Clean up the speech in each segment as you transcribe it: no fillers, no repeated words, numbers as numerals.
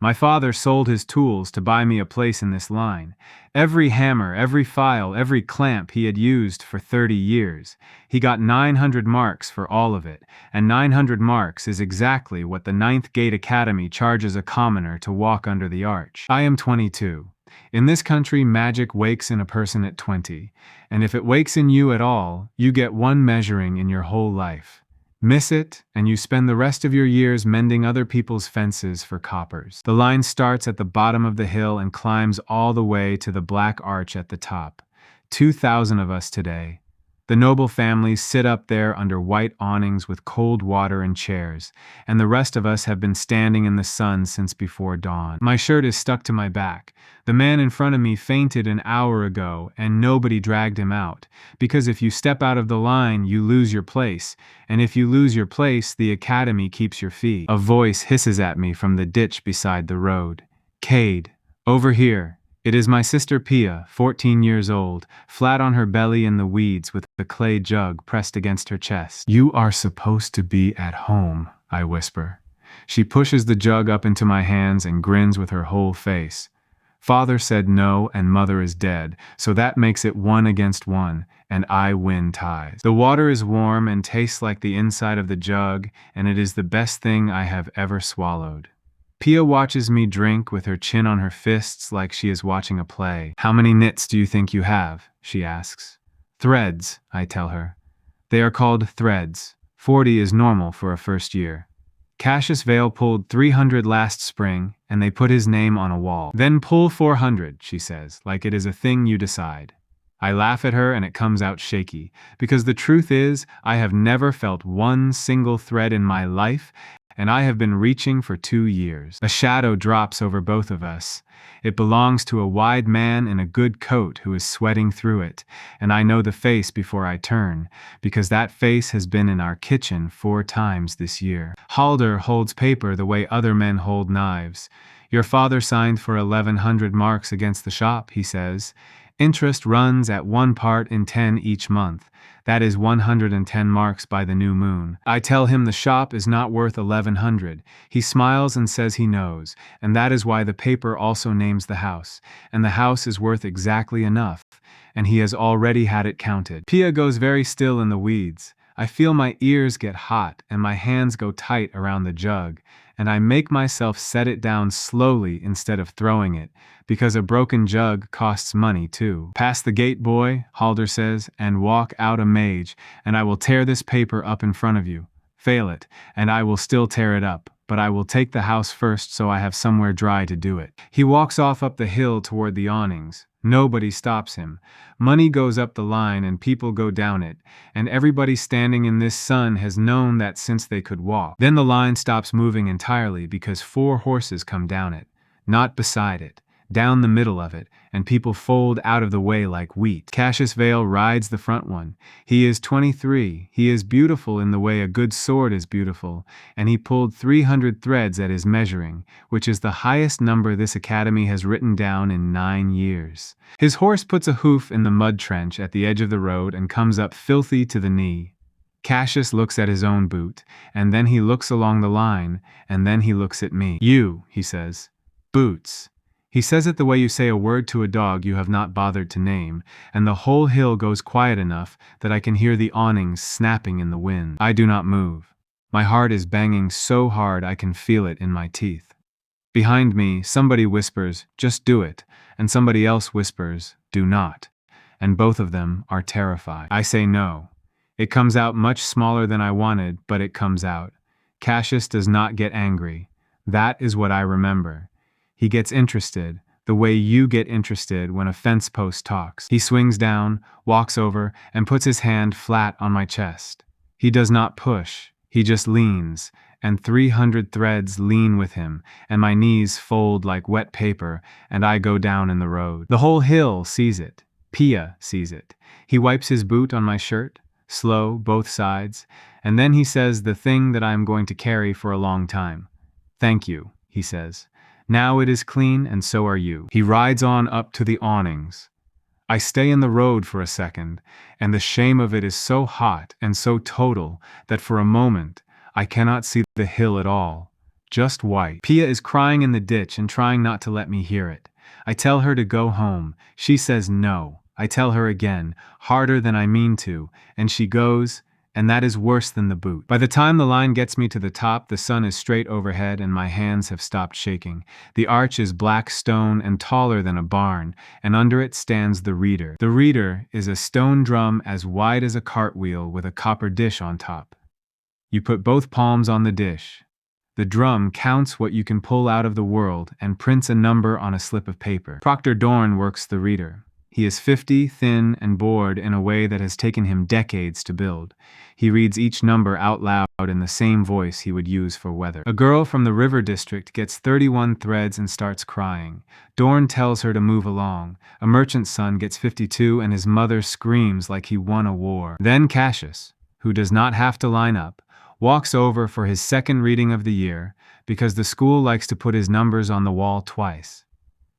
My father sold his tools to buy me a place in this line. Every hammer, every file, every clamp he had used for 30 years. He got 900 marks for all of it, and 900 marks is exactly what the Ninth Gate Academy charges a commoner to walk under the arch. I am 22. In this country, magic wakes in a person at 20, and if it wakes in you at all, you get one measuring in your whole life. Miss it, and you spend the rest of your years mending other people's fences for coppers. The line starts at the bottom of the hill and climbs all the way to the black arch at the top. 2,000 of us today. The noble families sit up there under white awnings with cold water and chairs, and the rest of us have been standing in the sun since before dawn. My shirt is stuck to my back. The man in front of me fainted an hour ago, and nobody dragged him out, because if you step out of the line, you lose your place, and if you lose your place, the academy keeps your fee. A voice hisses at me from the ditch beside the road. Cade, over here. It is my sister Pia, 14 years old, flat on her belly in the weeds with a clay jug pressed against her chest. You are supposed to be at home, I whisper. She pushes the jug up into my hands and grins with her whole face. Father said no and mother is dead, so that makes it 1 against 1, and I win ties. The water is warm and tastes like the inside of the jug, and it is the best thing I have ever swallowed. Pia watches me drink with her chin on her fists like she is watching a play. How many knits do you think you have? She asks. Threads, I tell her. They are called threads. 40 is normal for a first year. Cassius Vale pulled 300 last spring, and they put his name on a wall. Then pull 400, she says, like it is a thing you decide. I laugh at her and it comes out shaky, because the truth is, I have never felt one single thread in my life, and I have been reaching for 2 years. A shadow drops over both of us. It belongs to a wide man in a good coat who is sweating through it, and I know the face before I turn, because that face has been in our kitchen 4 times this year. Halder holds paper the way other men hold knives. Your father signed for 1,100 marks against the shop, he says. Interest runs at 1 part in 10 each month. That is 110 marks by the new moon. I tell him the shop is not worth 1,100. He smiles and says he knows, and that is why the paper also names the house, and the house is worth exactly enough, and he has already had it counted. Pia goes very still in the weeds. I feel my ears get hot and my hands go tight around the jug, and I make myself set it down slowly instead of throwing it, because a broken jug costs money too. Pass the gate, boy, Halder says, and walk out a mage, and I will tear this paper up in front of you. Fail it, and I will still tear it up, but I will take the house first so I have somewhere dry to do it. He walks off up the hill toward the awnings. Nobody stops him. Money goes up the line and people go down it, and everybody standing in this sun has known that since they could walk. Then the line stops moving entirely because 4 horses come down it, not beside it, down the middle of it, and people fold out of the way like wheat. Cassius Vale rides the front one. He is 23. He is beautiful in the way a good sword is beautiful, and he pulled 300 threads at his measuring, which is the highest number this academy has written down in 9 years. His horse puts a hoof in the mud trench at the edge of the road and comes up filthy to the knee. Cassius looks at his own boot, and then he looks along the line, and then he looks at me. You, he says. Boots. He says it the way you say a word to a dog you have not bothered to name, and the whole hill goes quiet enough that I can hear the awnings snapping in the wind. I do not move. My heart is banging so hard I can feel it in my teeth. Behind me, somebody whispers, "Just do it," and somebody else whispers, "Do not," and both of them are terrified. I say no. It comes out much smaller than I wanted, but it comes out. Cassius does not get angry. That is what I remember. He gets interested, the way you get interested when a fence post talks. He swings down, walks over, and puts his hand flat on my chest. He does not push, he just leans, and 300 threads lean with him, and my knees fold like wet paper, and I go down in the road. The whole hill sees it. Pia sees it. He wipes his boot on my shirt, slow, both sides, and then he says the thing that I am going to carry for a long time. "Thank you," he says. "Now it is clean, and so are you." He rides on up to the awnings. I stay in the road for a second, and the shame of it is so hot and so total that for a moment I cannot see the hill at all, just white. Pia is crying in the ditch and trying not to let me hear it. I tell her to go home. She says no. I tell her again, harder than I mean to, and she goes, and that is worse than the boot. By the time the line gets me to the top, the sun is straight overhead and my hands have stopped shaking. The arch is black stone and taller than a barn, and under it stands the reader. The reader is a stone drum as wide as a cartwheel with a copper dish on top. You put both palms on the dish. The drum counts what you can pull out of the world and prints a number on a slip of paper. Proctor Dorn works the reader. He is 50, thin, and bored in a way that has taken him decades to build. He reads each number out loud in the same voice he would use for weather. A girl from the river district gets 31 threads and starts crying. Dorn tells her to move along. A merchant's son gets 52 and his mother screams like he won a war. Then Cassius, who does not have to line up, walks over for his second reading of the year because the school likes to put his numbers on the wall twice.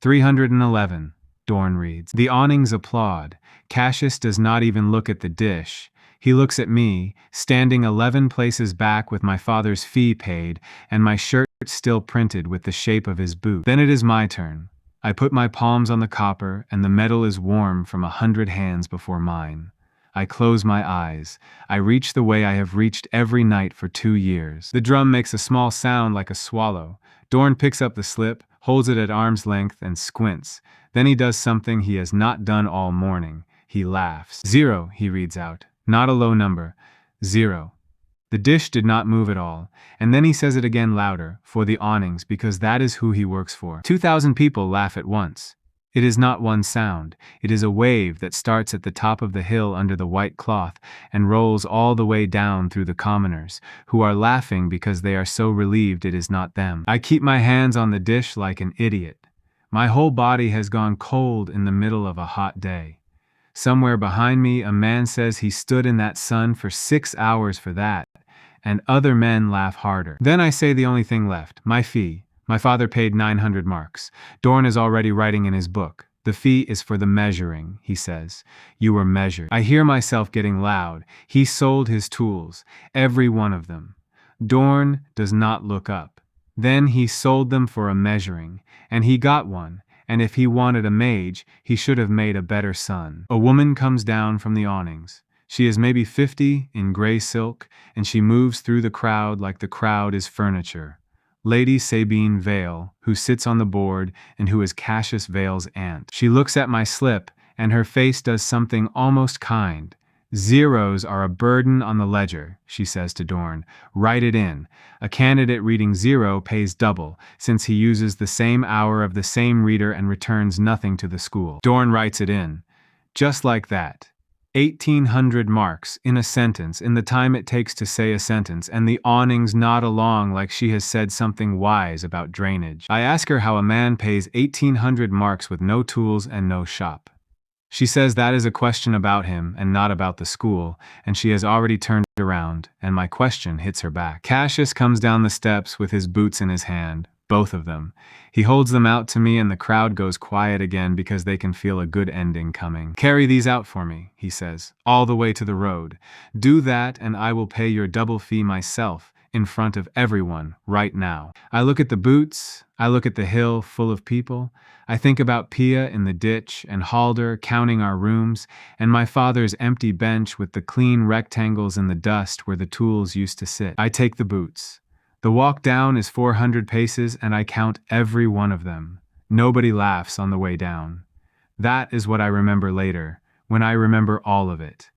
311. Dorn reads. The awnings applaud. Cassius does not even look at the dish. He looks at me, standing 11 places back with my father's fee paid and my shirt still printed with the shape of his boot. Then it is my turn. I put my palms on the copper and the metal is warm from 100 hands before mine. I close my eyes. I reach the way I have reached every night for 2 years. The drum makes a small sound like a swallow. Dorn picks up the slip, holds it at arm's length, and squints. Then he does something he has not done all morning. He laughs. 0, he reads out. Not a low number. 0. The dish did not move at all, and then he says it again louder, for the awnings, because that is who he works for. 2,000 people laugh at once. It is not one sound. It is a wave that starts at the top of the hill under the white cloth and rolls all the way down through the commoners, who are laughing because they are so relieved it is not them. I keep my hands on the dish like an idiot. My whole body has gone cold in the middle of a hot day. Somewhere behind me, a man says he stood in that sun for 6 hours for that, and other men laugh harder. Then I say the only thing left, my fee. My father paid 900 marks. Dorn is already writing in his book. The fee is for the measuring, he says. You were measured. I hear myself getting loud. He sold his tools, every one of them. Dorn does not look up. Then he sold them for a measuring, and he got one, and if he wanted a mage, he should have made a better son. A woman comes down from the awnings. She is maybe 50, in gray silk, and she moves through the crowd like the crowd is furniture. Lady Sabine Vale, who sits on the board and who is Cassius Vale's aunt. She looks at my slip, and her face does something almost kind. Zeros are a burden on the ledger, she says to Dorn. Write it in. A candidate reading 0 pays double, since he uses the same hour of the same reader and returns nothing to the school. Dorn writes it in. Just like that. 1,800 marks in a sentence in the time it takes to say a sentence, and the awnings nod along like she has said something wise about drainage. I ask her how a man pays 1,800 marks with no tools and no shop. She says that is a question about him and not about the school, and she has already turned around, and my question hits her back. Cassius comes down the steps with his boots in his hand, both of them. He holds them out to me and the crowd goes quiet again because they can feel a good ending coming. Carry these out for me, he says, all the way to the road. Do that and I will pay your double fee myself, in front of everyone, right now. I look at the boots, I look at the hill full of people, I think about Pia in the ditch and Halder counting our rooms, and my father's empty bench with the clean rectangles in the dust where the tools used to sit. I take the boots. The walk down is 400 paces and I count every one of them. Nobody laughs on the way down. That is what I remember later, when I remember all of it.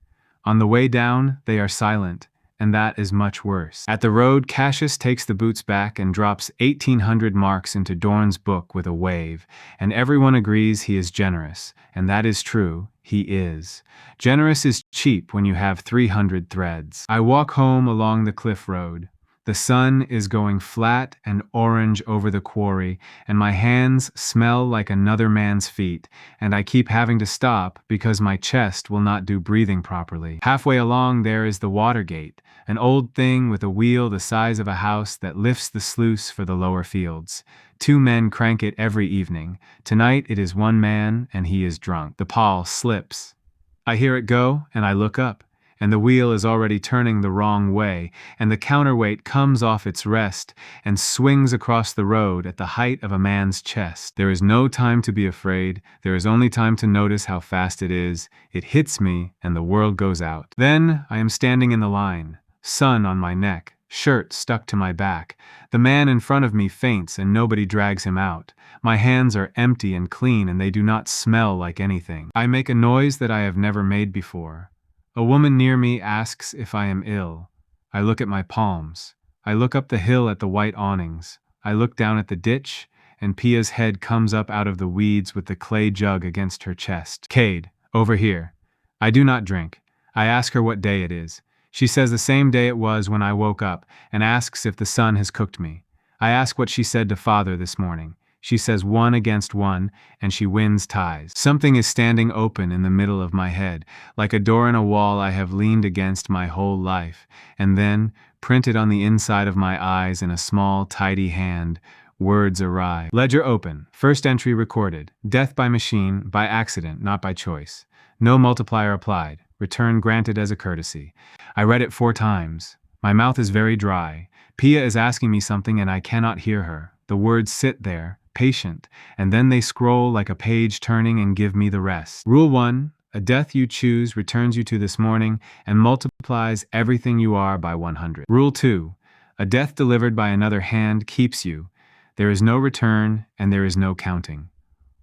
On the way down, they are silent, and that is much worse. At the road, Cassius takes the boots back and drops 1,800 marks into Dorn's book with a wave, and everyone agrees he is generous, and that is true, he is. Generous is cheap when you have 300 threads. I walk home along the cliff road. The sun is going flat and orange over the quarry, and my hands smell like another man's feet, and I keep having to stop because my chest will not do breathing properly. Halfway along there is the water gate, an old thing with a wheel the size of a house that lifts the sluice for the lower fields. 2 men crank it every evening. Tonight it is 1 man, and he is drunk. The pawl slips. I hear it go, and I look up. and the wheel is already turning the wrong way, and the counterweight comes off its rest and swings across the road at the height of a man's chest. There is no time to be afraid, there is only time to notice how fast it is. It hits me, and the world goes out. Then I am standing in the line, sun on my neck, shirt stuck to my back. The man in front of me faints and nobody drags him out. My hands are empty and clean and they do not smell like anything. I make a noise that I have never made before. A woman near me asks if I am ill. I look at my palms. I look up the hill at the white awnings. I look down at the ditch, and Pia's head comes up out of the weeds with the clay jug against her chest. Cade, over here. I do not drink. I ask her what day it is. She says the same day it was when I woke up, and asks if the sun has cooked me. I ask what she said to father this morning. She says 1 against 1, and she wins ties. Something is standing open in the middle of my head, like a door in a wall I have leaned against my whole life, and then, printed on the inside of my eyes in a small, tidy hand, words arrive. Ledger open. First entry recorded. Death by machine, by accident, not by choice. No multiplier applied. Return granted as a courtesy. I read it 4 times. My mouth is very dry. Pia is asking me something and I cannot hear her. The words sit there, patient, and then they scroll like a page turning and give me the rest. Rule 1. A death you choose returns you to this morning and multiplies everything you are by 100. Rule 2. A death delivered by another hand keeps you. There is no return and there is no counting.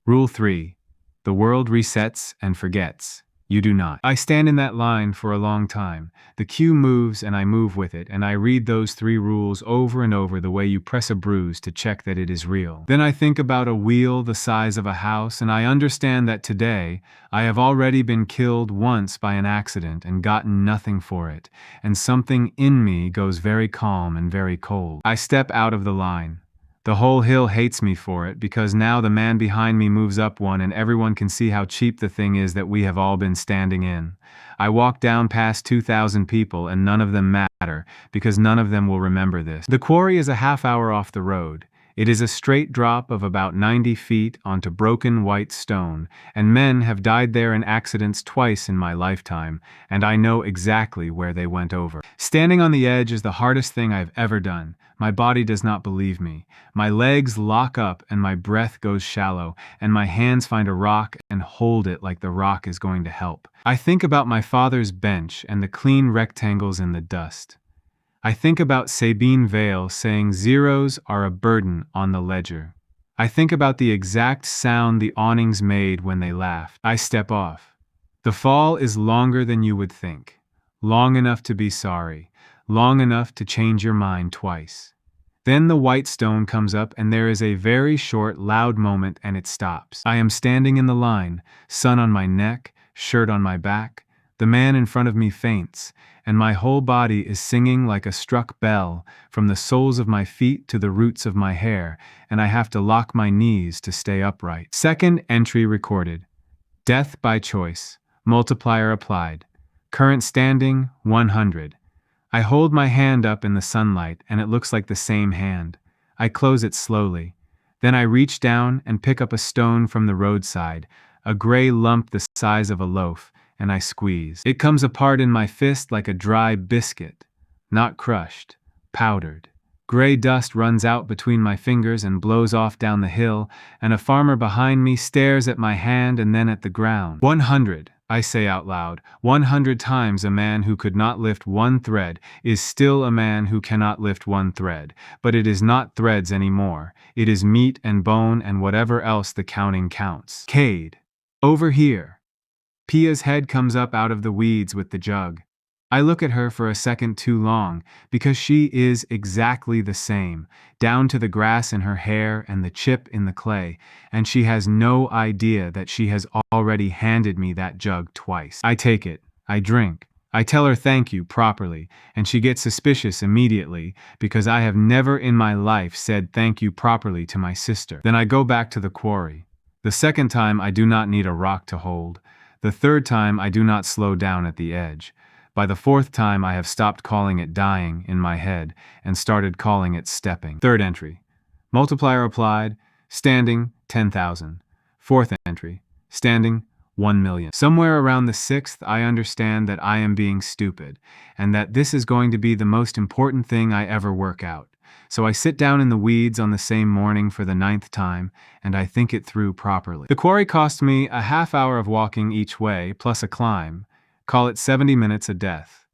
Rule 3. The world resets and forgets. You do not. I stand in that line for a long time. The cue moves and I move with it, and I read those 3 rules over and over the way you press a bruise to check that it is real. Then I think about a wheel the size of a house, and I understand that today I have already been killed once by an accident and gotten nothing for it, and something in me goes very calm and very cold. I step out of the line. The whole hill hates me for it because now the man behind me moves up one and everyone can see how cheap the thing is that we have all been standing in. I walk down past 2,000 people and none of them matter because none of them will remember this. The quarry is a half-hour off the road. It is a straight drop of about 90 feet onto broken white stone, and men have died there in accidents twice in my lifetime, and I know exactly where they went over. Standing on the edge is the hardest thing I've ever done. My body does not believe me. My legs lock up and my breath goes shallow, and my hands find a rock and hold it like the rock is going to help. I think about my father's bench and the clean rectangles in the dust. I think about Sabine Vale saying zeros are a burden on the ledger. I think about the exact sound the awnings made when they laughed. I step off. The fall is longer than you would think. Long enough to be sorry. Long enough to change your mind twice. Then the white stone comes up and there is a very short, loud moment and it stops. I am standing in the line, sun on my neck, shirt on my back. The man in front of me faints, and my whole body is singing like a struck bell, from the soles of my feet to the roots of my hair, and I have to lock my knees to stay upright. Second entry recorded. Death by choice. Multiplier applied. Current standing, 100. I hold my hand up in the sunlight, and it looks like the same hand. I close it slowly. Then I reach down and pick up a stone from the roadside, a gray lump the size of a loaf, and I squeeze. It comes apart in my fist like a dry biscuit, not crushed, powdered. Gray dust runs out between my fingers and blows off down the hill, and a farmer behind me stares at my hand and then at the ground. 100, I say out loud. 100 times a man who could not lift 1 thread is still a man who cannot lift 1 thread, but it is not threads anymore. It is meat and bone and whatever else the counting counts. Cade, over here. Pia's head comes up out of the weeds with the jug. I look at her for a second too long, because she is exactly the same, down to the grass in her hair and the chip in the clay, and she has no idea that she has already handed me that jug twice. I take it, I drink, I tell her thank you properly, and she gets suspicious immediately, because I have never in my life said thank you properly to my sister. Then I go back to the quarry. The second time I do not need a rock to hold. The third time I do not slow down at the edge. By the 4th time I have stopped calling it dying in my head and started calling it stepping. Third entry. Multiplier applied, standing 10,000. Fourth entry. Standing 1,000,000. Somewhere around the 6th, I understand that I am being stupid, and that this is going to be the most important thing I ever work out. So I sit down in the weeds on the same morning for the 9th time, and I think it through properly. The quarry cost me a half hour of walking each way, plus a climb. Call it 70 minutes a death.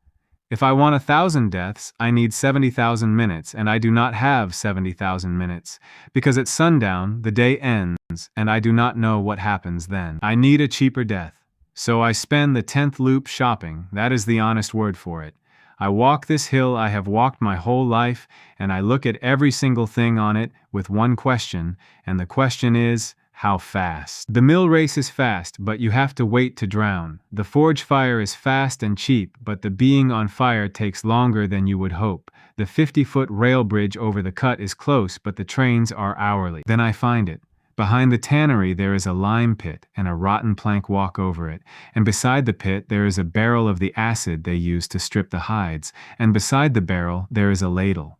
If I want 1,000 deaths, I need 70,000 minutes, and I do not have 70,000 minutes, because at sundown, the day ends, and I do not know what happens then. I need a cheaper death. So I spend the 10th loop shopping, that is the honest word for it. I walk this hill I have walked my whole life, and I look at every single thing on it with one question, and the question is, how fast? The mill race is fast, but you have to wait to drown. The forge fire is fast and cheap, but the being on fire takes longer than you would hope. The 50-foot rail bridge over the cut is close, but the trains are hourly. Then I find it. Behind the tannery there is a lime pit and a rotten plank walk over it, and beside the pit there is a barrel of the acid they use to strip the hides, and beside the barrel there is a ladle.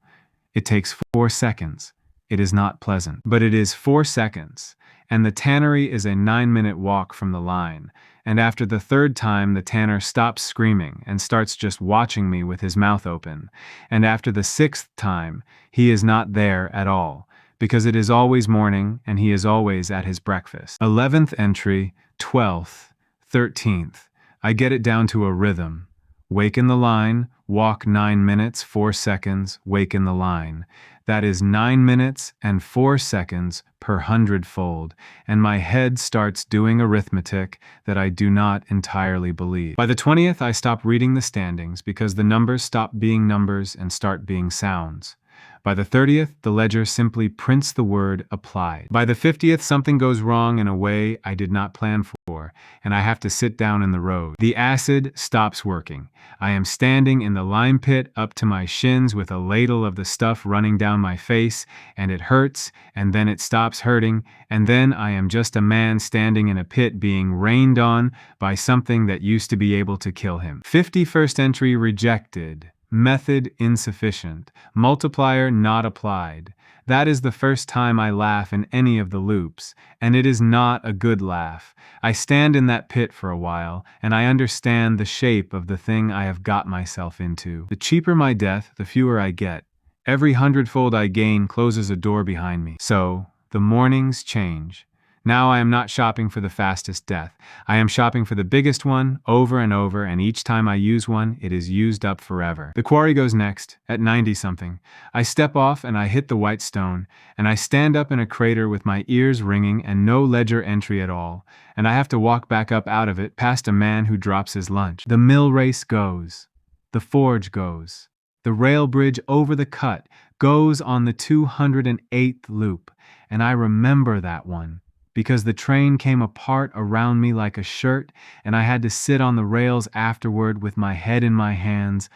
It takes 4 seconds. It is not pleasant, but it is 4 seconds. And the tannery is a 9-minute walk from the line, and after the 3rd time the tanner stops screaming and starts just watching me with his mouth open, and after the 6th time he is not there at all, because it is always morning and he is always at his breakfast. 11th entry, 12th, 13th. I get it down to a rhythm. Wake in the line, walk 9 minutes, 4 seconds, wake in the line. That is 9 minutes and 4 seconds per 100-fold, and my head starts doing arithmetic that I do not entirely believe. By the 20th, I stop reading the standings because the numbers stop being numbers and start being sounds. By the 30th, the ledger simply prints the word applied. By the 50th, something goes wrong in a way I did not plan for, and I have to sit down in the road. The acid stops working. I am standing in the lime pit up to my shins with a ladle of the stuff running down my face, and it hurts, and then it stops hurting, and then I am just a man standing in a pit being rained on by something that used to be able to kill him. 51st entry rejected. Method insufficient. Multiplier not applied. That is the first time I laugh in any of the loops, and it is not a good laugh. I stand in that pit for a while, and I understand the shape of the thing I have got myself into. The cheaper my death, the fewer I get. Every 100-fold I gain closes a door behind me. So, the mornings change. Now I am not shopping for the fastest death. I am shopping for the biggest one, over and over, and each time I use one, it is used up forever. The quarry goes next, at 90-something. I step off and I hit the white stone, and I stand up in a crater with my ears ringing and no ledger entry at all, and I have to walk back up out of it past a man who drops his lunch. The mill race goes. The forge goes. The rail bridge over the cut goes on the 208th loop, and I remember that one, because the train came apart around me like a shirt, and I had to sit on the rails afterward with my head in my hands,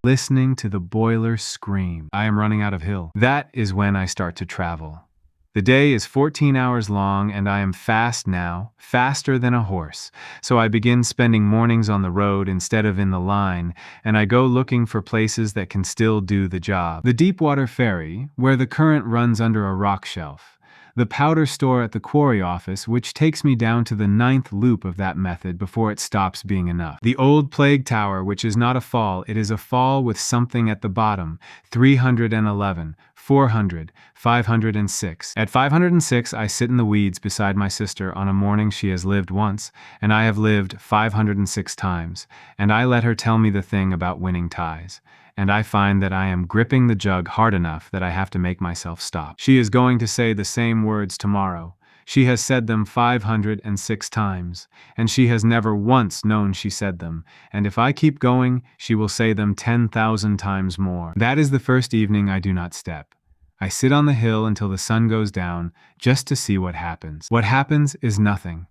listening to the boiler scream. I am running out of hill. That is when I start to travel. The day is 14 hours long, and I am fast now, faster than a horse. So I begin spending mornings on the road instead of in the line, and I go looking for places that can still do the job. The Deepwater Ferry, where the current runs under a rock shelf. The powder store at the quarry office, which takes me down to the 9th loop of that method before it stops being enough. The old plague tower, which is not a fall, it is a fall with something at the bottom. 311, 400, 506. At 506, I sit in the weeds beside my sister on a morning she has lived once, and I have lived 506 times, and I let her tell me the thing about winning ties. And I find that I am gripping the jug hard enough that I have to make myself stop. She is going to say the same words tomorrow. She has said them 506 times, and she has never once known she said them, and if I keep going, she will say them 10,000 times more. That is the first evening I do not step. I sit on the hill until the sun goes down, just to see what happens. What happens is nothing.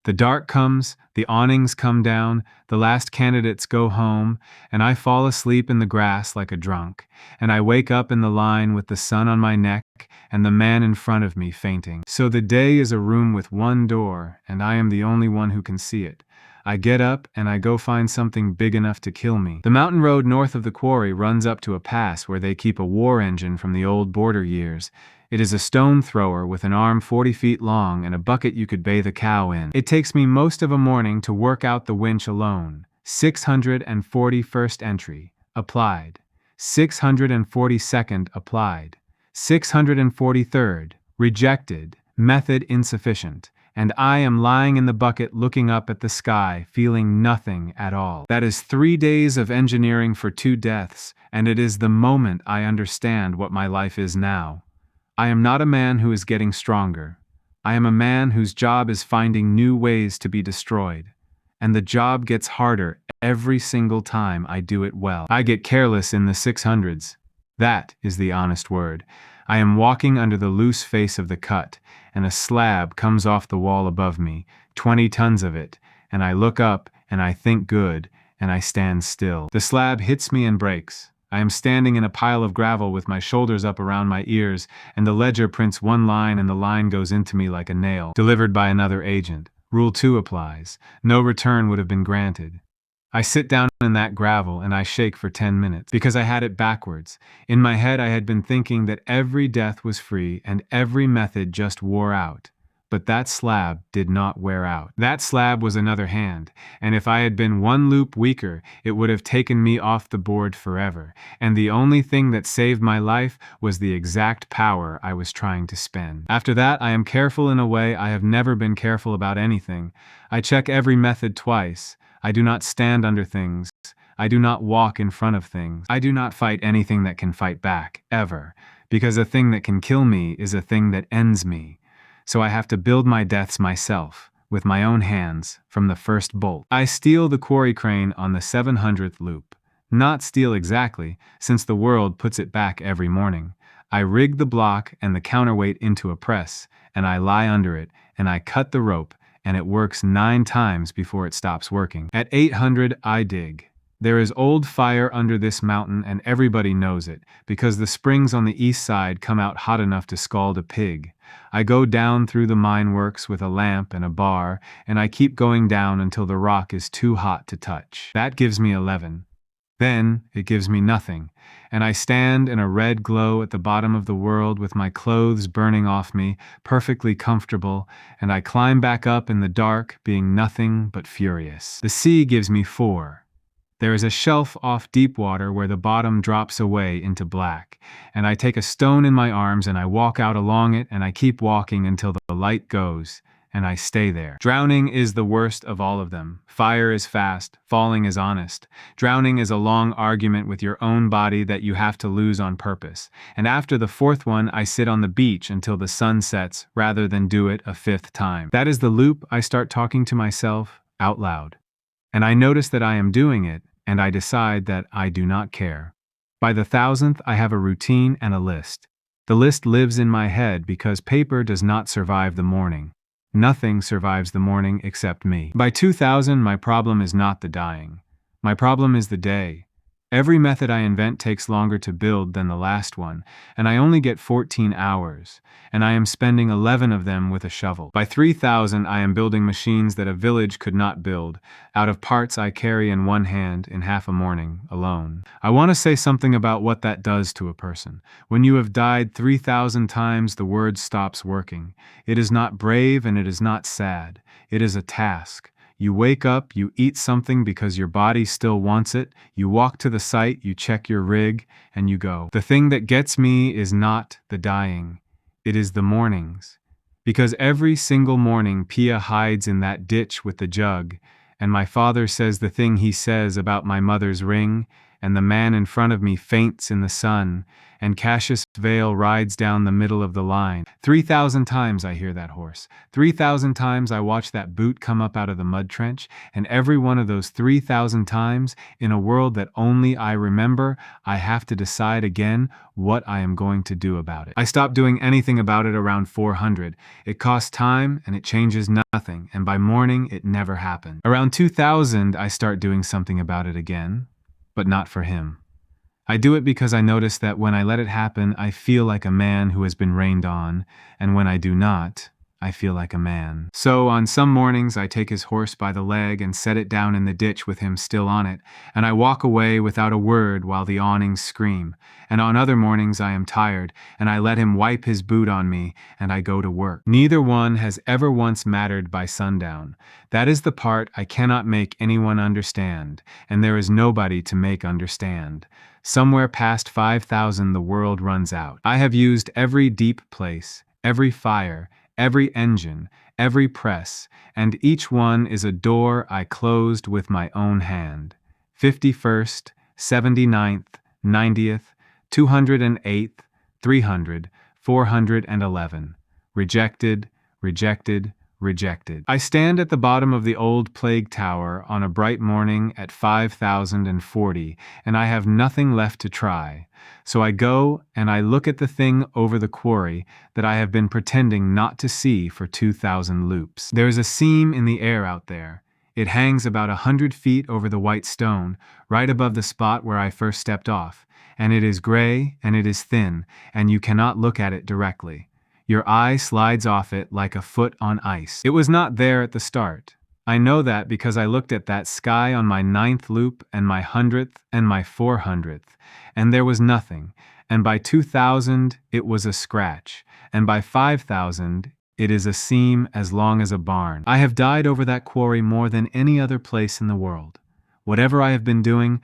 The dark comes, the awnings come down, the last candidates go home, and I fall asleep in the grass like a drunk, and I wake up in the line with the sun on my neck and the man in front of me fainting. So the day is a room with one door, and I am the only one who can see it. I get up and I go find something big enough to kill me. The mountain road north of the quarry runs up to a pass where they keep a war engine from the old border years. It is a stone thrower with an arm 40 feet long and a bucket you could bathe a cow in. It takes me most of a morning to work out the winch alone. 641st entry. Applied. 642nd applied. 643rd. Rejected. Method insufficient. And I am lying in the bucket looking up at the sky, feeling nothing at all. That is 3 days of engineering for 2 deaths, and it is the moment I understand what my life is now. I am not a man who is getting stronger. I am a man whose job is finding new ways to be destroyed. And the job gets harder every single time I do it well. I get careless in the 600s. That is the honest word. I am walking under the loose face of the cut, and a slab comes off the wall above me, 20 tons of it, and I look up, and I think good, and I stand still. The slab hits me and breaks. I am standing in a pile of gravel with my shoulders up around my ears, and the ledger prints one line and the line goes into me like a nail. Delivered by another agent. Rule 2 applies. No return would have been granted. I sit down in that gravel and I shake for 10 minutes because I had it backwards. In my head I had been thinking that every death was free and every method just wore out. But that slab did not wear out. That slab was another hand, and if I had been one loop weaker, it would have taken me off the board forever. And the only thing that saved my life was the exact power I was trying to spend. After that, I am careful in a way I have never been careful about anything. I check every method twice. I do not stand under things. I do not walk in front of things. I do not fight anything that can fight back, ever. Because a thing that can kill me is a thing that ends me. So I have to build my deaths myself, with my own hands, from the first bolt. I steal the quarry crane on the 700th loop. Not steal exactly, since the world puts it back every morning. I rig the block and the counterweight into a press, and I lie under it, and I cut the rope, and it works 9 times before it stops working. At 800, I dig. There is old fire under this mountain and everybody knows it, because the springs on the east side come out hot enough to scald a pig. I go down through the mine works with a lamp and a bar, and I keep going down until the rock is too hot to touch. That gives me 11. Then it gives me nothing, and I stand in a red glow at the bottom of the world with my clothes burning off me, perfectly comfortable, and I climb back up in the dark, being nothing but furious. The sea gives me 4. There is a shelf off deep water where the bottom drops away into black, and I take a stone in my arms and I walk out along it and I keep walking until the light goes, and I stay there. Drowning is the worst of all of them. Fire is fast, falling is honest. Drowning is a long argument with your own body that you have to lose on purpose, and after the 4th one I sit on the beach until the sun sets rather than do it a 5th time. That is the loop I start talking to myself out loud. And I notice that I am doing it, and I decide that I do not care. By the 1000th, I have a routine and a list. The list lives in my head because paper does not survive the morning. Nothing survives the morning except me. By 2000, my problem is not the dying. My problem is the day. Every method I invent takes longer to build than the last one, and I only get 14 hours, and I am spending 11 of them with a shovel. By 3000, I am building machines that a village could not build, out of parts I carry in one hand in half a morning, alone. I want to say something about what that does to a person. When you have died 3000 times, the word stops working. It is not brave and it is not sad. It is a task. You wake up, you eat something because your body still wants it, you walk to the site, you check your rig, and you go. The thing that gets me is not the dying. It is the mornings. Because every single morning Pia hides in that ditch with the jug, and my father says the thing he says about my mother's ring, and the man in front of me faints in the sun, and Cassius Vale rides down the middle of the line. 3000 times I hear that horse. 3000 times I watch that boot come up out of the mud trench, and every one of those 3000 times, in a world that only I remember, I have to decide again what I am going to do about it. I stop doing anything about it around 400. It costs time, and it changes nothing, and by morning it never happened. Around 2000, I start doing something about it again, but not for him. I do it because I notice that when I let it happen, I feel like a man who has been rained on, and when I do not, I feel like a man. So on some mornings I take his horse by the leg and set it down in the ditch with him still on it, and I walk away without a word while the awnings scream. And on other mornings I am tired, and I let him wipe his boot on me, and I go to work. Neither one has ever once mattered by sundown. That is the part I cannot make anyone understand, and there is nobody to make understand. Somewhere past 5,000 the world runs out. I have used every deep place, every fire, every engine, every press, and each one is a door I closed with my own hand. 51st, 79th, 90th, 208th, 300, 411. Rejected, rejected, rejected. I stand at the bottom of the old plague tower on a bright morning at 5,040, and I have nothing left to try. So I go and I look at the thing over the quarry that I have been pretending not to see for 2,000 loops. There is a seam in the air out there. It hangs about 100 feet over the white stone, right above the spot where I first stepped off, and it is gray and it is thin, and you cannot look at it directly. Your eye slides off it like a foot on ice. It was not there at the start. I know that because I looked at that sky on my 9th loop and my 100th and my 400th, and there was nothing, and by 2,000 it was a scratch, and by 5,000 it is a seam as long as a barn. I have died over that quarry more than any other place in the world. Whatever I have been doing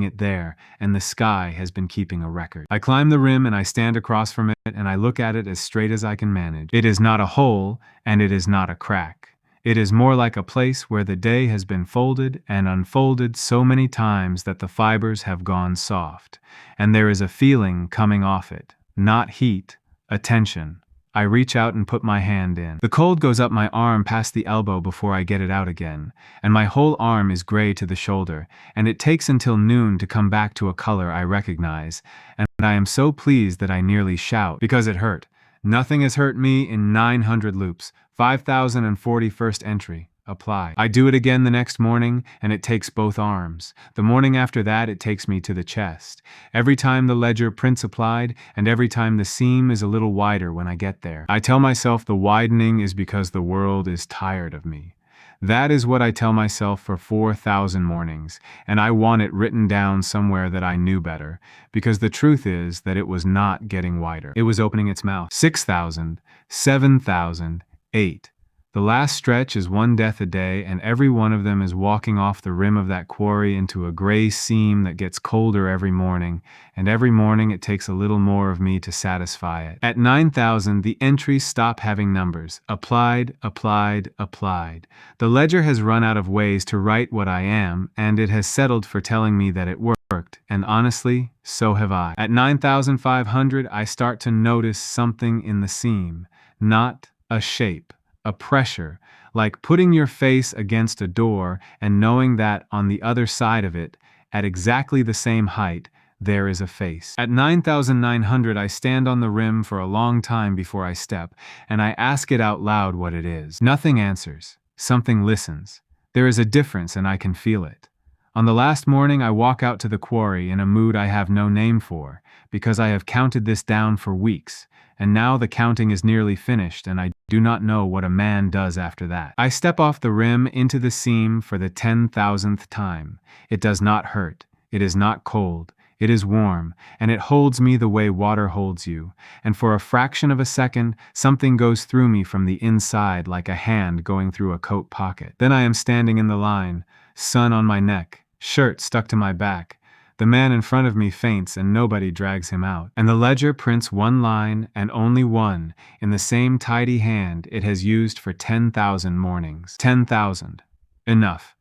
it there, and the sky has been keeping a record. I climb the rim and I stand across from it and I look at it as straight as I can manage. It is not a hole and it is not a crack. It is more like a place where the day has been folded and unfolded so many times that the fibers have gone soft, and there is a feeling coming off it, not heat, a tension. I reach out and put my hand in. The cold goes up my arm past the elbow before I get it out again, and my whole arm is gray to the shoulder, and it takes until noon to come back to a color I recognize, and I am so pleased that I nearly shout, because it hurt. Nothing has hurt me in 900 loops. 5,041st entry. Apply. I do it again the next morning, and it takes both arms. The morning after that, it takes me to the chest. Every time the ledger prints applied, and every time the seam is a little wider when I get there. I tell myself the widening is because the world is tired of me. That is what I tell myself for 4,000 mornings, and I want it written down somewhere that I knew better, because the truth is that it was not getting wider. It was opening its mouth. 6,000, 7,000, 8. The last stretch is one death a day, and every one of them is walking off the rim of that quarry into a gray seam that gets colder every morning, and every morning it takes a little more of me to satisfy it. At 9,000, the entries stop having numbers. Applied, applied, applied. The ledger has run out of ways to write what I am, and it has settled for telling me that it worked, and honestly, so have I. At 9,500, I start to notice something in the seam, not a shape. A pressure, like putting your face against a door and knowing that on the other side of it, at exactly the same height, there is a face. At 9,900, I stand on the rim for a long time before I step, and I ask it out loud what it is. Nothing answers. Something listens. There is a difference, and I can feel it. On the last morning, I walk out to the quarry in a mood I have no name for, because I have counted this down for weeks, and now the counting is nearly finished, and I do not know what a man does after that. I step off the rim into the seam for the 10,000th time. It does not hurt. It is not cold. It is warm, and it holds me the way water holds you, and for a fraction of a second, something goes through me from the inside like a hand going through a coat pocket. Then I am standing in the line, sun on my neck, shirt stuck to my back. The man in front of me faints and nobody drags him out. And the ledger prints one line, and only one, in the same tidy hand it has used for 10,000 mornings. 10,000. Enough.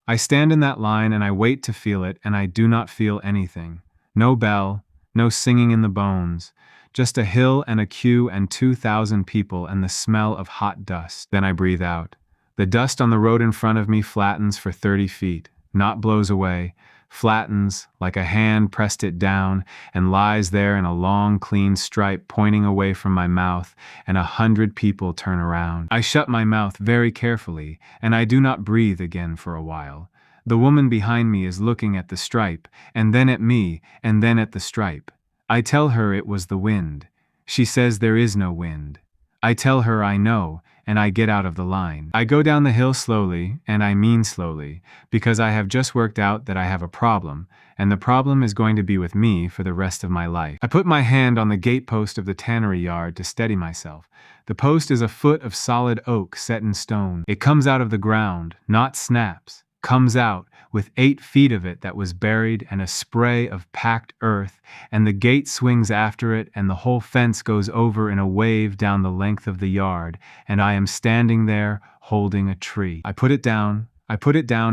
I stand in that line and I wait to feel it, and I do not feel anything. No bell, no singing in the bones. Just a hill and a queue and 2,000 people and the smell of hot dust. Then I breathe out. The dust on the road in front of me flattens for 30 feet, not blows away, flattens like a hand pressed it down, and lies there in a long, clean stripe pointing away from my mouth, and 100 people turn around. I shut my mouth very carefully, and I do not breathe again for a while. The woman behind me is looking at the stripe, and then at me, and then at the stripe. I tell her it was the wind. She says there is no wind. I tell her I know, and I get out of the line. I go down the hill slowly, and I mean slowly, because I have just worked out that I have a problem, and the problem is going to be with me for the rest of my life. I put my hand on the gatepost of the tannery yard to steady myself. The post is a foot of solid oak set in stone. It comes out of the ground, not snaps. Comes out with 8 feet of it that was buried and a spray of packed earth, and the gate swings after it, and the whole fence goes over in a wave down the length of the yard, and I am standing there holding a tree. I put it down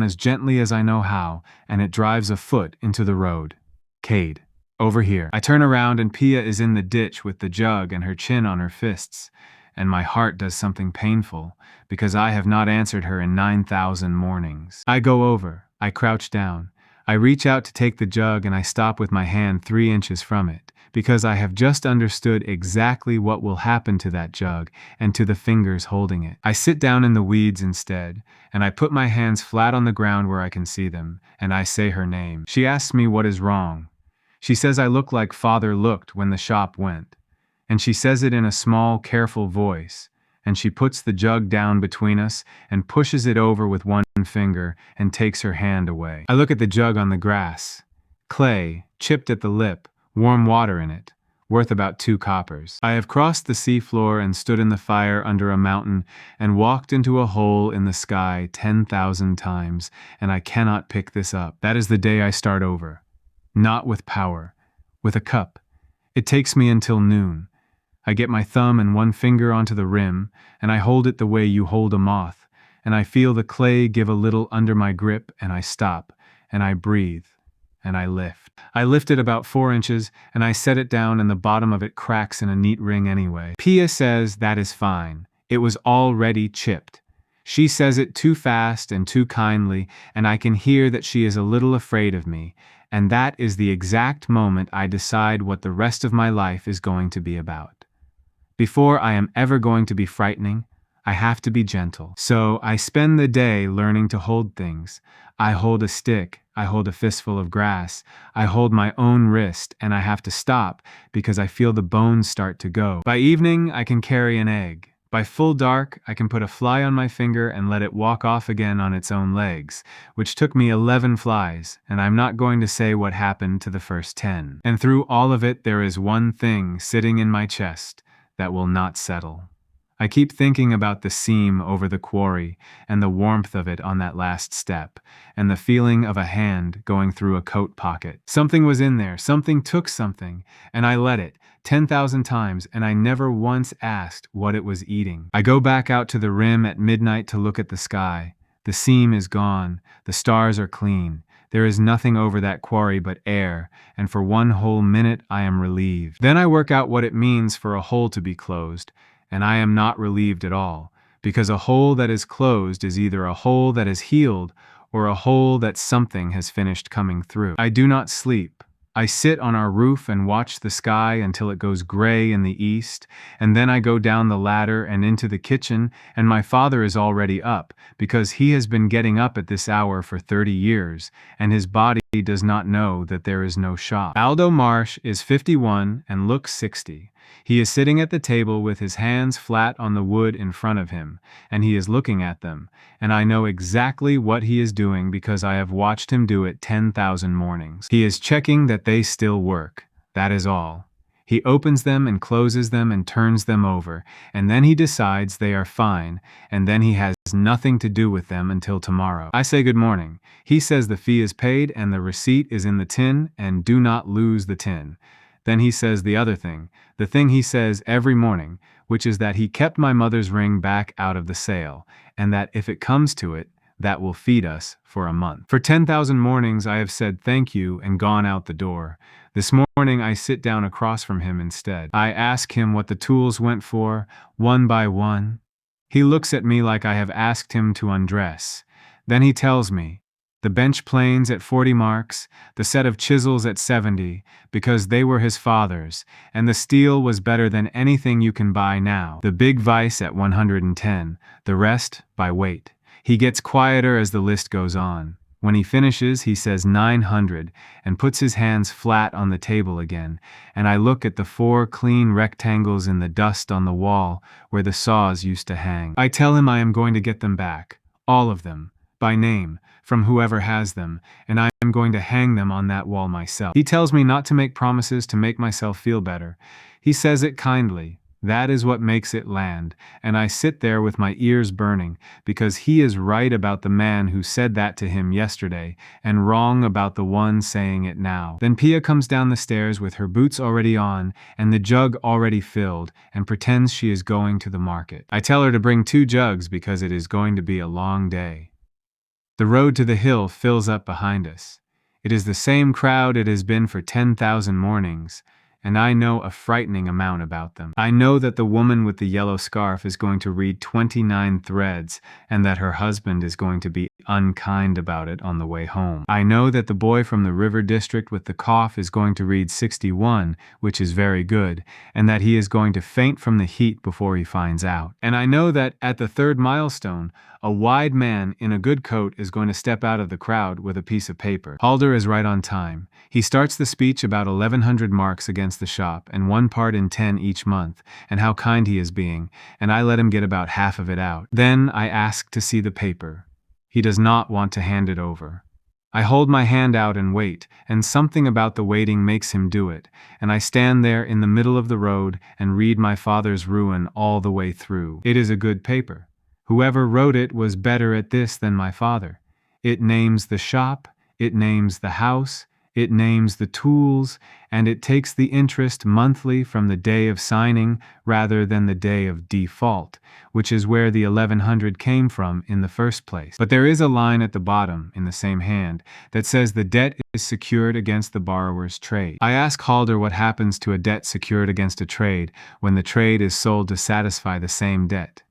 as gently as I know how, and it drives a foot into the road. Cade, over here. I turn around and Pia is in the ditch with the jug and her chin on her fists, and my heart does something painful, because I have not answered her in 9,000 mornings. I go over, I crouch down, I reach out to take the jug and I stop with my hand 3 inches from it, because I have just understood exactly what will happen to that jug and to the fingers holding it. I sit down in the weeds instead, and I put my hands flat on the ground where I can see them, and I say her name. She asks me what is wrong. She says I look like Father looked when the shop went. And she says it in a small, careful voice, and she puts the jug down between us and pushes it over with one finger and takes her hand away. I look at the jug on the grass. Clay, chipped at the lip, warm water in it, worth about 2 coppers. I have crossed the seafloor and stood in the fire under a mountain and walked into a hole in the sky 10,000 times, and I cannot pick this up. That is the day I start over. Not with power, with a cup. It takes me until noon. I get my thumb and 1 finger onto the rim, and I hold it the way you hold a moth, and I feel the clay give a little under my grip, and I stop, and I breathe, and I lift. I lift it about 4 inches, and I set it down, and the bottom of it cracks in a neat ring anyway. Pia says that is fine. It was already chipped. She says it too fast and too kindly, and I can hear that she is a little afraid of me, and that is the exact moment I decide what the rest of my life is going to be about. Before I am ever going to be frightening, I have to be gentle. So I spend the day learning to hold things. I hold a stick, I hold a fistful of grass, I hold my own wrist, and I have to stop because I feel the bones start to go. By evening, I can carry an egg. By full dark, I can put a fly on my finger and let it walk off again on its own legs, which took me 11 flies, and I'm not going to say what happened to the first 10. And through all of it, there is one thing sitting in my chest that will not settle. I keep thinking about the seam over the quarry and the warmth of it on that last step, and the feeling of a hand going through a coat pocket. Something was in there, something took something, and I let it 10,000 times, and I never once asked what it was eating. I go back out to the rim at midnight to look at the sky. The seam is gone, the stars are clean. There is nothing over that quarry but air, and for 1 whole minute I am relieved. Then I work out what it means for a hole to be closed, and I am not relieved at all, because a hole that is closed is either a hole that is healed or a hole that something has finished coming through. I do not sleep. I sit on our roof and watch the sky until it goes gray in the east, and then I go down the ladder and into the kitchen, and my father is already up, because he has been getting up at this hour for 30 years, and his body does not know that there is no shop. Aldo Marsh is 51 and looks 60. He is sitting at the table with his hands flat on the wood in front of him, and he is looking at them, and I know exactly what he is doing because I have watched him do it 10,000 mornings. He is checking that they still work. That is all. He opens them and closes them and turns them over, and then he decides they are fine, and then he has nothing to do with them until tomorrow. I say good morning. He says the fee is paid and the receipt is in the tin, and do not lose the tin. Then he says the other thing, the thing he says every morning, which is that he kept my mother's ring back out of the sale, and that if it comes to it, that will feed us for a month. For 10,000 mornings I have said thank you and gone out the door. This morning I sit down across from him instead. I ask him what the tools went for, one by one. He looks at me like I have asked him to undress. Then he tells me, the bench planes at 40 marks, the set of chisels at 70, because they were his father's, and the steel was better than anything you can buy now. The big vise at 110, the rest by weight. He gets quieter as the list goes on. When he finishes, he says 900 and puts his hands flat on the table again, and I look at the 4 clean rectangles in the dust on the wall where the saws used to hang. I tell him I am going to get them back, all of them, by name, from whoever has them, and I am going to hang them on that wall myself. He tells me not to make promises to make myself feel better. He says it kindly. That is what makes it land, and I sit there with my ears burning, because he is right about the man who said that to him yesterday, and wrong about the one saying it now. Then Pia comes down the stairs with her boots already on, and the jug already filled, and pretends she is going to the market. I tell her to bring 2 jugs because it is going to be a long day. The road to the hill fills up behind us. It is the same crowd it has been for 10,000 mornings, and I know a frightening amount about them. I know that the woman with the yellow scarf is going to read 29 threads, and that her husband is going to be unkind about it on the way home. I know that the boy from the river district with the cough is going to read 61, which is very good, and that he is going to faint from the heat before he finds out. And I know that at the 3rd milestone, a wide man in a good coat is going to step out of the crowd with a piece of paper. Halder is right on time. He starts the speech about 1,100 marks against the shop, and 1 part in 10 each month, and how kind he is being, and I let him get about half of it out. Then I ask to see the paper. He does not want to hand it over. I hold my hand out and wait, and something about the waiting makes him do it, and I stand there in the middle of the road and read my father's ruin all the way through. It is a good paper. Whoever wrote it was better at this than my father. It names the shop, it names the house, it names the tools, and it takes the interest monthly from the day of signing rather than the day of default, which is where the 1,100 came from in the first place. But there is a line at the bottom, in the same hand, that says the debt is secured against the borrower's trade. I ask Halder what happens to a debt secured against a trade when the trade is sold to satisfy the same debt.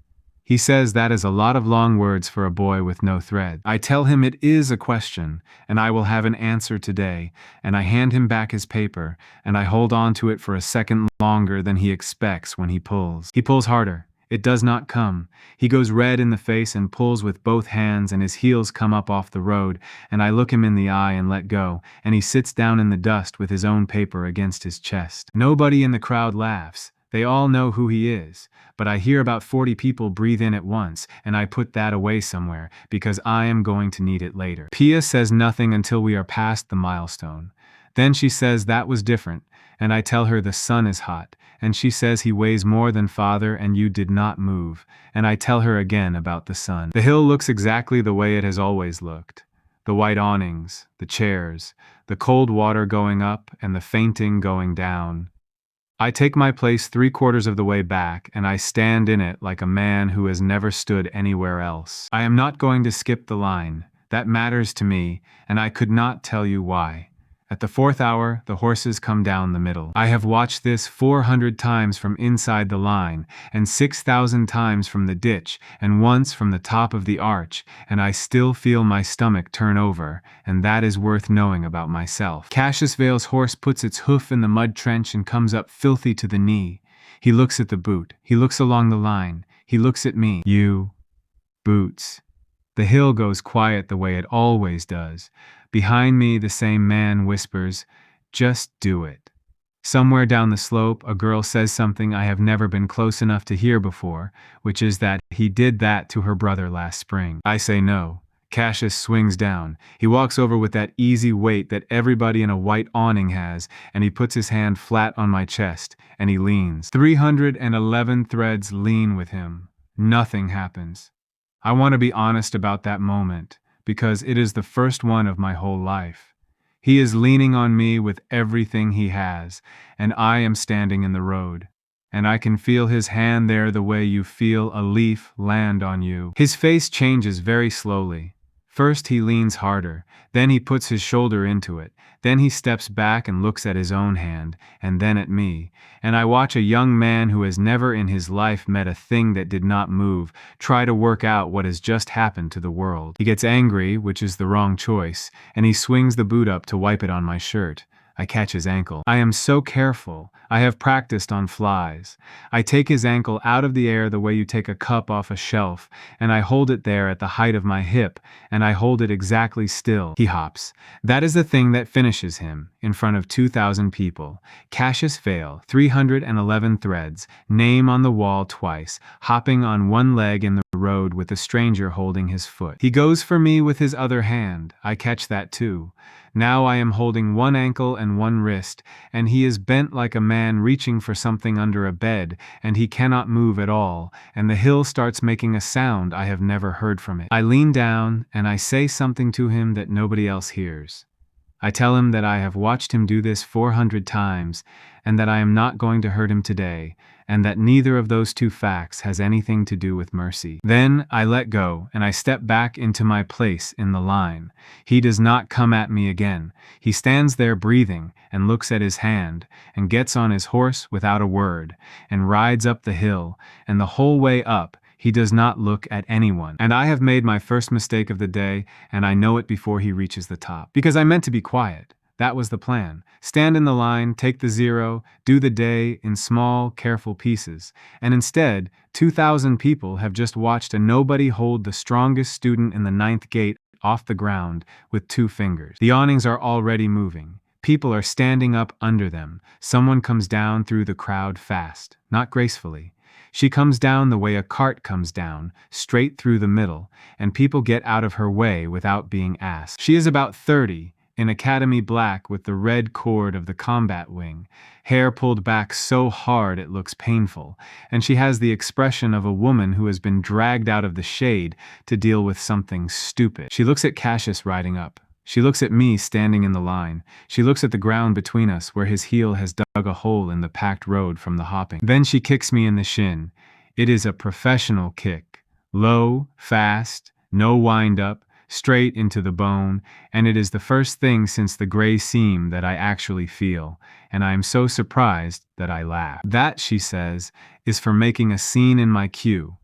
He says that is a lot of long words for a boy with no thread. I tell him it is a question, and I will have an answer today, and I hand him back his paper, and I hold on to it for a second longer than he expects when he pulls. He pulls harder. It does not come. He goes red in the face and pulls with both hands, and his heels come up off the road, and I look him in the eye and let go, and he sits down in the dust with his own paper against his chest. Nobody in the crowd laughs. They all know who he is, but I hear about 40 people breathe in at once, and I put that away somewhere, because I am going to need it later. Pia says nothing until we are past the milestone. Then she says that was different, and I tell her the sun is hot, and she says he weighs more than father and you did not move, and I tell her again about the sun. The hill looks exactly the way it has always looked. The white awnings, the chairs, the cold water going up and the fainting going down. I take my place 3/4 of the way back, and I stand in it like a man who has never stood anywhere else. I am not going to skip the line. That matters to me, and I could not tell you why. At the 4th hour, the horses come down the middle. I have watched this 400 times from inside the line, and 6,000 times from the ditch, and once from the top of the arch, and I still feel my stomach turn over, and that is worth knowing about myself. Cassius Vale's horse puts its hoof in the mud trench and comes up filthy to the knee. He looks at the boot. He looks along the line. He looks at me. You. Boots. The hill goes quiet the way it always does. Behind me, the same man whispers, "Just do it." Somewhere down the slope, a girl says something I have never been close enough to hear before, which is that he did that to her brother last spring. I say no. Cassius swings down. He walks over with that easy weight that everybody in a white awning has, and he puts his hand flat on my chest, and he leans. 311 threads lean with him. Nothing happens. I want to be honest about that moment, because it is the first one of my whole life. He is leaning on me with everything he has, and I am standing in the road, and I can feel his hand there the way you feel a leaf land on you. His face changes very slowly. First he leans harder, then he puts his shoulder into it, then he steps back and looks at his own hand, and then at me, and I watch a young man who has never in his life met a thing that did not move try to work out what has just happened to the world. He gets angry, which is the wrong choice, and he swings the boot up to wipe it on my shirt. I catch his ankle. I am so careful. I have practiced on flies. I take his ankle out of the air the way you take a cup off a shelf, and I hold it there at the height of my hip, and I hold it exactly still. He hops. That is the thing that finishes him, in front of 2,000 people. Cassius Vale, 311 threads, name on the wall twice, hopping on one leg in the road with a stranger holding his foot. He goes for me with his other hand. I catch that too. Now I am holding one ankle and one wrist, and he is bent like a man reaching for something under a bed, and he cannot move at all, and the hill starts making a sound I have never heard from it. I lean down, and I say something to him that nobody else hears. I tell him that I have watched him do this 400 times, and that I am not going to hurt him today, and that neither of those two facts has anything to do with mercy. Then I let go, and I step back into my place in the line. He does not come at me again. He stands there breathing, and looks at his hand, and gets on his horse without a word, and rides up the hill, and the whole way up, he does not look at anyone. And I have made my first mistake of the day, and I know it before he reaches the top. Because I meant to be quiet. That was the plan. Stand in the line, take the zero, do the day in small, careful pieces. And instead, 2,000 people have just watched a nobody hold the strongest student in the 9th gate off the ground with 2 fingers. The awnings are already moving. People are standing up under them. Someone comes down through the crowd fast, not gracefully. She comes down the way a cart comes down, straight through the middle, and people get out of her way without being asked. She is about 30, in academy black with the red cord of the combat wing, hair pulled back so hard it looks painful, and she has the expression of a woman who has been dragged out of the shade to deal with something stupid. She looks at Cassius riding up. She looks at me standing in the line. She looks at the ground between us where his heel has dug a hole in the packed road from the hopping. Then she kicks me in the shin. It is a professional kick. Low, fast, no wind-up, straight into the bone, and it is the first thing since the gray seam that I actually feel, and I am so surprised that I laugh. That, she says, is for making a scene in my queue.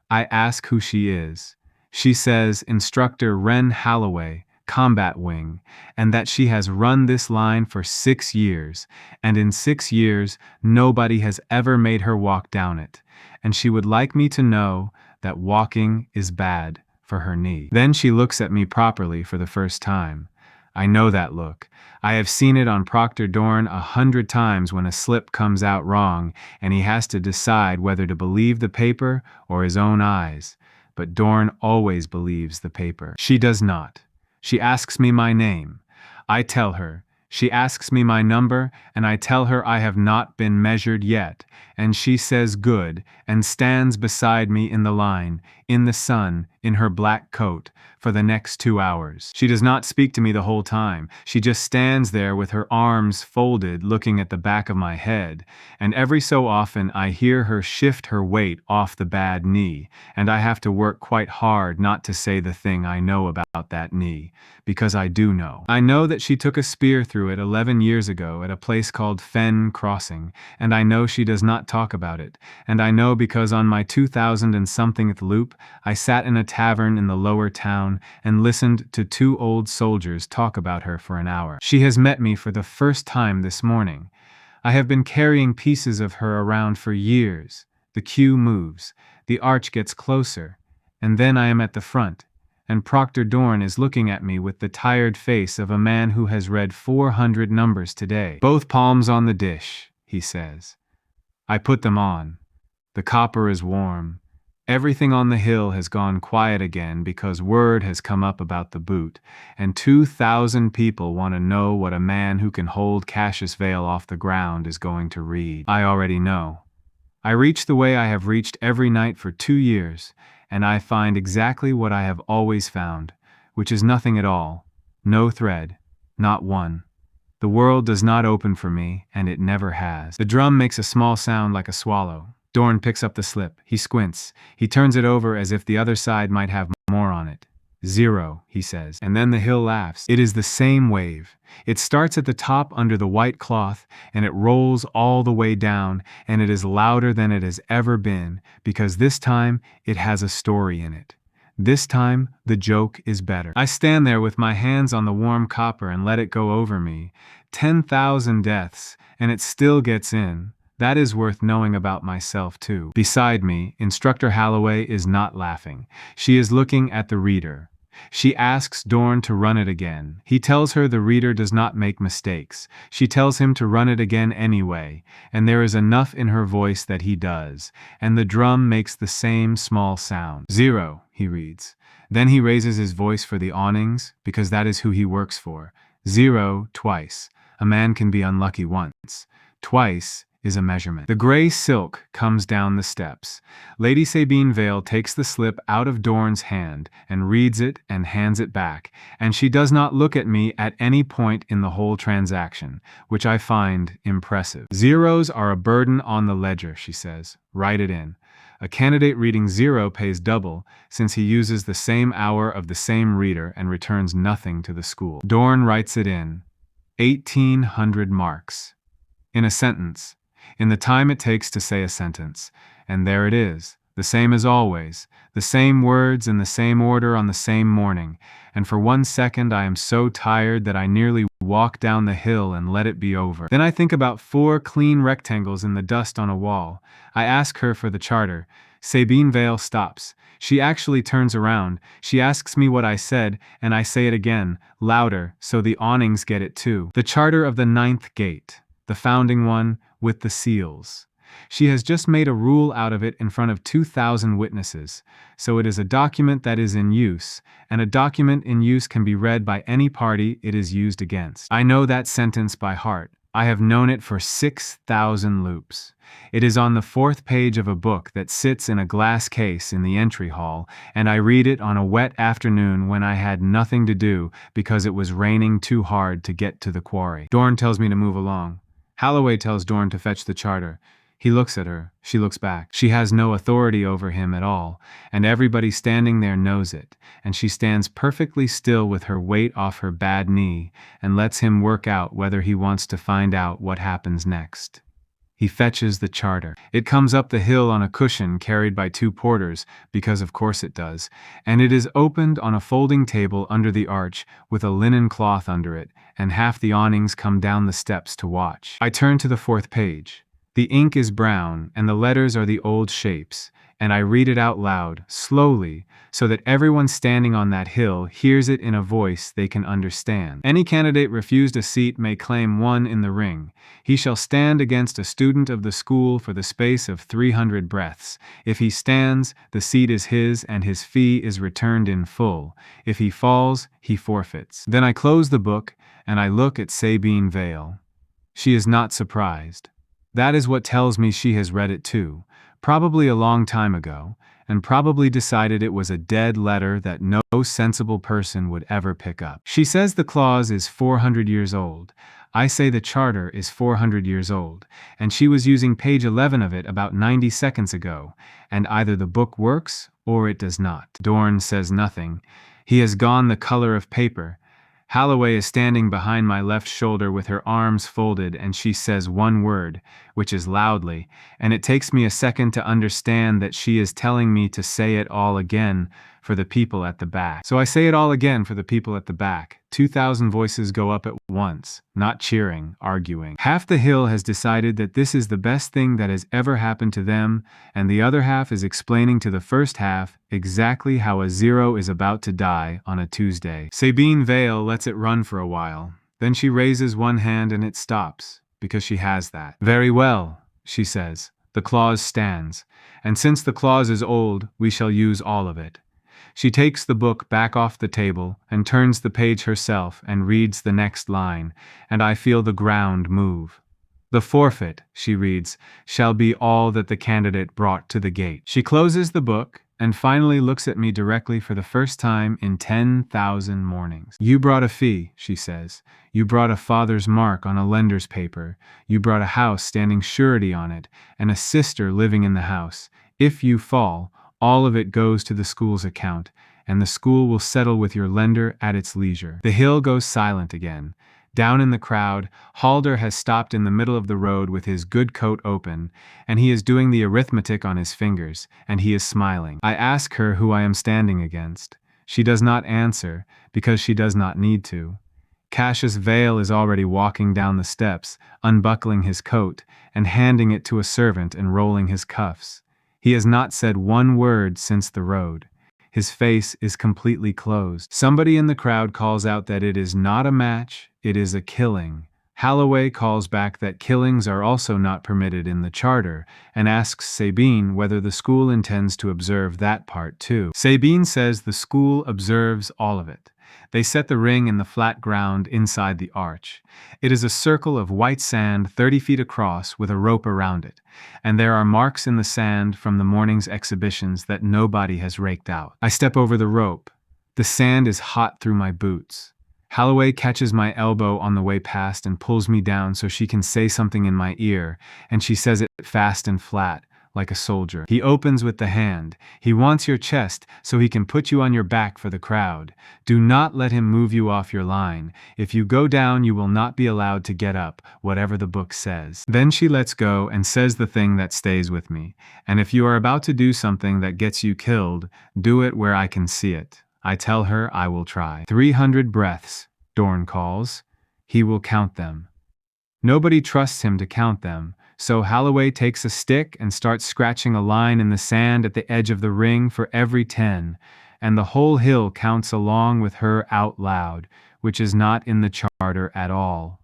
I ask who she is. She says Instructor Wren Holloway, Combat Wing, and that she has run this line for 6 years, and in 6 years nobody has ever made her walk down it, and she would like me to know that walking is bad for her knee. Then she looks at me properly for the first time. I know that look. I have seen it on Proctor Dorn 100 times when a slip comes out wrong and he has to decide whether to believe the paper or his own eyes. But Dorn always believes the paper. She does not. She asks me my name. I tell her. She asks me my number, and I tell her I have not been measured yet, and she says good, and stands beside me in the line, in the sun, in her black coat, for the next 2 hours. She does not speak to me the whole time. She just stands there with her arms folded, looking at the back of my head, and every so often I hear her shift her weight off the bad knee, and I have to work quite hard not to say the thing I know about that knee, because I do know. I know that she took a spear through it 11 years ago at a place called Fen Crossing, and I know she does not talk about it, and I know because on my 2000 and somethingth loop, I sat in a tavern in the lower town and listened to 2 old soldiers talk about her for an hour. She has met me for the first time this morning. I have been carrying pieces of her around for years. The queue moves, the arch gets closer, and then I am at the front, and Proctor Dorn is looking at me with the tired face of a man who has read 400 numbers today. Both palms on the dish, he says. I put them on. The copper is warm. Everything on the hill has gone quiet again because word has come up about the boot, and 2,000 people want to know what a man who can hold Cassius Vale off the ground is going to read. I already know. I reach the way I have reached every night for 2 years, and I find exactly what I have always found, which is nothing at all. No thread. Not one. The world does not open for me, and it never has. The drum makes a small sound like a swallow. Dorn picks up the slip. He squints. He turns it over as if the other side might have more on it. 0, he says, and then the hill laughs. It is the same wave. It starts at the top under the white cloth, and it rolls all the way down, and it is louder than it has ever been, because this time it has a story in it. This time, the joke is better. I stand there with my hands on the warm copper and let it go over me. 10,000 deaths, and it still gets in. That is worth knowing about myself, too. Beside me, Instructor Holloway is not laughing. She is looking at the reader. She asks Dorn to run it again. He tells her the reader does not make mistakes. She tells him to run it again anyway, and there is enough in her voice that he does, and the drum makes the same small sound. 0, he reads. Then he raises his voice for the awnings, because that is who he works for. 0 twice. A man can be unlucky once. Twice is a measurement. The gray silk comes down the steps. Lady Sabine Vale takes the slip out of Dorn's hand and reads it and hands it back, and she does not look at me at any point in the whole transaction, which I find impressive. Zeros are a burden on the ledger, she says. Write it in. A candidate reading 0 pays double, since he uses the same hour of the same reader and returns nothing to the school. Dorn writes it in. 1,800 marks. In a sentence. In the time it takes to say a sentence. And there it is, the same as always, the same words in the same order on the same morning, and for 1 second I am so tired that I nearly walk down the hill and let it be over. Then I think about 4 clean rectangles in the dust on a wall. I ask her for the charter. Sabine Vale stops. She actually turns around. She asks me what I said, and I say it again, louder, so the awnings get it too. The charter of the 9th gate. The founding one, with the seals. She has just made a rule out of it in front of 2,000 witnesses, so it is a document that is in use, and a document in use can be read by any party it is used against. I know that sentence by heart. I have known it for 6,000 loops. It is on the 4th page of a book that sits in a glass case in the entry hall, and I read it on a wet afternoon when I had nothing to do because it was raining too hard to get to the quarry. Dorn tells me to move along. Holloway tells Dorn to fetch the charter. He looks at her. She looks back. She has no authority over him at all, and everybody standing there knows it, and she stands perfectly still with her weight off her bad knee and lets him work out whether he wants to find out what happens next. He fetches the charter. It comes up the hill on a cushion carried by 2 porters, because of course it does, and it is opened on a folding table under the arch with a linen cloth under it, and half the awnings come down the steps to watch. I turn to the 4th page. The ink is brown, and the letters are the old shapes, and I read it out loud, slowly, so that everyone standing on that hill hears it in a voice they can understand. Any candidate refused a seat may claim one in the ring. He shall stand against a student of the school for the space of 300 breaths. If he stands, the seat is his, and his fee is returned in full. If he falls, he forfeits. Then I close the book, and I look at Sabine Vale. She is not surprised. That is what tells me she has read it too, probably a long time ago, and probably decided it was a dead letter that no sensible person would ever pick up. She says the clause is 400 years old. I say the charter is 400 years old, and she was using page 11 of it about 90 seconds ago, and either the book works or it does not. Dorn says nothing. He has gone the color of paper. Holloway is standing behind my left shoulder with her arms folded, and she says one word, which is loudly, and it takes me a second to understand that she is telling me to say it all again for the people at the back. So I say it all again for the people at the back. 2,000 voices go up at once, not cheering, arguing. Half the hill has decided that this is the best thing that has ever happened to them, and the other half is explaining to the first half exactly how a 0 is about to die on a Tuesday. Sabine Vale lets it run for a while. Then she raises one hand and it stops, because she has that. Very well, she says. The clause stands, and since the clause is old, we shall use all of it. She takes the book back off the table and turns the page herself and reads the next line, and I feel the ground move. The forfeit, she reads, shall be all that the candidate brought to the gate. She closes the book and finally looks at me directly for the first time in 10,000 mornings. You brought a fee, she says. You brought a father's mark on a lender's paper. You brought a house standing surety on it, and a sister living in the house. If you fall, all of it goes to the school's account, and the school will settle with your lender at its leisure. The hill goes silent again. Down in the crowd, Halder has stopped in the middle of the road with his good coat open, and he is doing the arithmetic on his fingers, and he is smiling. I ask her who I am standing against. She does not answer, because she does not need to. Cassius Vale is already walking down the steps, unbuckling his coat, and handing it to a servant and rolling his cuffs. He has not said one word since the road. His face is completely closed. Somebody in the crowd calls out that it is not a match, it is a killing. Holloway calls back that killings are also not permitted in the charter, and asks Sabine whether the school intends to observe that part too. Sabine says the school observes all of it. They set the ring in the flat ground inside the arch. It is a circle of white sand 30 feet across with a rope around it, and there are marks in the sand from the morning's exhibitions that nobody has raked out. I step over the rope. The sand is hot through my boots. Holloway catches my elbow on the way past and pulls me down so she can say something in my ear, and she says it fast and flat, like a soldier. He opens with the hand. He wants your chest so he can put you on your back for the crowd. Do not let him move you off your line. If you go down, you will not be allowed to get up, whatever the book says. Then she lets go and says the thing that stays with me. And if you are about to do something that gets you killed, do it where I can see it. I tell her I will try. 300 breaths, Dorn calls. He will count them. Nobody trusts him to count them. So Holloway takes a stick and starts scratching a line in the sand at the edge of the ring for every 10, and the whole hill counts along with her out loud, which is not in the charter at all.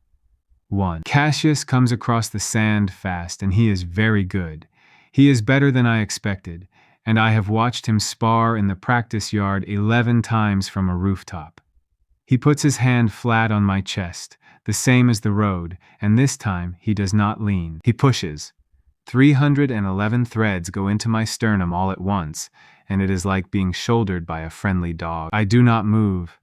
1. Cassius comes across the sand fast, and he is very good. He is better than I expected, and I have watched him spar in the practice yard 11 times from a rooftop. He puts his hand flat on my chest, the same as the road, and this time he does not lean. He pushes. 311 threads go into my sternum all at once, and it is like being shouldered by a friendly dog. I do not move.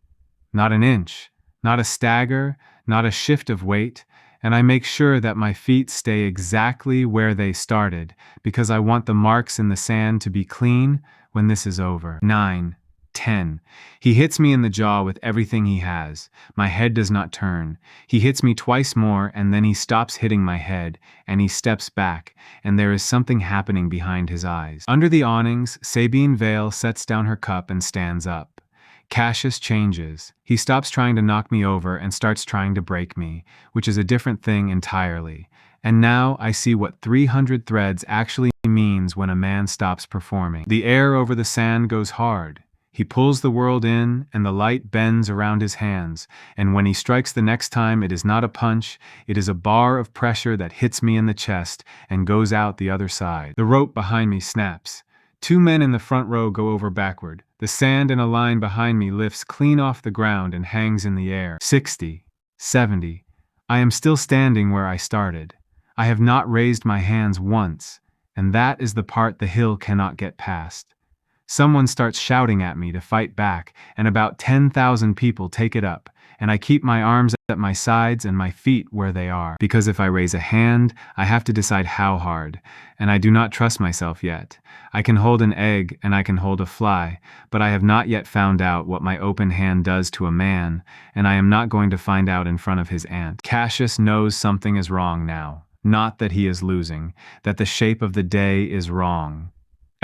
Not an inch. Not a stagger, not a shift of weight, and I make sure that my feet stay exactly where they started, because I want the marks in the sand to be clean when this is over. 9. 10. He hits me in the jaw with everything he has. My head does not turn. He hits me twice more, and then he stops hitting my head, and he steps back, and there is something happening behind his eyes. Under the awnings, Sabine Vale sets down her cup and stands up. Cassius changes. He stops trying to knock me over and starts trying to break me, which is a different thing entirely. And now I see what 300 threads actually means when a man stops performing. The air over the sand goes hard. He pulls the world in, and the light bends around his hands, and when he strikes the next time, it is not a punch, it is a bar of pressure that hits me in the chest and goes out the other side. The rope behind me snaps. 2 men in the front row go over backward. The sand in a line behind me lifts clean off the ground and hangs in the air. 60. 70. I am still standing where I started. I have not raised my hands once, and that is the part the hill cannot get past. Someone starts shouting at me to fight back, and about 10,000 people take it up, and I keep my arms at my sides and my feet where they are, because if I raise a hand, I have to decide how hard, and I do not trust myself yet. I can hold an egg and I can hold a fly, but I have not yet found out what my open hand does to a man, and I am not going to find out in front of his aunt. Cassius knows something is wrong now, not that he is losing, that the shape of the day is wrong.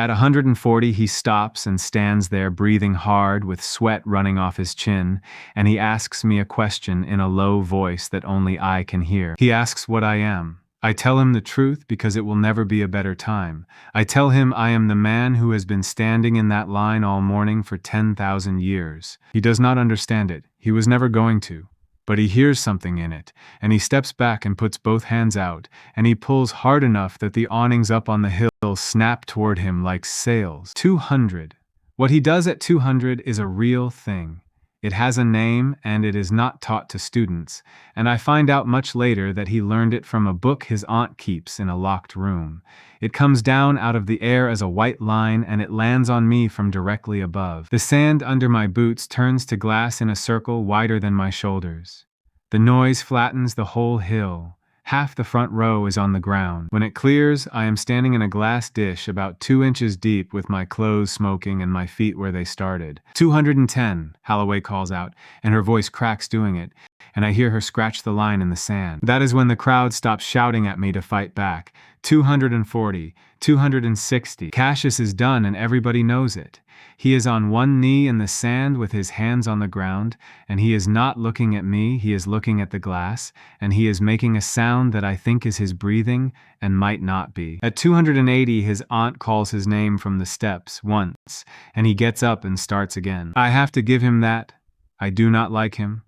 At 140, he stops and stands there breathing hard with sweat running off his chin, and he asks me a question in a low voice that only I can hear. He asks what I am. I tell him the truth because it will never be a better time. I tell him I am the man who has been standing in that line all morning for 10,000 years. He does not understand it. He was never going to. But he hears something in it, and he steps back and puts both hands out, and he pulls hard enough that the awnings up on the hill snap toward him like sails. 200. What he does at 200 is a real thing. It has a name, and it is not taught to students, and I find out much later that he learned it from a book his aunt keeps in a locked room. It comes down out of the air as a white line, and it lands on me from directly above. The sand under my boots turns to glass in a circle wider than my shoulders. The noise flattens the whole hill. Half the front row is on the ground. When it clears, I am standing in a glass dish about 2 inches deep with my clothes smoking and my feet where they started. 210, Holloway calls out, and her voice cracks doing it, and I hear her scratch the line in the sand. That is when the crowd stops shouting at me to fight back. 240, 260. Cassius is done and everybody knows it. He is on one knee in the sand with his hands on the ground, and he is not looking at me, he is looking at the glass, and he is making a sound that I think is his breathing, and might not be. At 280, his aunt calls his name from the steps once, and he gets up and starts again. I have to give him that. I do not like him.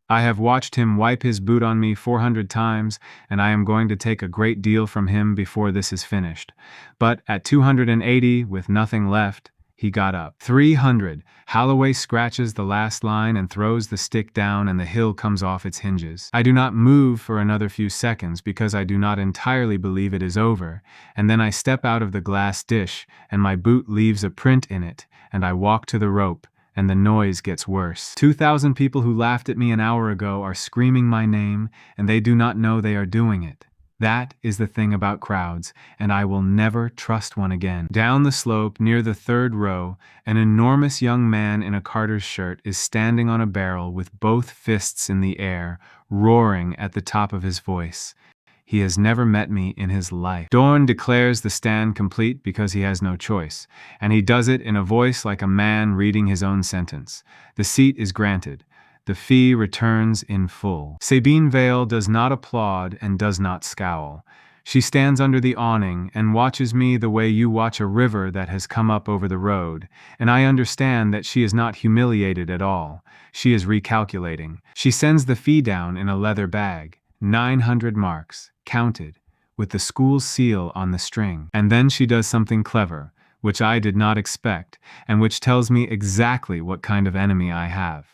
I have watched him wipe his boot on me 400 times, and I am going to take a great deal from him before this is finished. But at 280, with nothing left, he got up. 300. Holloway scratches the last line and throws the stick down, and the hill comes off its hinges. I do not move for another few seconds because I do not entirely believe it is over, and then I step out of the glass dish, and my boot leaves a print in it, and I walk to the rope, and the noise gets worse. 2,000 people who laughed at me an hour ago are screaming my name, and they do not know they are doing it. That is the thing about crowds, and I will never trust one again. Down the slope, near the third row, an enormous young man in a carter's shirt is standing on a barrel with both fists in the air, roaring at the top of his voice. He has never met me in his life. Dorn declares the stand complete because he has no choice, and he does it in a voice like a man reading his own sentence. The seat is granted. The fee returns in full. Sabine Vale does not applaud and does not scowl. She stands under the awning and watches me the way you watch a river that has come up over the road, and I understand that she is not humiliated at all. She is recalculating. She sends the fee down in a leather bag, 900 marks, counted, with the school seal on the string. And then she does something clever, which I did not expect, and which tells me exactly what kind of enemy I have.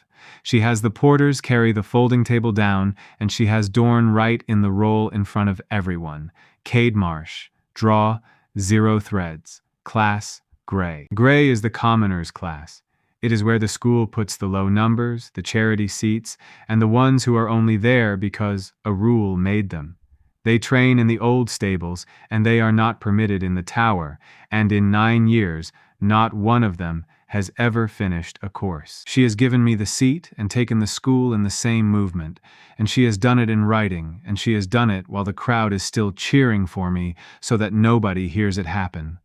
She has the porters carry the folding table down, and she has Dorn write in the roll in front of everyone. Cade Marsh. Draw, 0 threads. Class, gray. Gray is the commoners' class. It is where the school puts the low numbers, the charity seats, and the ones who are only there because a rule made them. They train in the old stables, and they are not permitted in the tower, and in 9 years, not one of them has ever finished a course. She has given me the seat and taken the school in the same movement, and she has done it in writing, and she has done it while the crowd is still cheering for me so that nobody hears it happen.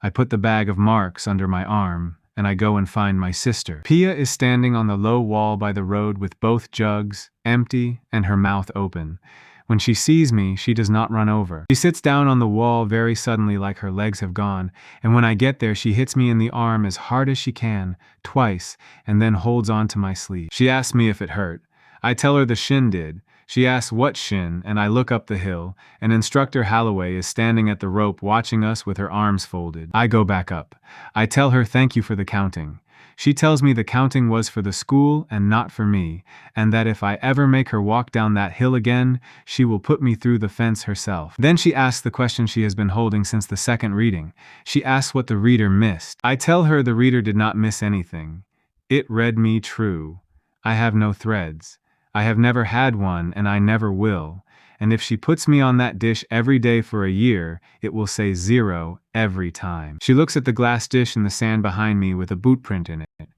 I put the bag of marks under my arm, and I go and find my sister. Pia is standing on the low wall by the road with both jugs empty and her mouth open. When she sees me, she does not run over. She sits down on the wall very suddenly like her legs have gone, and when I get there she hits me in the arm as hard as she can, twice, and then holds on to my sleeve. She asks me if it hurt. I tell her the shin did. She asks what shin, and I look up the hill, and Instructor Holloway is standing at the rope watching us with her arms folded. I go back up. I tell her thank you for the counting. She tells me the counting was for the school and not for me, and that if I ever make her walk down that hill again, she will put me through the fence herself. Then she asks the question she has been holding since the second reading. She asks what the reader missed. I tell her the reader did not miss anything. It read me true. I have no threads. I have never had one, and I never will. And if she puts me on that dish every day for a year, it will say 0 every time. She looks at the glass dish in the sand behind me with a boot print in it.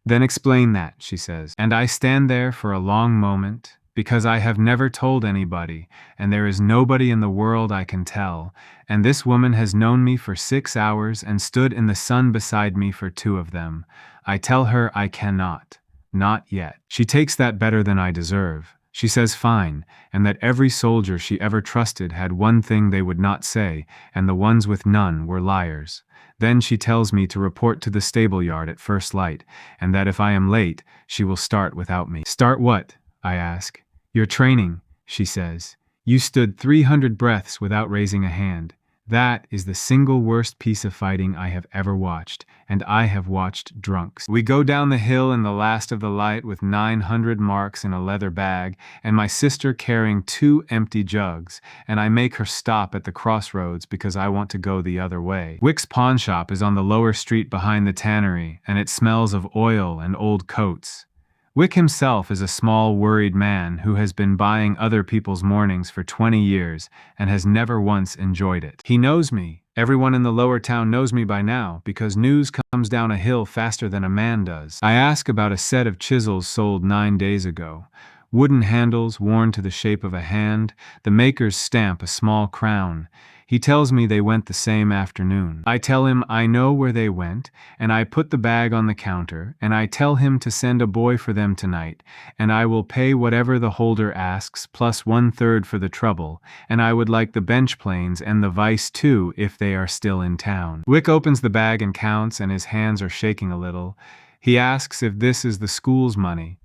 Then explain that, she says. And I stand there for a long moment, because I have never told anybody, and there is nobody in the world I can tell, and this woman has known me for 6 hours and stood in the sun beside me for 2 of them. I tell her I cannot. Not yet. She takes that better than I deserve. She says fine, and that every soldier she ever trusted had one thing they would not say, and the ones with none were liars. Then she tells me to report to the stable yard at first light, and that if I am late, she will start without me. Start what? I ask. Your training, she says. You stood 300 breaths without raising a hand. That is the single worst piece of fighting I have ever watched, and I have watched drunks. We go down the hill in the last of the light with 900 marks in a leather bag, and my sister carrying 2 empty jugs, and I make her stop at the crossroads because I want to go the other way. Wick's pawn shop is on the lower street behind the tannery, and it smells of oil and old coats. Wick himself is a small, worried man who has been buying other people's mornings for 20 years and has never once enjoyed it. He knows me. Everyone in the lower town knows me by now because news comes down a hill faster than a man does. I ask about a set of chisels sold 9 days ago. Wooden handles worn to the shape of a hand, the maker's stamp a small crown. He tells me they went the same afternoon. I tell him I know where they went, and I put the bag on the counter, and I tell him to send a boy for them tonight, and I will pay whatever the holder asks, plus 1/3 for the trouble, and I would like the bench planes and the vice too if they are still in town. Wick opens the bag and counts, and his hands are shaking a little. He asks if this is the school's money.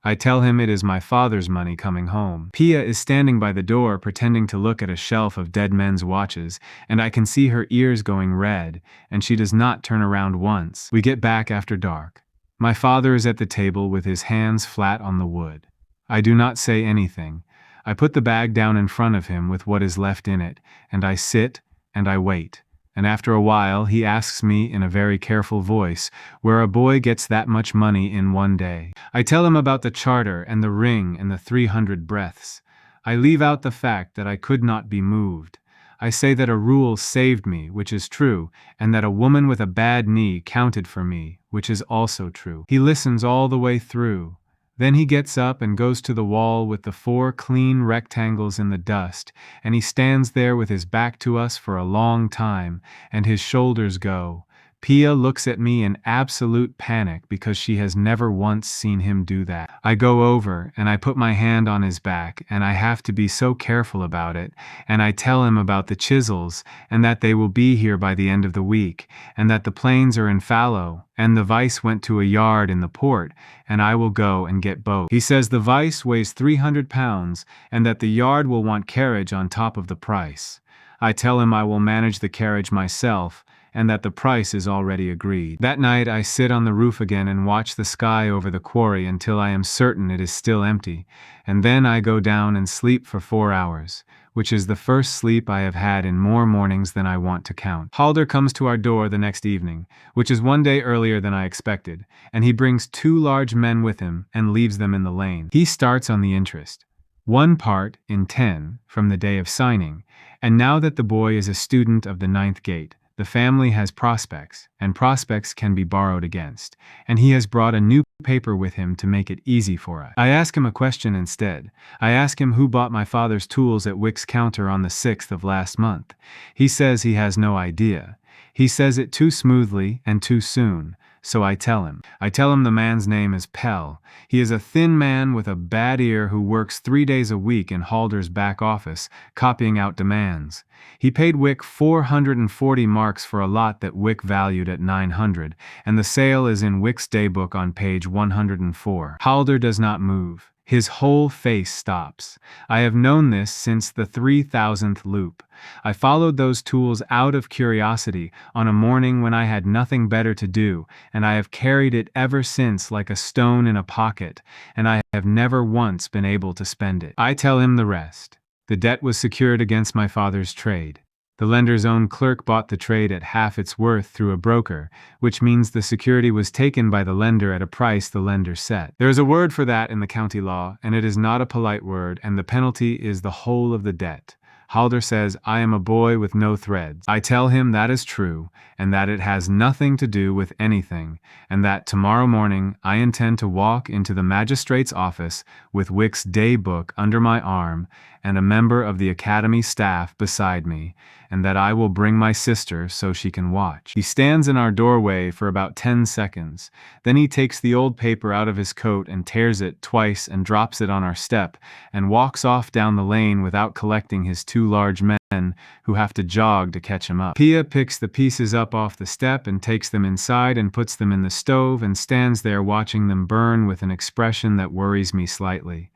I tell him it is my father's money coming home. Pia is standing by the door pretending to look at a shelf of dead men's watches, and I can see her ears going red, and she does not turn around once. We get back after dark. My father is at the table with his hands flat on the wood. I do not say anything. I put the bag down in front of him with what is left in it, and I sit and I wait. And after a while he asks me in a very careful voice where a boy gets that much money in one day. I tell him about the charter and the ring and the 300 breaths. I leave out the fact that I could not be moved. I say that a rule saved me, which is true, and that a woman with a bad knee counted for me, which is also true. He listens all the way through. Then he gets up and goes to the wall with the 4 clean rectangles in the dust, and he stands there with his back to us for a long time, and his shoulders go. Pia looks at me in absolute panic because she has never once seen him do that. I go over and I put my hand on his back, and I have to be so careful about it, and I tell him about the chisels and that they will be here by the end of the week, and that the planes are in fallow, and the vice went to a yard in the port, and I will go and get both. He says the vice weighs 300 pounds and that the yard will want carriage on top of the price. I tell him I will manage the carriage myself, and that the price is already agreed. That night I sit on the roof again and watch the sky over the quarry until I am certain it is still empty, and then I go down and sleep for 4 hours, which is the first sleep I have had in more mornings than I want to count. Halder comes to our door the next evening, which is 1 day earlier than I expected, and he brings 2 large men with him and leaves them in the lane. He starts on the interest. 1 part in 10 from the day of signing, and now that the boy is a student of the 9th gate, the family has prospects, and prospects can be borrowed against, and he has brought a new paper with him to make it easy for us. I ask him a question instead. I ask him who bought my father's tools at Wick's counter on the 6th of last month. He says he has no idea. He says it too smoothly and too soon. So I tell him. I tell him the man's name is Pell. He is a thin man with a bad ear who works 3 days a week in Halder's back office, copying out demands. He paid Wick 440 marks for a lot that Wick valued at 900, and the sale is in Wick's daybook on page 104. Halder does not move. His whole face stops. I have known this since the 3000th loop. I followed those tools out of curiosity on a morning when I had nothing better to do, and I have carried it ever since like a stone in a pocket, and I have never once been able to spend it. I tell him the rest. The debt was secured against my father's trade. The lender's own clerk bought the trade at half its worth through a broker, which means the security was taken by the lender at a price the lender set. There is a word for that in the county law, and it is not a polite word, and the penalty is the whole of the debt. Halder says I am a boy with no threads. I tell him that is true, and that it has nothing to do with anything, and that tomorrow morning I intend to walk into the magistrate's office with Wick's day book under my arm and a member of the academy staff beside me, and that I will bring my sister so she can watch. He stands in our doorway for about 10 seconds. Then he takes the old paper out of his coat and tears it twice and drops it on our step, and walks off down the lane without collecting his 2 large men who have to jog to catch him up. Pia picks the pieces up off the step and takes them inside and puts them in the stove and stands there watching them burn with an expression that worries me slightly.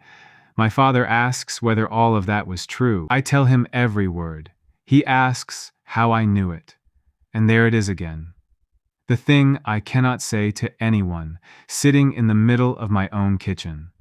My father asks whether all of that was true. I tell him every word. He asks how I knew it. And there it is again. The thing I cannot say to anyone, sitting in the middle of my own kitchen.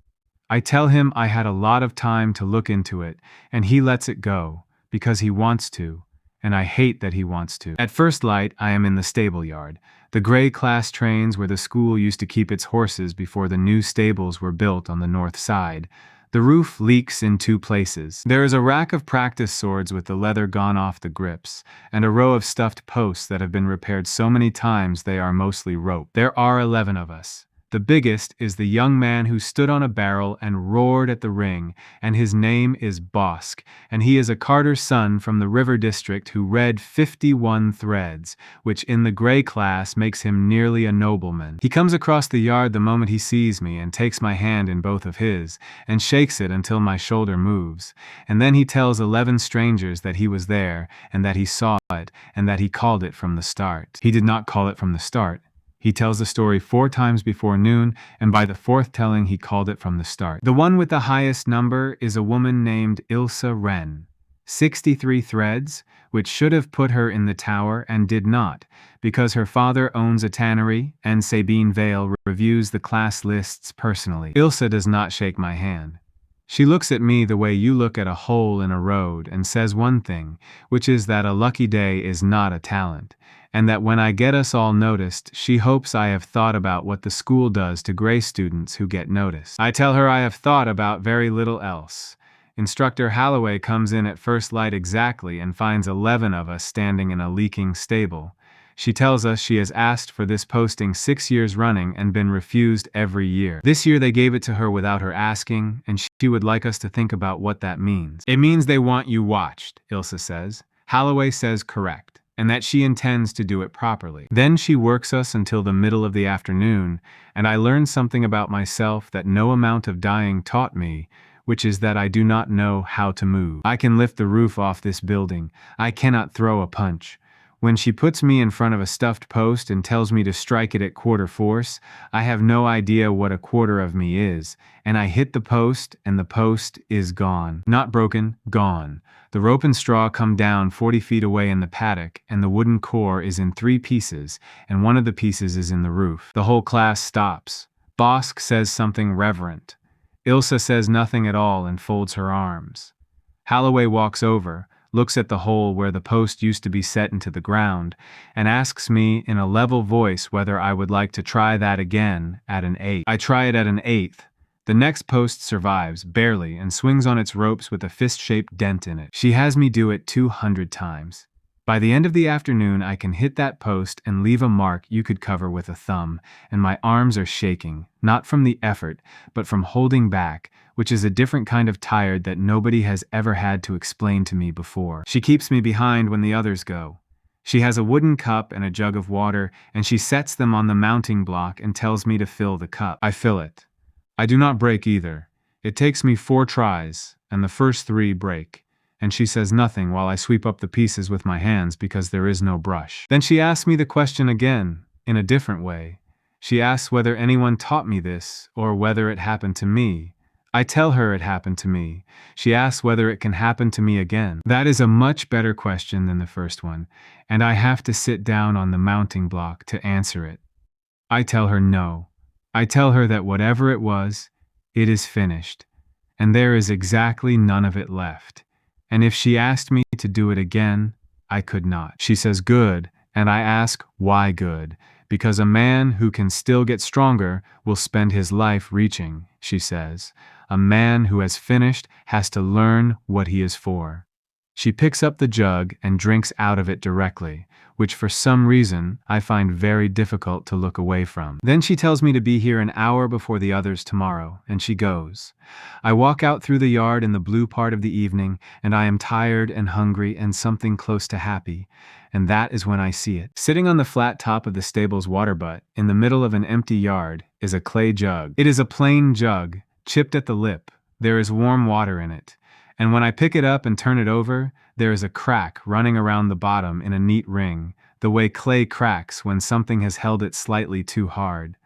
I tell him I had a lot of time to look into it, and he lets it go, because he wants to, and I hate that he wants to. At first light, I am in the stable yard. The gray class trains where the school used to keep its horses before the new stables were built on the north side. The roof leaks in 2 places. There is a rack of practice swords with the leather gone off the grips, and a row of stuffed posts that have been repaired so many times they are mostly rope. There are 11 of us. The biggest is the young man who stood on a barrel and roared at the ring, and his name is Bosk, and he is a carter's son from the river district who read 51 threads, which in the gray class makes him nearly a nobleman. He comes across the yard the moment he sees me and takes my hand in both of his, and shakes it until my shoulder moves, and then he tells 11 strangers that he was there, and that he saw it, and that he called it from the start. He did not call it from the start. He tells the story 4 times before noon, and by the 4th telling he called it from the start. The one with the highest number is a woman named Ilse Wren. 63 threads, which should have put her in the tower and did not, because her father owns a tannery, and Sabine Vale reviews the class lists personally. Ilse does not shake my hand. She looks at me the way you look at a hole in a road and says one thing, which is that a lucky day is not a talent, and that when I get us all noticed, she hopes I have thought about what the school does to gray students who get noticed. I tell her I have thought about very little else. Instructor Holloway comes in at first light exactly and finds 11 of us standing in a leaking stable. She tells us she has asked for this posting 6 years running and been refused every year. This year they gave it to her without her asking, and she would like us to think about what that means. It means they want you watched, Ilse says. Holloway says correct, and that she intends to do it properly. Then she works us until the middle of the afternoon, and I learn something about myself that no amount of dying taught me, which is that I do not know how to move. I can lift the roof off this building. I cannot throw a punch. When she puts me in front of a stuffed post and tells me to strike it at quarter force, I have no idea what a quarter of me is, and I hit the post, and the post is gone. Not broken, gone. The rope and straw come down 40 feet away in the paddock, and the wooden core is in 3 pieces, and one of the pieces is in the roof. The whole class stops. Bosk says something reverent. Ilse says nothing at all and folds her arms. Holloway walks over, looks at the hole where the post used to be set into the ground, and asks me in a level voice whether I would like to try that again at an 8th. I try it at an 8th. The next post survives, barely, and swings on its ropes with a fist-shaped dent in it. She has me do it 200 times. By the end of the afternoon, I can hit that post and leave a mark you could cover with a thumb, and my arms are shaking, not from the effort, but from holding back, which is a different kind of tired that nobody has ever had to explain to me before. She keeps me behind when the others go. She has a wooden cup and a jug of water, and she sets them on the mounting block and tells me to fill the cup. I fill it. I do not break either. It takes me 4 tries, and the first 3 break. And she says nothing while I sweep up the pieces with my hands because there is no brush. Then she asks me the question again, in a different way. She asks whether anyone taught me this, or whether it happened to me. I tell her it happened to me. She asks whether it can happen to me again. That is a much better question than the first one, and I have to sit down on the mounting block to answer it. I tell her no. I tell her that whatever it was, it is finished, and there is exactly none of it left. And if she asked me to do it again, I could not. She says good, and I ask why good. Because a man who can still get stronger will spend his life reaching, she says. A man who has finished has to learn what he is for. She picks up the jug and drinks out of it directly, which for some reason I find very difficult to look away from. Then she tells me to be here an hour before the others tomorrow, and she goes. I walk out through the yard in the blue part of the evening, and I am tired and hungry and something close to happy, and that is when I see it. Sitting on the flat top of the stable's water butt, in the middle of an empty yard, is a clay jug. It is a plain jug, chipped at the lip. There is warm water in it. And when I pick it up and turn it over, there is a crack running around the bottom in a neat ring, the way clay cracks when something has held it slightly too hard.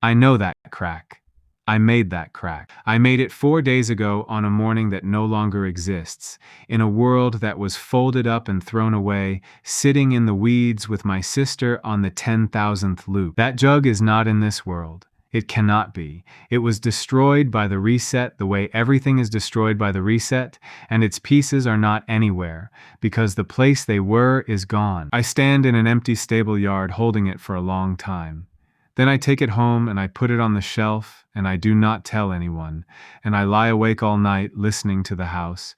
I know that crack. I made that crack. I made it 4 days ago on a morning that no longer exists, in a world that was folded up and thrown away, sitting in the weeds with my sister on the 10,000th loop. That jug is not in this world. It cannot be. It was destroyed by the reset the way everything is destroyed by the reset, and its pieces are not anywhere, because the place they were is gone. I stand in an empty stable yard holding it for a long time. Then I take it home and I put it on the shelf, and I do not tell anyone, and I lie awake all night listening to the house,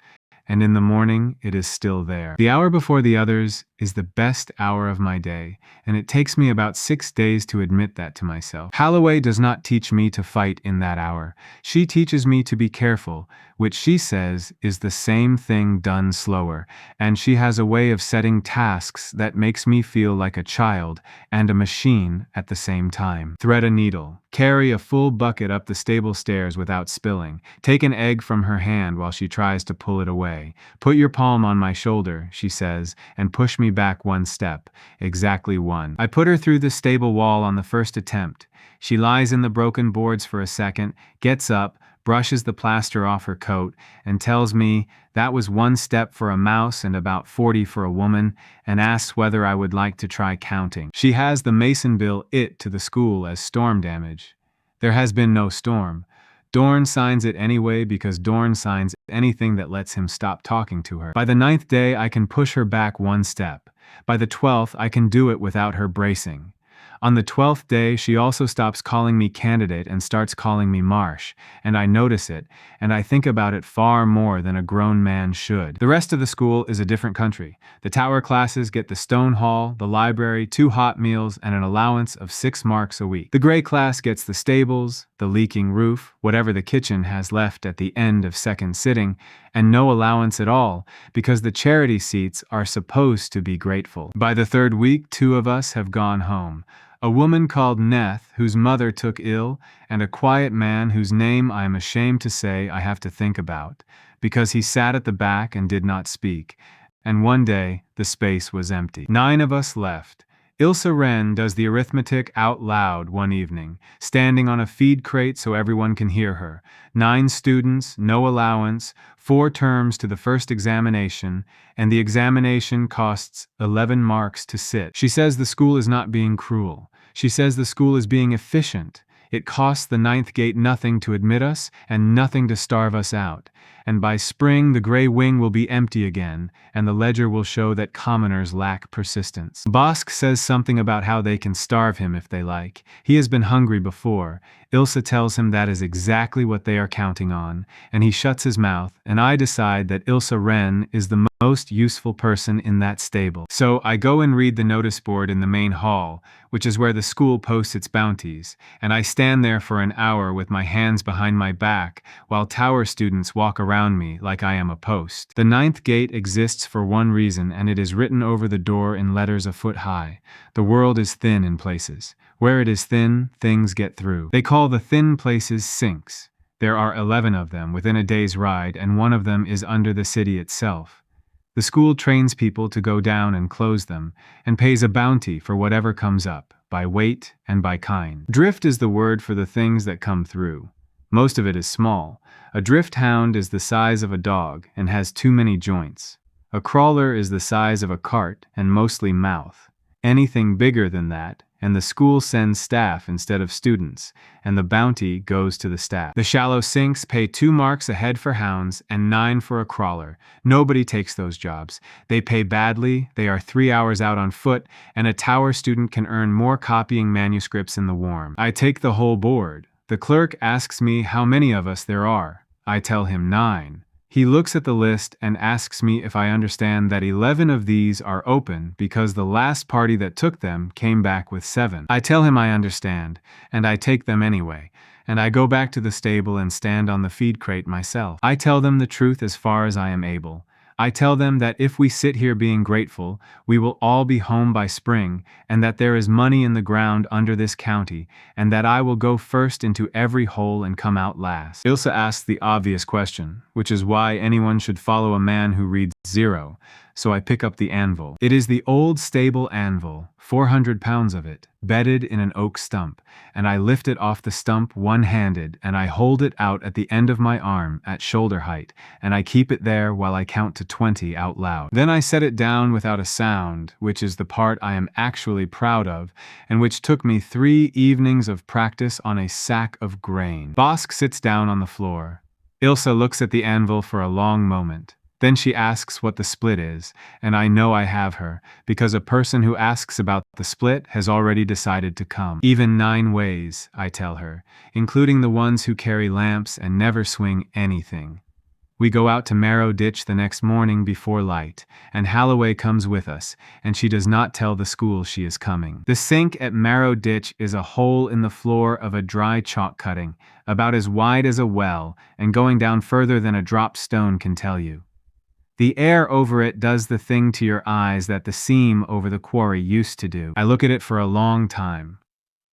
and in the morning it is still there. The hour before the others is the best hour of my day, and it takes me about 6 days to admit that to myself. Holloway does not teach me to fight in that hour. She teaches me to be careful, which she says is the same thing done slower, and she has a way of setting tasks that makes me feel like a child and a machine at the same time. Thread a needle. Carry a full bucket up the stable stairs without spilling. Take an egg from her hand while she tries to pull it away. Put your palm on my shoulder, she says, and push me back 1 step. Exactly 1. I put her through the stable wall on the first attempt. She lies in the broken boards for a second, gets up, brushes the plaster off her coat, and tells me that was 1 step for a mouse and about 40 for a woman, and asks whether I would like to try counting. She has the mason bill it to the school as storm damage. There has been no storm. Dorn signs it anyway because Dorn signs anything that lets him stop talking to her. By the 9th day, I can push her back 1 step. By the 12th, I can do it without her bracing. On the 12th day, she also stops calling me candidate and starts calling me Marsh, and I notice it, and I think about it far more than a grown man should. The rest of the school is a different country. The tower classes get the stone hall, the library, 2 hot meals, and an allowance of 6 marks a week. The gray class gets the stables, the leaking roof, whatever the kitchen has left at the end of second sitting, and no allowance at all, because the charity seats are supposed to be grateful. By the 3rd week, 2 of us have gone home. A woman called Neth, whose mother took ill, and a quiet man whose name I am ashamed to say I have to think about, because he sat at the back and did not speak, and one day the space was empty. 9 of us left. Ilse Wren does the arithmetic out loud one evening, standing on a feed crate so everyone can hear her. 9 students, no allowance, 4 terms to the first examination, and the examination costs 11 marks to sit. She says the school is not being cruel. She says the school is being efficient. It costs the 9th gate nothing to admit us and nothing to starve us out. And by spring the gray wing will be empty again, and the ledger will show that commoners lack persistence. Bosk says something about how they can starve him if they like. He has been hungry before. Ilse tells him that is exactly what they are counting on, and he shuts his mouth, and I decide that Ilse Wren is the most useful person in that stable. So I go and read the notice board in the main hall, which is where the school posts its bounties, and I stand there for an hour with my hands behind my back while tower students walk around me like I am a post. The 9th gate exists for one reason, and it is written over the door in letters a foot high. The world is thin in places. Where it is thin, things get through. They call the thin places sinks. There are 11 of them within a day's ride, and one of them is under the city itself. The school trains people to go down and close them, and pays a bounty for whatever comes up, by weight and by kind. Drift is the word for the things that come through. Most of it is small. A drift hound is the size of a dog and has too many joints. A crawler is the size of a cart and mostly mouth. Anything bigger than that, and the school sends staff instead of students, and the bounty goes to the staff. The shallow sinks pay 2 marks a head for hounds and 9 for a crawler. Nobody takes those jobs. They pay badly, they are 3 hours out on foot, and a tower student can earn more copying manuscripts in the warm. I take the whole board. The clerk asks me how many of us there are. I tell him 9. He looks at the list and asks me if I understand that 11 of these are open because the last party that took them came back with 7. I tell him I understand, and I take them anyway, and I go back to the stable and stand on the feed crate myself. I tell them the truth as far as I am able. I tell them that if we sit here being grateful, we will all be home by spring, and that there is money in the ground under this county, and that I will go first into every hole and come out last. Ilse asks the obvious question, which is why anyone should follow a man who reads 0. so I pick up the anvil. It is the old stable anvil, 400 pounds of it, bedded in an oak stump, and I lift it off the stump one-handed, and I hold it out at the end of my arm at shoulder height, and I keep it there while I count to 20 out loud. Then I set it down without a sound, which is the part I am actually proud of, and which took me 3 evenings of practice on a sack of grain. Bosk sits down on the floor. Ilsa looks at the anvil for a long moment. Then she asks what the split is, and I know I have her, because a person who asks about the split has already decided to come. Even 9 ways, I tell her, including the ones who carry lamps and never swing anything. We go out to Marrow Ditch the next morning before light, and Holloway comes with us, and she does not tell the school she is coming. The sink at Marrow Ditch is a hole in the floor of a dry chalk cutting, about as wide as a well, and going down further than a dropped stone can tell you. The air over it does the thing to your eyes that the seam over the quarry used to do. I look at it for a long time.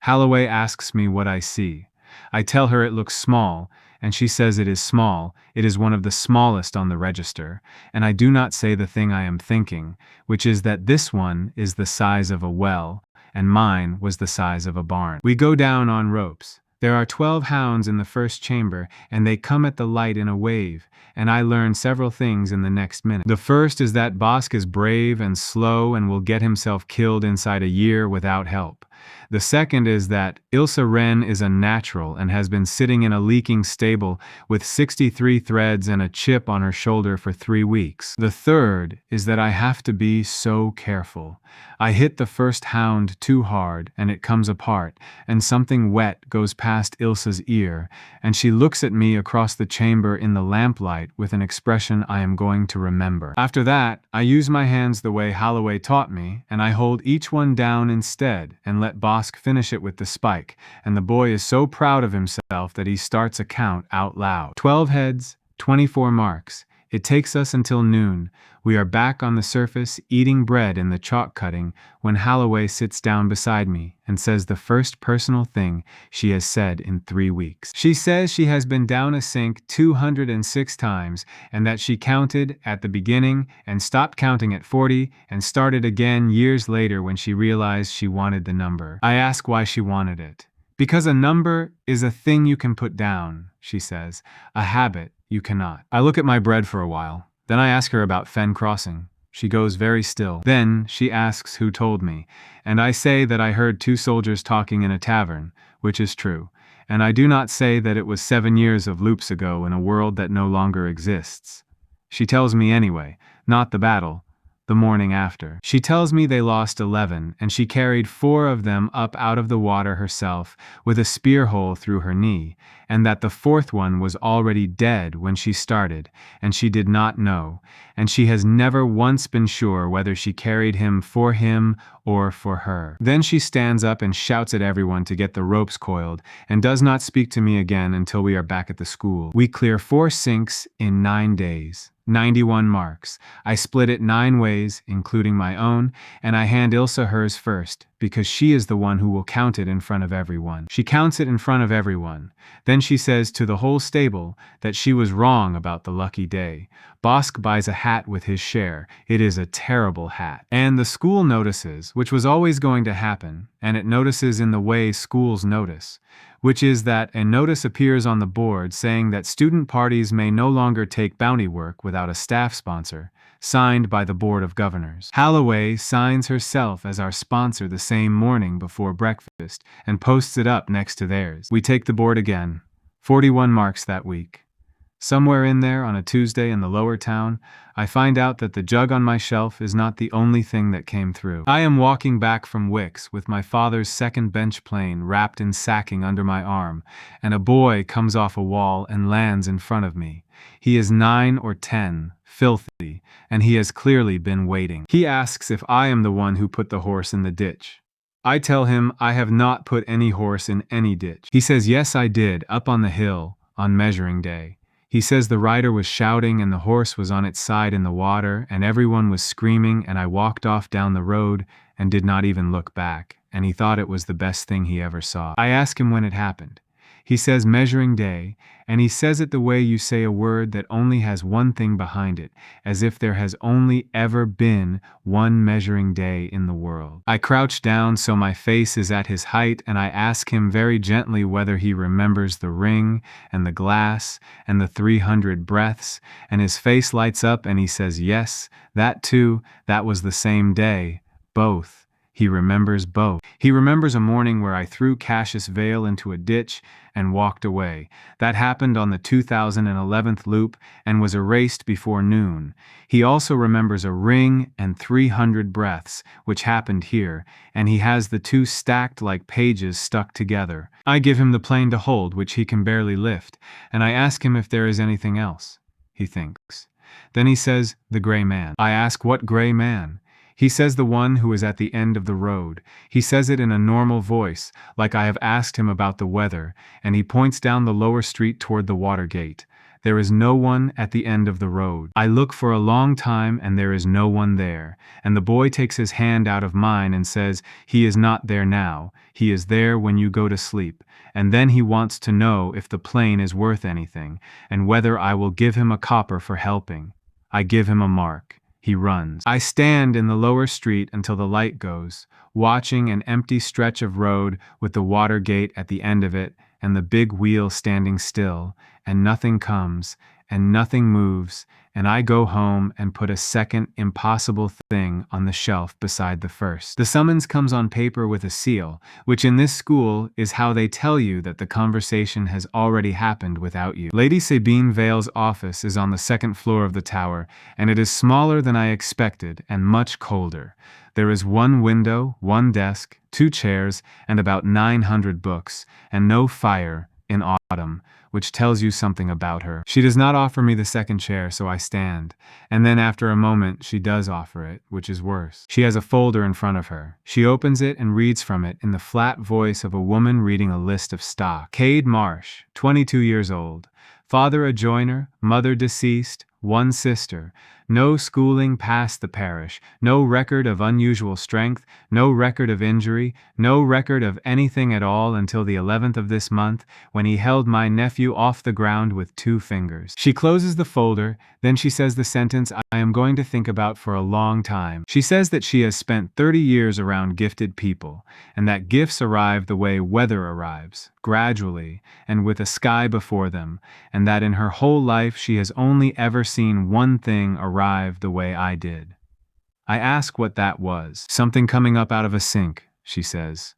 Holloway asks me what I see. I tell her it looks small, and she says it is small. It is one of the smallest on the register, and I do not say the thing I am thinking, which is that this one is the size of a well, and mine was the size of a barn. We go down on ropes. There are 12 hounds in the first chamber, and they come at the light in a wave, and I learn several things in the next minute. The first is that Bosk is brave and slow and will get himself killed inside a year without help. The second is that Ilsa Wren is a natural and has been sitting in a leaking stable with 63 threads and a chip on her shoulder for 3 weeks. The third is that I have to be so careful. I hit the first hound too hard and it comes apart, and something wet goes past Ilsa's ear, and she looks at me across the chamber in the lamplight with an expression I am going to remember. After that, I use my hands the way Holloway taught me, and I hold each one down instead and let Bosk finish it with the spike, and the boy is so proud of himself that he starts a count out loud. 12 heads, 24 marks. It takes us until noon. We are back on the surface eating bread in the chalk cutting when Holloway sits down beside me and says the first personal thing she has said in 3 weeks. She says she has been down a sink 206 times and that she counted at the beginning and stopped counting at 40 and started again years later when she realized she wanted the number. I ask why she wanted it. Because a number is a thing you can put down, she says. A habit you cannot. I look at my bread for a while. Then I ask her about Fen Crossing. She goes very still. Then she asks who told me, and I say that I heard 2 soldiers talking in a tavern, which is true, and I do not say that it was 7 years of loops ago in a world that no longer exists. She tells me anyway, not the battle, the morning after. She tells me they lost 11, and she carried 4 of them up out of the water herself, with a spear hole through her knee, and that the 4th one was already dead when she started, and she did not know, and she has never once been sure whether she carried him or for her. Then she stands up and shouts at everyone to get the ropes coiled, and does not speak to me again until we are back at the school. We clear 4 sinks in 9 days. 91 marks. I split it 9 ways, including my own, and I hand Ilsa hers first, because she is the one who will count it in front of everyone. She counts it in front of everyone. Then she says to the whole stable that she was wrong about the lucky day. Bosk buys a hat with his share. It is a terrible hat. And the school notices, which was always going to happen, and it notices in the way schools notice, which is that a notice appears on the board saying that student parties may no longer take bounty work without a staff sponsor, signed by the Board of Governors. Holloway signs herself as our sponsor the same morning before breakfast and posts it up next to theirs. We take the board again. 41 marks that week. Somewhere in there, on a Tuesday in the lower town, I find out that the jug on my shelf is not the only thing that came through. I am walking back from Wicks with my father's second bench plane wrapped in sacking under my arm, and a boy comes off a wall and lands in front of me. He is 9 or 10, filthy, and he has clearly been waiting. He asks if I am the one who put the horse in the ditch. I tell him I have not put any horse in any ditch. He says yes I did, up on the hill, on measuring day. He says the rider was shouting and the horse was on its side in the water and everyone was screaming, and I walked off down the road and did not even look back, and he thought it was the best thing he ever saw. I ask him when it happened. He says measuring day, and he says it the way you say a word that only has one thing behind it, as if there has only ever been one measuring day in the world. I crouch down so my face is at his height, and I ask him very gently whether he remembers the ring and the glass and the 300 breaths, and his face lights up and he says yes, that too, that was the same day, both. He remembers both. He remembers a morning where I threw Cassius Vale into a ditch and walked away. That happened on the 2011th loop and was erased before noon. He also remembers a ring and 300 breaths, which happened here, and he has the two stacked like pages stuck together. I give him the plane to hold, which he can barely lift, and I ask him if there is anything else. He thinks. Then he says, the gray man. I ask, what gray man? He says the one who is at the end of the road. He says it in a normal voice, like I have asked him about the weather, and he points down the lower street toward the water gate. There is no one at the end of the road. I look for a long time and there is no one there, and the boy takes his hand out of mine and says, he is not there now, he is there when you go to sleep, and then he wants to know if the plane is worth anything, and whether I will give him a copper for helping. I give him a mark. He runs. I stand in the lower street until the light goes, watching an empty stretch of road with the water gate at the end of it and the big wheel standing still, and nothing comes, and nothing moves, and I go home and put a second impossible thing on the shelf beside the first. The summons comes on paper with a seal, which in this school is how they tell you that the conversation has already happened without you. Lady Sabine Vale's office is on the second floor of the tower, and it is smaller than I expected and much colder. There is one window, one desk, 2 chairs, and about 900 books, and no fire in autumn, which tells you something about her. She does not offer me the second chair, so I stand, and then after a moment she does offer it, which is worse. She has a folder in front of her. She opens it and reads from it in the flat voice of a woman reading a list of stock. Cade Marsh, 22 years old. Father a joiner, mother deceased, 1 sister. No schooling past the parish, no record of unusual strength, no record of injury, no record of anything at all until the 11th of this month, when he held my nephew off the ground with 2 fingers. She closes the folder, then she says the sentence I am going to think about for a long time. She says that she has spent 30 years around gifted people, and that gifts arrive the way weather arrives, gradually, and with a sky before them, and that in her whole life she has only ever seen one thing arrive the way I did. I ask what that was. Something coming up out of a sink, she says.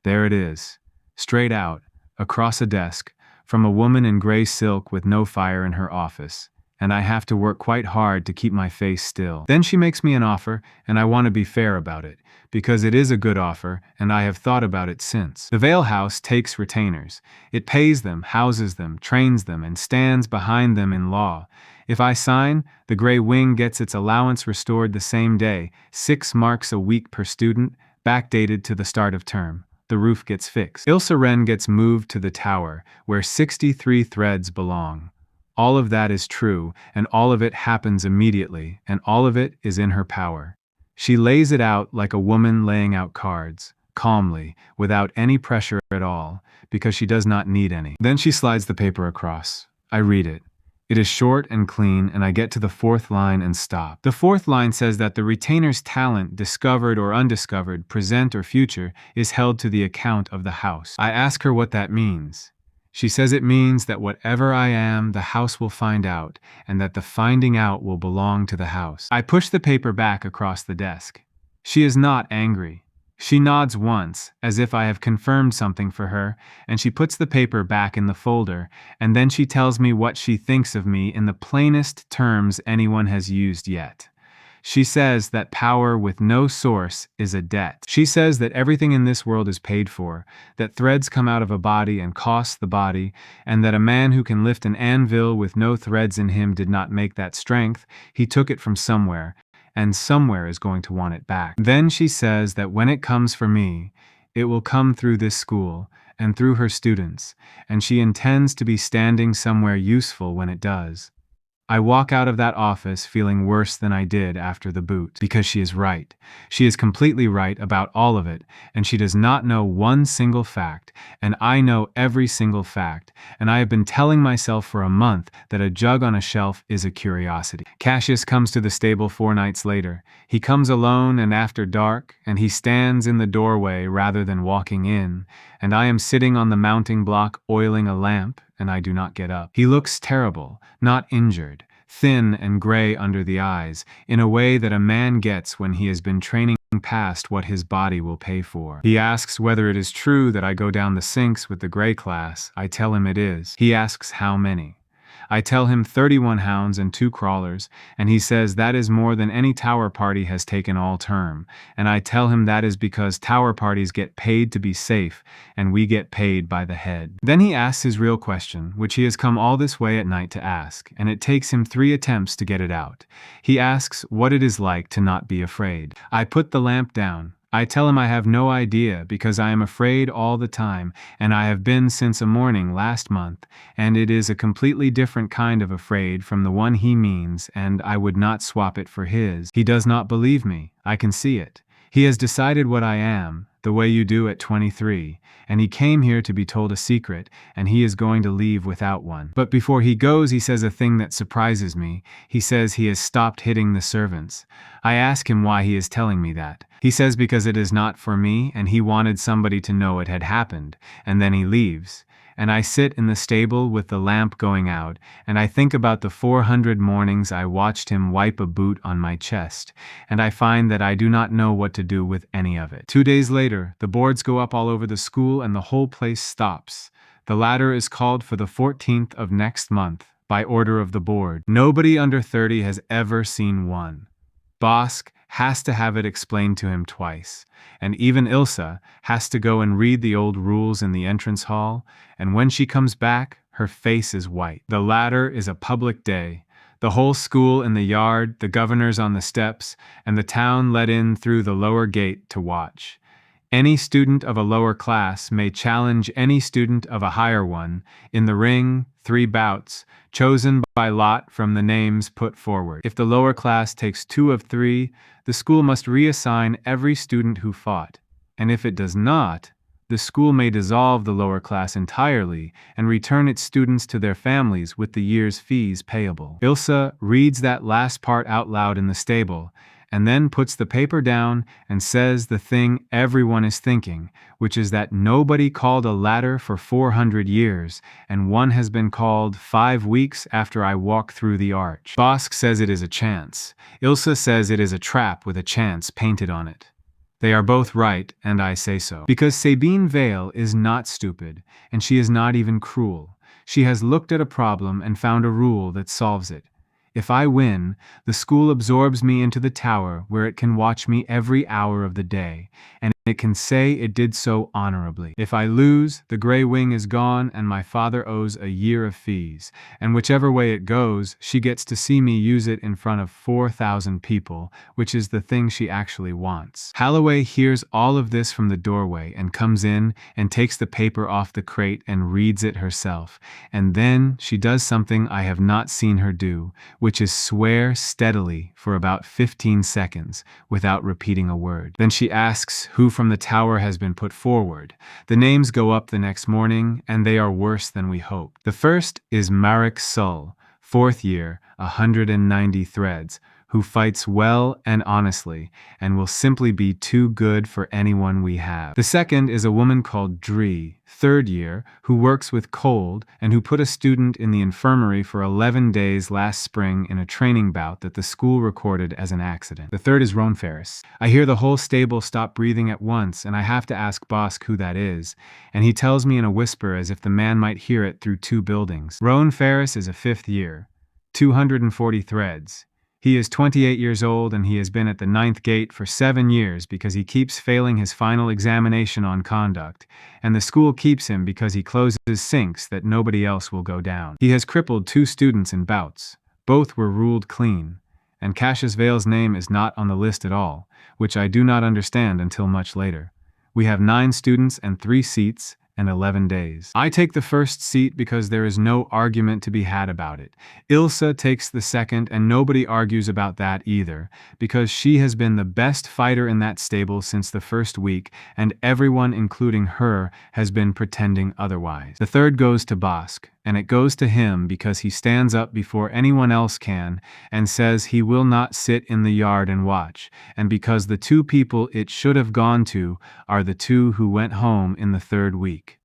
There it is, straight out, across a desk, from a woman in gray silk with no fire in her office, and I have to work quite hard to keep my face still. Then she makes me an offer, and I want to be fair about it, because it is a good offer, and I have thought about it since. The Vale House takes retainers. It pays them, houses them, trains them, and stands behind them in law. If I sign, the Grey Wing gets its allowance restored the same day, 6 marks a week per student, backdated to the start of term. The roof gets fixed. Ilse Wren gets moved to the tower, where 63 threads belong. All of that is true, and all of it happens immediately, and all of it is in her power. She lays it out like a woman laying out cards, calmly, without any pressure at all, because she does not need any. Then she slides the paper across. I read it. It is short and clean, and I get to the 4th line and stop. The 4th line says that the retainer's talent, discovered or undiscovered, present or future, is held to the account of the house. I ask her what that means. She says it means that whatever I am, the house will find out, and that the finding out will belong to the house. I push the paper back across the desk. She is not angry. She nods once, as if I have confirmed something for her, and she puts the paper back in the folder, and then she tells me what she thinks of me in the plainest terms anyone has used yet. She says that power with no source is a debt. She says that everything in this world is paid for, that threads come out of a body and cost the body, and that a man who can lift an anvil with no threads in him did not make that strength, he took it from somewhere, and somewhere is going to want it back. Then she says that when it comes for me, it will come through this school, and through her students, and she intends to be standing somewhere useful when it does. I walk out of that office feeling worse than I did after the boot, because she is right. She is completely right about all of it, and she does not know one single fact, and I know every single fact, and I have been telling myself for a month that a jug on a shelf is a curiosity. Cassius comes to the stable 4 nights later. He comes alone and after dark, and he stands in the doorway rather than walking in, and I am sitting on the mounting block oiling a lamp, and I do not get up. He looks terrible, not injured, thin and gray under the eyes, in a way that a man gets when he has been training past what his body will pay for. He asks whether it is true that I go down the sinks with the gray class. I tell him it is. He asks how many. I tell him 31 hounds and 2 crawlers, and he says that is more than any tower party has taken all term, and I tell him that is because tower parties get paid to be safe, and we get paid by the head. Then he asks his real question, which he has come all this way at night to ask, and it takes him 3 attempts to get it out. He asks what it is like to not be afraid. I put the lamp down. I tell him I have no idea because I am afraid all the time, and I have been since a morning last month, and it is a completely different kind of afraid from the one he means, and I would not swap it for his. He does not believe me. I can see it. He has decided what I am, the way you do at 23, and he came here to be told a secret, and he is going to leave without one. But before he goes, he says a thing that surprises me. He says he has stopped hitting the servants. I ask him why he is telling me that. He says because it is not for me, and he wanted somebody to know it had happened, and then he leaves. And I sit in the stable with the lamp going out, and I think about the 400 mornings I watched him wipe a boot on my chest, and I find that I do not know what to do with any of it. 2 days later, the boards go up all over the school and the whole place stops. The ladder is called for the 14th of next month, by order of the board. Nobody under 30 has ever seen one. Bosk has to have it explained to him twice, and even Ilsa has to go and read the old rules in the entrance hall, and when she comes back, her face is white. The ladder is a public day. The whole school in the yard, the governors on the steps, and the town let in through the lower gate to watch. Any student of a lower class may challenge any student of a higher one in the ring, 3 bouts, chosen by lot from the names put forward. If the lower class takes 2 of 3, the school must reassign every student who fought, and if it does not, the school may dissolve the lower class entirely and return its students to their families with the year's fees payable. Ilsa reads that last part out loud in the stable, and then puts the paper down and says the thing everyone is thinking, which is that nobody called a ladder for 400 years, and one has been called 5 weeks after I walk through the arch. Bosk says it is a chance. Ilsa says it is a trap with a chance painted on it. They are both right, and I say so. Because Sabine Vale is not stupid, and she is not even cruel. She has looked at a problem and found a rule that solves it. If I win, the school absorbs me into the tower where it can watch me every hour of the day, and it can say it did so honorably. If I lose, the gray wing is gone and my father owes a year of fees, and whichever way it goes, she gets to see me use it in front of 4,000 people, which is the thing she actually wants. Holloway hears all of this from the doorway and comes in and takes the paper off the crate and reads it herself, and then she does something I have not seen her do, which is swear steadily for about 15 seconds without repeating a word. Then she asks who from the tower has been put forward. The names go up the next morning, and they are worse than we hoped. The first is Marek Sull, 4th year, 190 threads, who fights well and honestly, and will simply be too good for anyone we have. The second is a woman called Dree, 3rd year, who works with cold and who put a student in the infirmary for 11 days last spring in a training bout that the school recorded as an accident. The third is Roan Ferris. I hear the whole stable stop breathing at once, and I have to ask Bosk who that is, and he tells me in a whisper as if the man might hear it through 2 buildings. Roan Ferris is a 5th year, 240 threads. He is 28 years old, and he has been at the 9th gate for 7 years because he keeps failing his final examination on conduct, and the school keeps him because he closes sinks that nobody else will go down. He has crippled 2 students in bouts. Both were ruled clean, and Cassius Vale's name is not on the list at all, which I do not understand until much later. We have 9 students and 3 seats, and 11 days. I take the first seat because there is no argument to be had about it. Ilsa takes the second, and nobody argues about that either, because she has been the best fighter in that stable since the first week, and everyone, including her, has been pretending otherwise. The third goes to Bosk, and it goes to him because he stands up before anyone else can and says he will not sit in the yard and watch, and because the two people it should have gone to are the two who went home in the third week.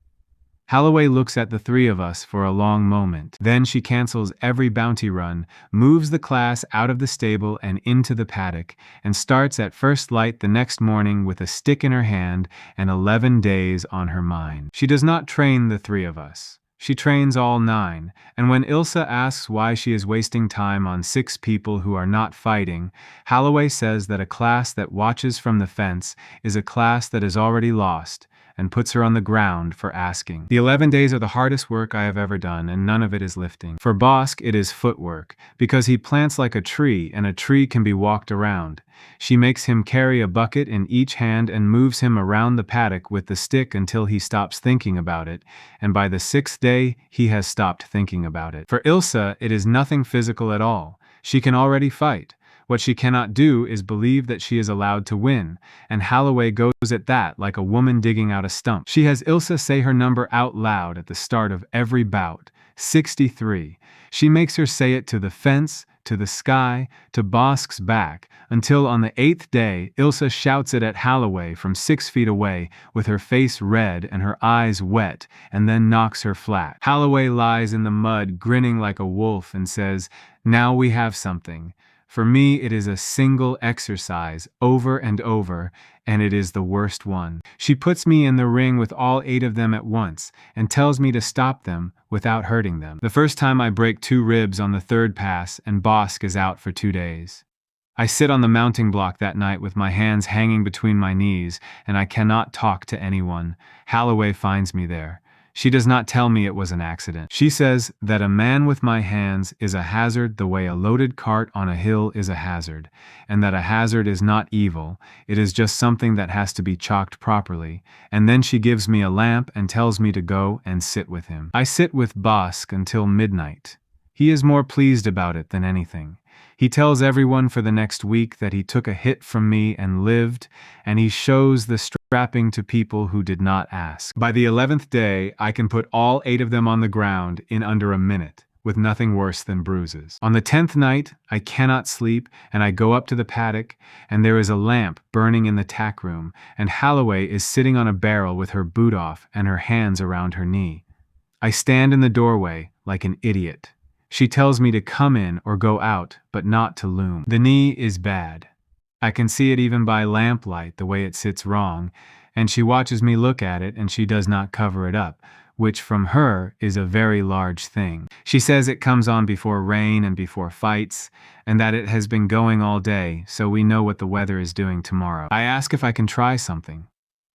Holloway looks at the three of us for a long moment. Then she cancels every bounty run, moves the class out of the stable and into the paddock, and starts at first light the next morning with a stick in her hand and 11 days on her mind. She does not train the three of us. She trains all 9, and when Ilsa asks why she is wasting time on 6 people who are not fighting, Holloway says that a class that watches from the fence is a class that is already lost, and puts her on the ground for asking. The 11 days are the hardest work I have ever done, and none of it is lifting. For Bosk, it is footwork, because he plants like a tree, and a tree can be walked around. She makes him carry a bucket in each hand and moves him around the paddock with the stick until he stops thinking about it, and by the 6th day, he has stopped thinking about it. For Ilsa, it is nothing physical at all. She can already fight. What she cannot do is believe that she is allowed to win, and Holloway goes at that like a woman digging out a stump. She has Ilsa say her number out loud at the start of every bout, 63. She makes her say it to the fence, to the sky, to Bosk's back, until on the 8th day, Ilsa shouts it at Holloway from 6 feet away, with her face red and her eyes wet, and then knocks her flat. Holloway lies in the mud, grinning like a wolf, and says, "Now we have something." For me, it is a single exercise, over and over, and it is the worst one. She puts me in the ring with all 8 of them at once, and tells me to stop them without hurting them. The first time I break 2 ribs on the 3rd pass, and Bosk is out for 2 days. I sit on the mounting block that night with my hands hanging between my knees, and I cannot talk to anyone. Holloway finds me there. She does not tell me it was an accident. She says that a man with my hands is a hazard the way a loaded cart on a hill is a hazard, and that a hazard is not evil, it is just something that has to be chalked properly, and then she gives me a lamp and tells me to go and sit with him. I sit with Bosk until midnight. He is more pleased about it than anything. He tells everyone for the next week that he took a hit from me and lived, and he shows the strapping to people who did not ask. By the 11th day, I can put all 8 of them on the ground in under a minute, with nothing worse than bruises. On the 10th night, I cannot sleep, and I go up to the paddock, and there is a lamp burning in the tack room, and Holloway is sitting on a barrel with her boot off and her hands around her knee. I stand in the doorway like an idiot. She tells me to come in or go out, but not to loom. The knee is bad. I can see it even by lamplight, the way it sits wrong, and she watches me look at it and she does not cover it up, which from her is a very large thing. She says it comes on before rain and before fights, and that it has been going all day, so we know what the weather is doing tomorrow. I ask if I can try something.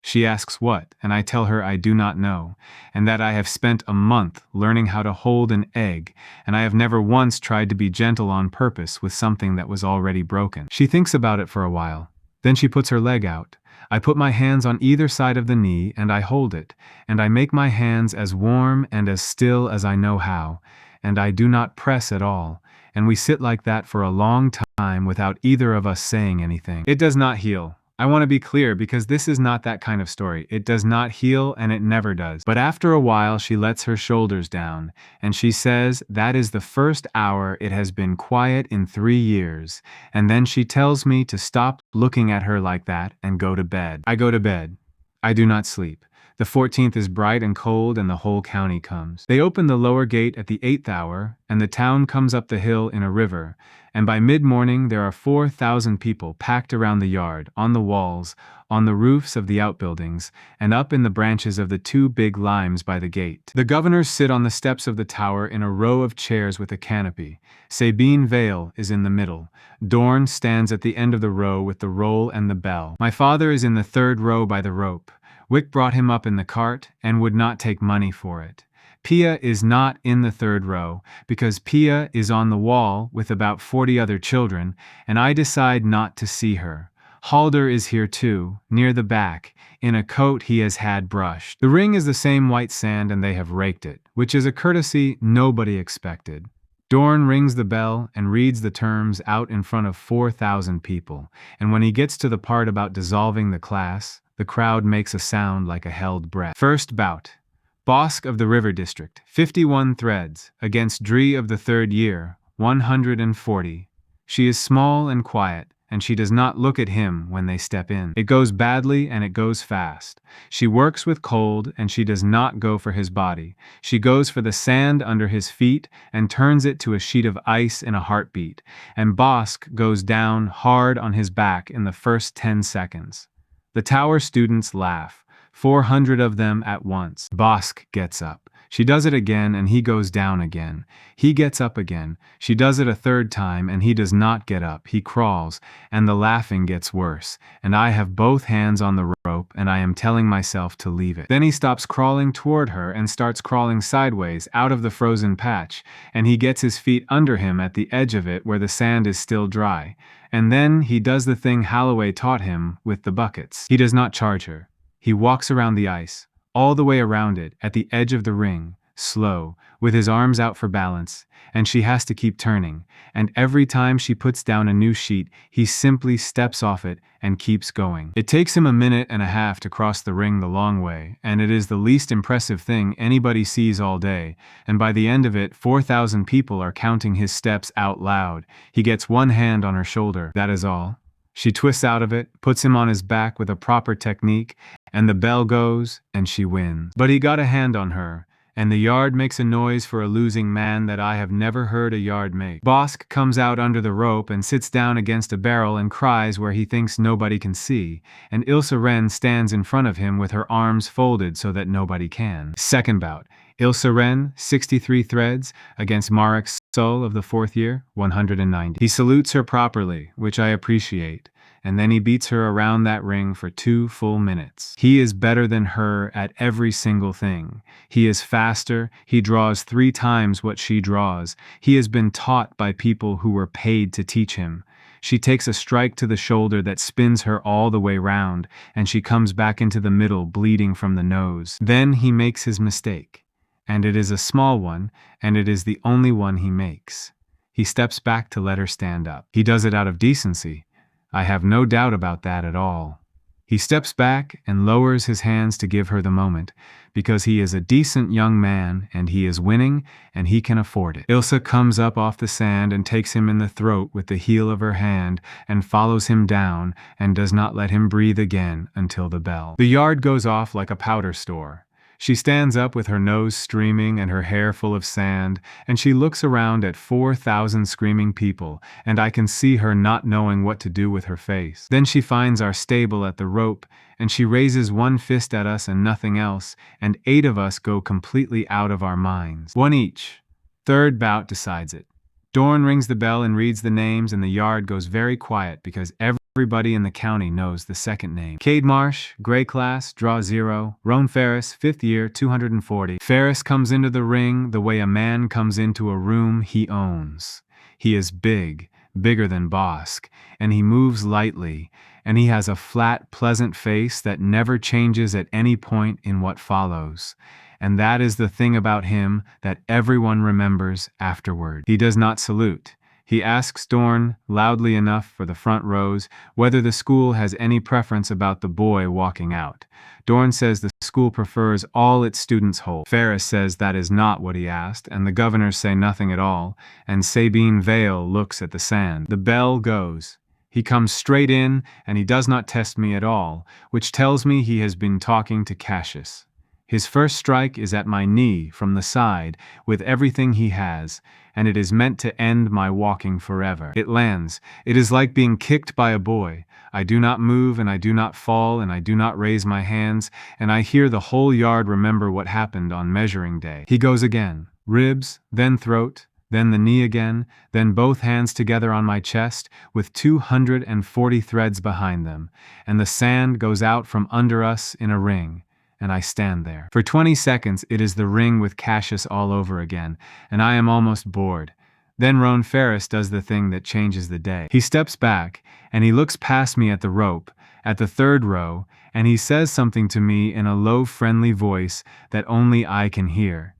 She asks what, and I tell her I do not know, and that I have spent a month learning how to hold an egg, and I have never once tried to be gentle on purpose with something that was already broken. She thinks about it for a while. Then she puts her leg out. I put my hands on either side of the knee, and I hold it, and I make my hands as warm and as still as I know how, and I do not press at all, and we sit like that for a long time without either of us saying anything. It does not heal. I want to be clear because this is not that kind of story. It does not heal and it never does. But after a while she lets her shoulders down and she says that is the first hour it has been quiet in 3 years, and then she tells me to stop looking at her like that and go to bed. I go to bed. I do not sleep. The 14th is bright and cold and the whole county comes. They open the lower gate at the 8th hour and the town comes up the hill in a river, and by mid-morning there are 4,000 people packed around the yard, on the walls, on the roofs of the outbuildings, and up in the branches of the 2 big limes by the gate. The governors sit on the steps of the tower in a row of chairs with a canopy. Sabine Vale is in the middle. Dorn stands at the end of the row with the roll and the bell. My father is in the 3rd row by the rope. Wick brought him up in the cart and would not take money for it. Pia is not in the 3rd row because Pia is on the wall with about 40 other children, and I decide not to see her. Halder is here too, near the back, in a coat he has had brushed. The ring is the same white sand and they have raked it, which is a courtesy nobody expected. Dorn rings the bell and reads the terms out in front of 4,000 people, and when he gets to the part about dissolving the class, the crowd makes a sound like a held breath. First bout. Bosk of the River District, 51 threads, against Dree of the third year, 140. She is small and quiet, and she does not look at him when they step in. It goes badly and it goes fast. She works with cold and she does not go for his body. She goes for the sand under his feet and turns it to a sheet of ice in a heartbeat, and Bosk goes down hard on his back in the first 10 seconds. The tower students laugh, 400 of them at once. Bosk gets up. She does it again and he goes down again. He gets up again. She does it a third time and he does not get up. He crawls, and the laughing gets worse, and I have both hands on the rope and I am telling myself to leave it. Then he stops crawling toward her and starts crawling sideways out of the frozen patch, and he gets his feet under him at the edge of it where the sand is still dry. And then he does the thing Holloway taught him with the buckets. He does not charge her. He walks around the ice, all the way around it, at the edge of the ring, slow, with his arms out for balance, and she has to keep turning, and every time she puts down a new sheet, he simply steps off it and keeps going. It takes him a minute and a half to cross the ring the long way, and it is the least impressive thing anybody sees all day, and by the end of it, 4,000 people are counting his steps out loud. He gets one hand on her shoulder, that is all. She twists out of it, puts him on his back with a proper technique, and the bell goes, and she wins. But he got a hand on her, and the yard makes a noise for a losing man that I have never heard a yard make. Bosk comes out under the rope and sits down against a barrel and cries where he thinks nobody can see, and Ilse Wren stands in front of him with her arms folded so that nobody can. Second bout. Ilse Wren, 63 threads, against Marek Sull of the fourth year, 190. He salutes her properly, which I appreciate, and then he beats her around that ring for 2 full minutes. He is better than her at every single thing. He is faster, he draws 3 times what she draws. He has been taught by people who were paid to teach him. She takes a strike to the shoulder that spins her all the way round, and she comes back into the middle bleeding from the nose. Then he makes his mistake. And it is a small one, and it is the only one he makes. He steps back to let her stand up. He does it out of decency. I have no doubt about that at all. He steps back and lowers his hands to give her the moment, because he is a decent young man, and he is winning, and he can afford it. Ilse comes up off the sand and takes him in the throat with the heel of her hand, and follows him down, and does not let him breathe again until the bell. The yard goes off like a powder store. She stands up with her nose streaming and her hair full of sand, and she looks around at 4,000 screaming people, and I can see her not knowing what to do with her face. Then she finds our stable at the rope, and she raises one fist at us and nothing else, and 8 of us go completely out of our minds. 1 each. Third bout decides it. Dorn rings the bell and reads the names, and the yard goes very quiet because everybody in the county knows the second name. Cade Marsh, Gray class, draw 0. Roan Ferris, 5th year, 240. Ferris comes into the ring the way a man comes into a room he owns. He is big, bigger than Bosk, and he moves lightly, and he has a flat, pleasant face that never changes at any point in what follows. And that is the thing about him that everyone remembers afterward. He does not salute. He asks Dorn, loudly enough for the front rows, whether the school has any preference about the boy walking out. Dorn says the school prefers all its students whole. Ferris says that is not what he asked, and the governors say nothing at all, and Sabine Vale looks at the sand. The bell goes. He comes straight in, and he does not test me at all, which tells me he has been talking to Cassius. His first strike is at my knee from the side with everything he has, and it is meant to end my walking forever. It lands. It is like being kicked by a boy. I do not move, and I do not fall, and I do not raise my hands, and I hear the whole yard remember what happened on measuring day. He goes again. Ribs, then throat, then the knee again, then both hands together on my chest with 240 threads behind them, and the sand goes out from under us in a ring. And I stand there. For 20 seconds it is the ring with Cassius all over again, and I am almost bored. Then Roan Ferris does the thing that changes the day. He steps back, and he looks past me at the rope, at the third row, and he says something to me in a low, friendly voice that only I can hear.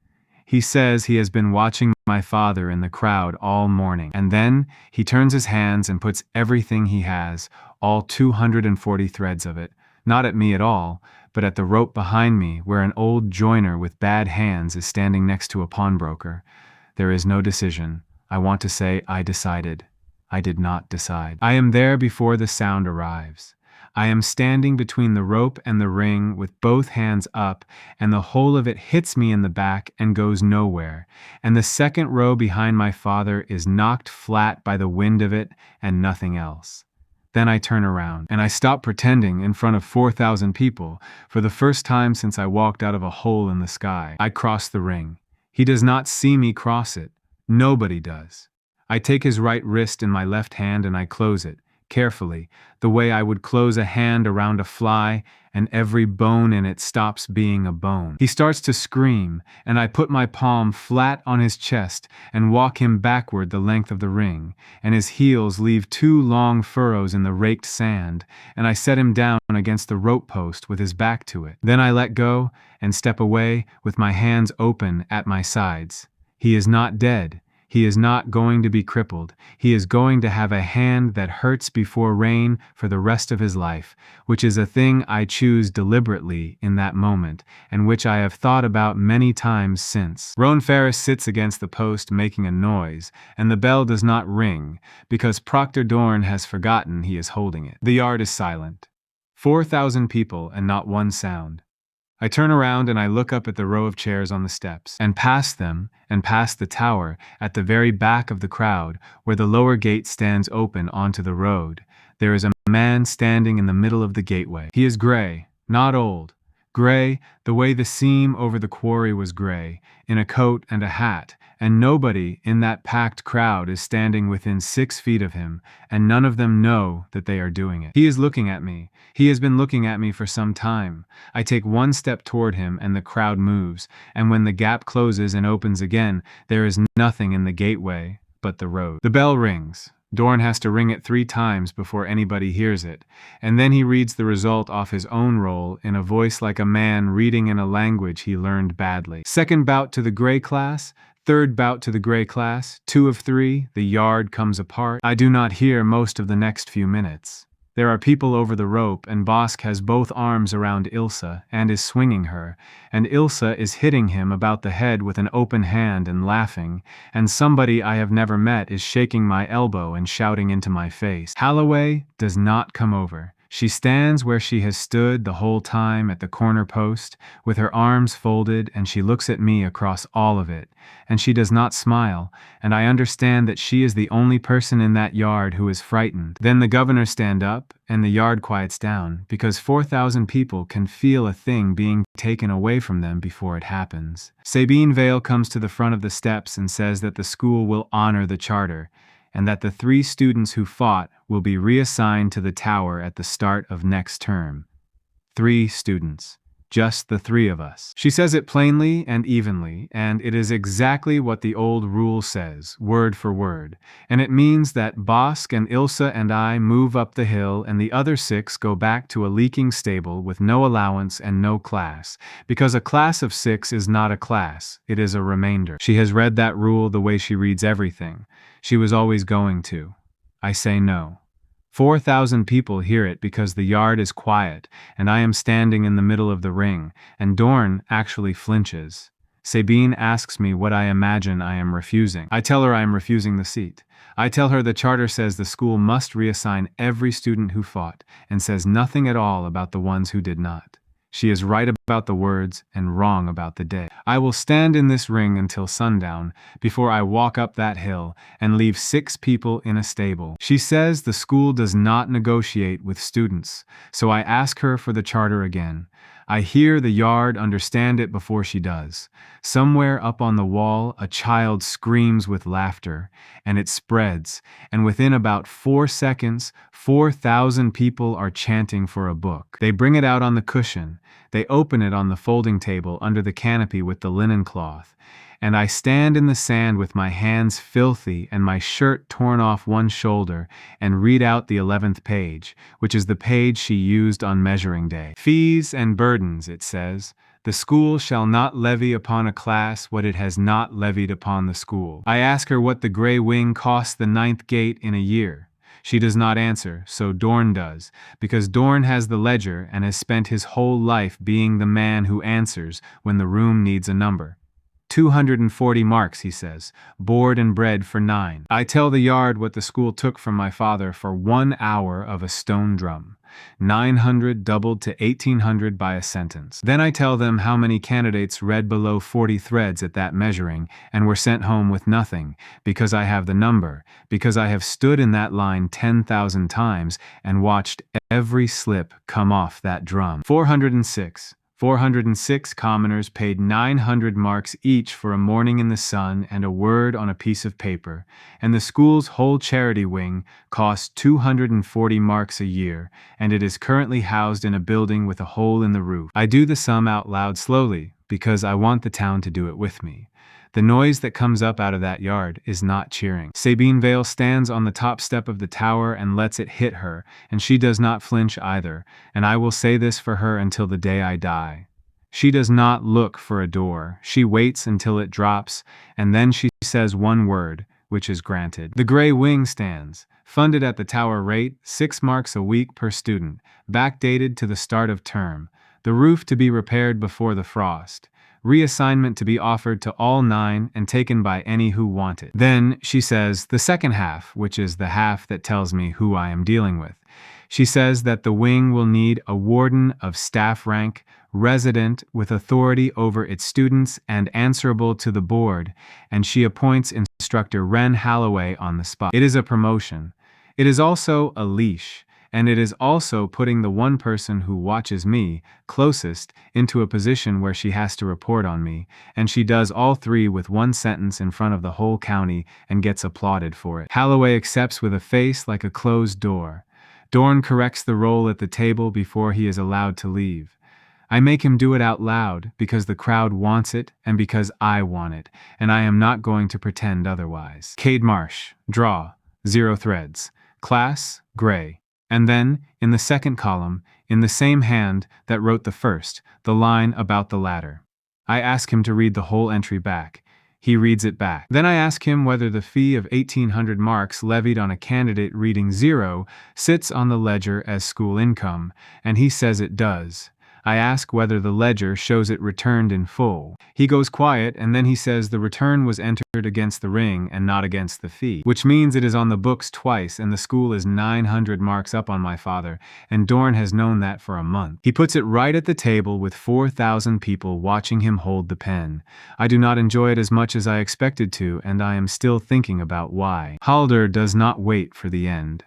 He says he has been watching my father in the crowd all morning. And then he turns his hands and puts everything he has, all 240 threads of it, not at me at all, but at the rope behind me where an old joiner with bad hands is standing next to a pawnbroker. There is no decision. I want to say I decided. I did not decide. I am there before the sound arrives. I am standing between the rope and the ring with both hands up, and the whole of it hits me in the back and goes nowhere, and the second row behind my father is knocked flat by the wind of it and nothing else. Then I turn around, and I stop pretending in front of 4,000 people for the first time since I walked out of a hole in the sky. I cross the ring. He does not see me cross it. Nobody does. I take his right wrist in my left hand and I close it, carefully, the way I would close a hand around a fly, and every bone in it stops being a bone. He starts to scream, and I put my palm flat on his chest and walk him backward the length of the ring, and his heels leave 2 long furrows in the raked sand, and I set him down against the rope post with his back to it. Then I let go and step away with my hands open at my sides. He is not dead. He is not going to be crippled. He is going to have a hand that hurts before rain for the rest of his life, which is a thing I choose deliberately in that moment, and which I have thought about many times since. Roan Ferris sits against the post making a noise, and the bell does not ring, because Proctor Dorn has forgotten he is holding it. The yard is silent. 4,000 people and not one sound. I turn around and I look up at the row of chairs on the steps, and past them, and past the tower, at the very back of the crowd, where the lower gate stands open onto the road. There is a man standing in the middle of the gateway. He is gray, not old. Gray, the way the seam over the quarry was gray, in a coat and a hat, and nobody in that packed crowd is standing within 6 feet of him, and none of them know that they are doing it. He is looking at me. He has been looking at me for some time. I take 1 step toward him and the crowd moves, and when the gap closes and opens again, there is nothing in the gateway but the road. The bell rings. Dorn has to ring it 3 times before anybody hears it, and then he reads the result off his own roll in a voice like a man reading in a language he learned badly. Second bout to the gray class, third bout to the gray class, 2 of 3, the yard comes apart. I do not hear most of the next few minutes. There are people over the rope, and Bosk has both arms around Ilsa and is swinging her, and Ilsa is hitting him about the head with an open hand and laughing, and somebody I have never met is shaking my elbow and shouting into my face. Holloway does not come over. She stands where she has stood the whole time at the corner post, with her arms folded, and she looks at me across all of it, and she does not smile, and I understand that she is the only person in that yard who is frightened. Then the governor stand up, and the yard quiets down, because 4,000 people can feel a thing being taken away from them before it happens. Sabine Vale comes to the front of the steps and says that the school will honor the charter, and that the 3 students who fought will be reassigned to the tower at the start of next term. 3 students. Just the 3 of us. She says it plainly and evenly, and it is exactly what the old rule says, word for word. And it means that Bosk and Ilsa and I move up the hill, and the other 6 go back to a leaking stable with no allowance and no class, because a class of 6 is not a class, it is a remainder. She has read that rule the way she reads everything. She was always going to. I say no. 4,000 people hear it because the yard is quiet, and I am standing in the middle of the ring, and Dorn actually flinches. Sabine asks me what I imagine I am refusing. I tell her I am refusing the seat. I tell her the charter says the school must reassign every student who fought, and says nothing at all about the ones who did not. She is right about the words and wrong about the day. I will stand in this ring until sundown before I walk up that hill and leave 6 people in a stable. She says the school does not negotiate with students, so I ask her for the charter again. I hear the yard understand it before she does. Somewhere up on the wall, a child screams with laughter, and it spreads, and within about 4 seconds, 4,000 people are chanting for a book. They bring it out on the cushion. They open it on the folding table under the canopy with the linen cloth, and I stand in the sand with my hands filthy and my shirt torn off one shoulder and read out the 11th page, which is the page she used on measuring day. Fees and burdens, it says. The school shall not levy upon a class what it has not levied upon the school. I ask her what the gray wing costs the 9th gate in a year. She does not answer, so Dorn does, because Dorn has the ledger and has spent his whole life being the man who answers when the room needs a number. 240 marks, he says, board and bread for 9. I tell the yard what the school took from my father for 1 hour of a stone drum. 900 doubled to 1800 by a sentence. Then I tell them how many candidates read below 40 threads at that measuring and were sent home with nothing, because I have the number, because I have stood in that line 10,000 times and watched every slip come off that drum. 406. 406 commoners paid 900 marks each for a morning in the sun and a word on a piece of paper, and the school's whole charity wing cost 240 marks a year, and it is currently housed in a building with a hole in the roof. I do the sum out loud slowly, because I want the town to do it with me. The noise that comes up out of that yard is not cheering. Sabine Vale stands on the top step of the tower and lets it hit her, and she does not flinch either, and I will say this for her until the day I die. She does not look for a door. She waits until it drops, and then she says one word, which is granted. The gray wing stands, funded at the tower rate, 6 marks a week per student, backdated to the start of term, the roof to be repaired before the frost. Reassignment to be offered to all 9 and taken by any who want it. Then, she says, the second half, which is the half that tells me who I am dealing with. She says that the wing will need a warden of staff rank, resident with authority over its students and answerable to the board, and she appoints instructor Wren Halloway on the spot. It is a promotion. It is also a leash. And it is also putting the one person who watches me closest into a position where she has to report on me, and she does all 3 with 1 sentence in front of the whole county and gets applauded for it. Halloway accepts with a face like a closed door. Dorn corrects the roll at the table before he is allowed to leave. I make him do it out loud because the crowd wants it and because I want it, and I am not going to pretend otherwise. Cade Marsh, draw, 0 threads. Class, gray. And then, in the second column, in the same hand that wrote the first, the line about the ladder. I ask him to read the whole entry back. He reads it back. Then I ask him whether the fee of 1,800 marks levied on a candidate reading 0 sits on the ledger as school income, and he says it does. I ask whether the ledger shows it returned in full. He goes quiet, and then he says the return was entered against the ring and not against the fee, which means it is on the books twice, and the school is 900 marks up on my father, and Dorn has known that for a month. He puts it right at the table with 4,000 people watching him hold the pen. I do not enjoy it as much as I expected to, and I am still thinking about why. Halder does not wait for the end.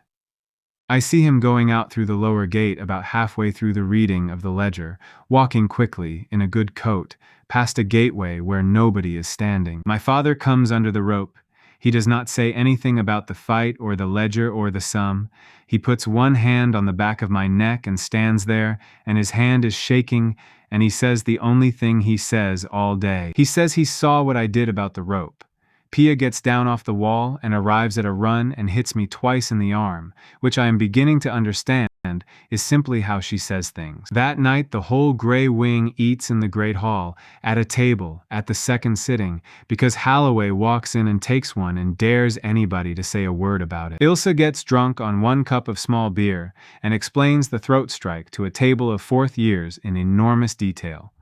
I see him going out through the lower gate about halfway through the reading of the ledger, walking quickly, in a good coat, past a gateway where nobody is standing. My father comes under the rope. He does not say anything about the fight or the ledger or the sum. He puts one hand on the back of my neck and stands there, and his hand is shaking, and he says the only thing he says all day. He says he saw what I did about the rope. Pia gets down off the wall and arrives at a run and hits me twice in the arm, which I am beginning to understand is simply how she says things. That night the whole gray wing eats in the great hall, at a table, at the second sitting, because Halloway walks in and takes one and dares anybody to say a word about it. Ilsa gets drunk on 1 cup of small beer and explains the throat strike to a table of 4th years in enormous detail.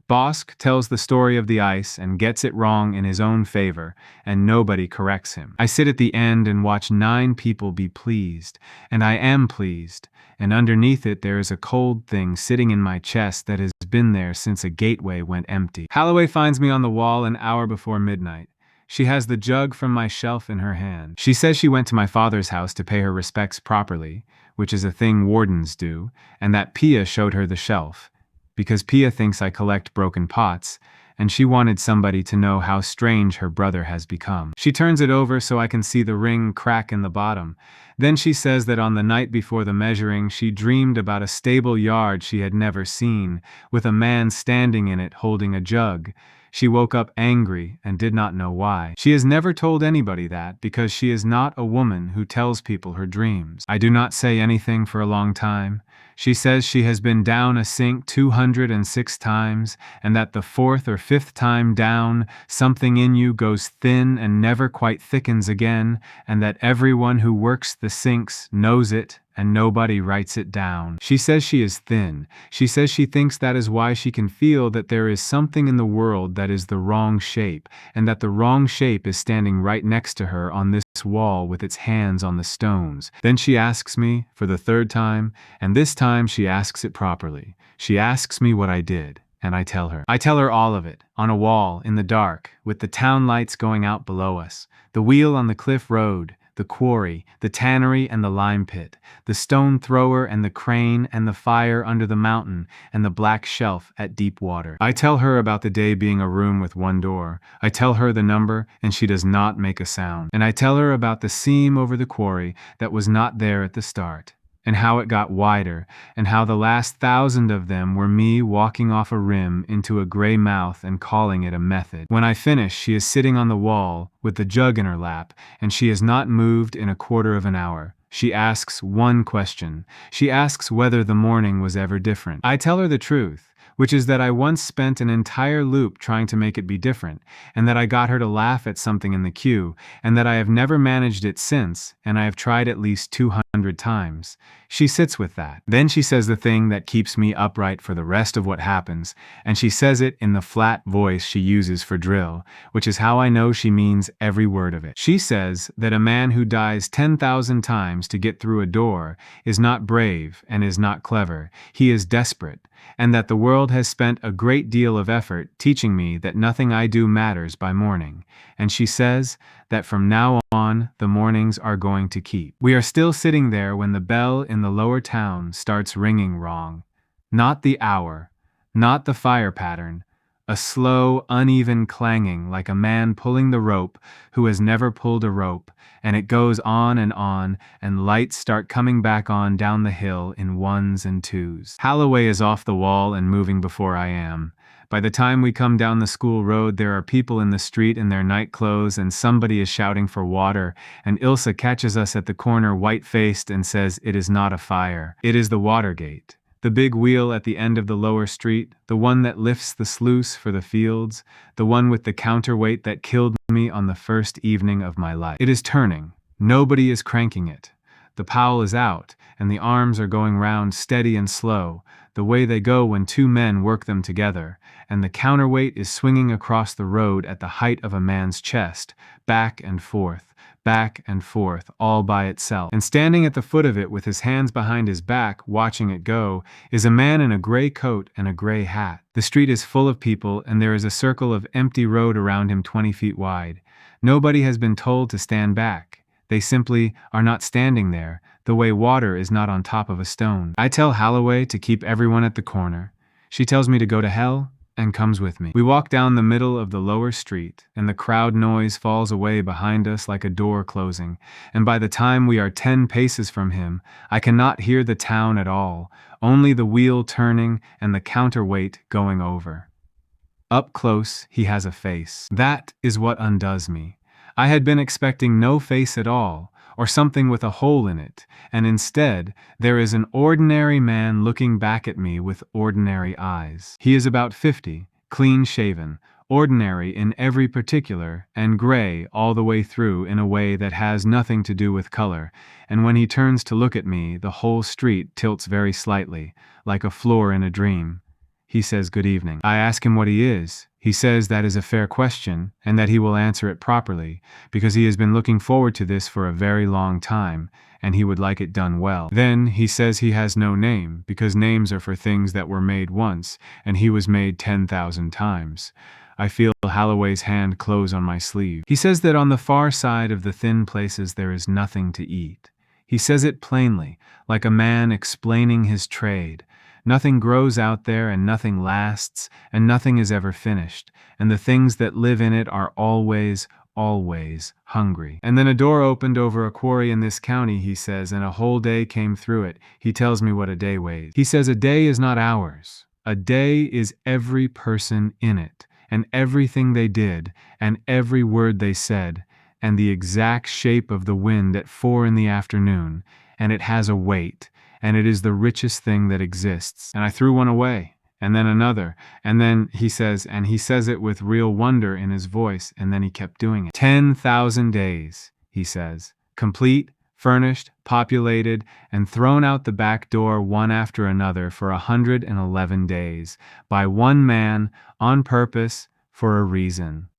Bosk tells the story of the ice and gets it wrong in his own favor, and nobody corrects him. I sit at the end and watch 9 people be pleased, and I am pleased, and underneath it there is a cold thing sitting in my chest that has been there since a gateway went empty. Halloway finds me on the wall an hour before midnight. She has the jug from my shelf in her hand. She says she went to my father's house to pay her respects properly, which is a thing wardens do, and that Pia showed her the shelf, because Pia thinks I collect broken pots, and she wanted somebody to know how strange her brother has become. She turns it over so I can see the ring crack in the bottom. Then she says that on the night before the measuring she dreamed about a stable yard she had never seen, with a man standing in it holding a jug. She woke up angry and did not know why. She has never told anybody that because she is not a woman who tells people her dreams. I do not say anything for a long time. She says she has been down a sink 206 times, and that the fourth or fifth time down, something in you goes thin and never quite thickens again, and that everyone who works the sinks knows it, and nobody writes it down. She says she is thin. She says she thinks that is why she can feel that there is something in the world that is the wrong shape, and that the wrong shape is standing right next to her on this wall with its hands on the stones. Then she asks me, for the third time, and this time she asks it properly. She asks me what I did, and I tell her. I tell her all of it, on a wall, in the dark, with the town lights going out below us, the wheel on the cliff road, the quarry, the tannery and the lime pit, the stone thrower and the crane and the fire under the mountain and the black shelf at deep water. I tell her about the day being a room with one door. I tell her the number and she does not make a sound. And I tell her about the seam over the quarry that was not there at the start, and how it got wider, and how the last 1,000 of them were me walking off a rim into a gray mouth and calling it a method. When I finish, she is sitting on the wall with the jug in her lap, and she has not moved in a quarter of an hour. She asks one question. She asks whether the morning was ever different. I tell her the truth, which is that I once spent an entire loop trying to make it be different, and that I got her to laugh at something in the queue, and that I have never managed it since, and I have tried at least 200 times. She sits with that. Then she says the thing that keeps me upright for the rest of what happens, and she says it in the flat voice she uses for drill, which is how I know she means every word of it. She says that a man who dies 10,000 times to get through a door is not brave and is not clever. He is desperate, and that the world has spent a great deal of effort teaching me that nothing I do matters by morning. And she says that from now on, the mornings are going to keep. We are still sitting there when the bell in the lower town starts ringing wrong. Not the hour, not the fire pattern, a slow, uneven clanging like a man pulling the rope who has never pulled a rope, and it goes on, and lights start coming back on down the hill in ones and twos. Holloway is off the wall and moving before I am. By the time we come down the school road, there are people in the street in their night clothes, and somebody is shouting for water, and Ilsa catches us at the corner white-faced and says it is not a fire. It is the Watergate. The big wheel at the end of the lower street, the one that lifts the sluice for the fields, the one with the counterweight that killed me on the first evening of my life. It is turning. Nobody is cranking it. The powell is out, and the arms are going round steady and slow, the way they go when two men work them together, and the counterweight is swinging across the road at the height of a man's chest, back and forth, all by itself. And standing at the foot of it with his hands behind his back, watching it go, is a man in a gray coat and a gray hat. The street is full of people, and there is a circle of empty road around him 20 feet wide. Nobody has been told to stand back. They simply are not standing there, the way water is not on top of a stone. I tell Holloway to keep everyone at the corner. She tells me to go to hell, and comes with me. We walk down the middle of the lower street, and the crowd noise falls away behind us like a door closing, and by the time we are 10 paces from him, I cannot hear the town at all, only the wheel turning and the counterweight going over. Up close, he has a face. That is what undoes me. I had been expecting no face at all, or something with a hole in it, and instead, there is an ordinary man looking back at me with ordinary eyes. He is about 50, clean-shaven, ordinary in every particular, and gray all the way through in a way that has nothing to do with color, and when he turns to look at me, the whole street tilts very slightly, like a floor in a dream. He says good evening. I ask him what he is. He says that is a fair question, and that he will answer it properly, because he has been looking forward to this for a very long time, and he would like it done well. Then he says he has no name, because names are for things that were made once, and he was made 10,000 times. I feel Holloway's hand close on my sleeve. He says that on the far side of the thin places there is nothing to eat. He says it plainly, like a man explaining his trade. Nothing grows out there, and nothing lasts, and nothing is ever finished, and the things that live in it are always hungry. And then a door opened over a quarry in this county, he says, and a whole day came through it. He tells me what a day weighs. He says a day is not hours. A day is every person in it, and everything they did, and every word they said, and the exact shape of the wind at 4 in the afternoon, and it has a weight, and it is the richest thing that exists. And I threw one away, and then another, and then he says it with real wonder in his voice, and then he kept doing it. 10,000 days, he says, complete, furnished, populated, and thrown out the back door one after another for 111 days, by one man, on purpose, for a reason.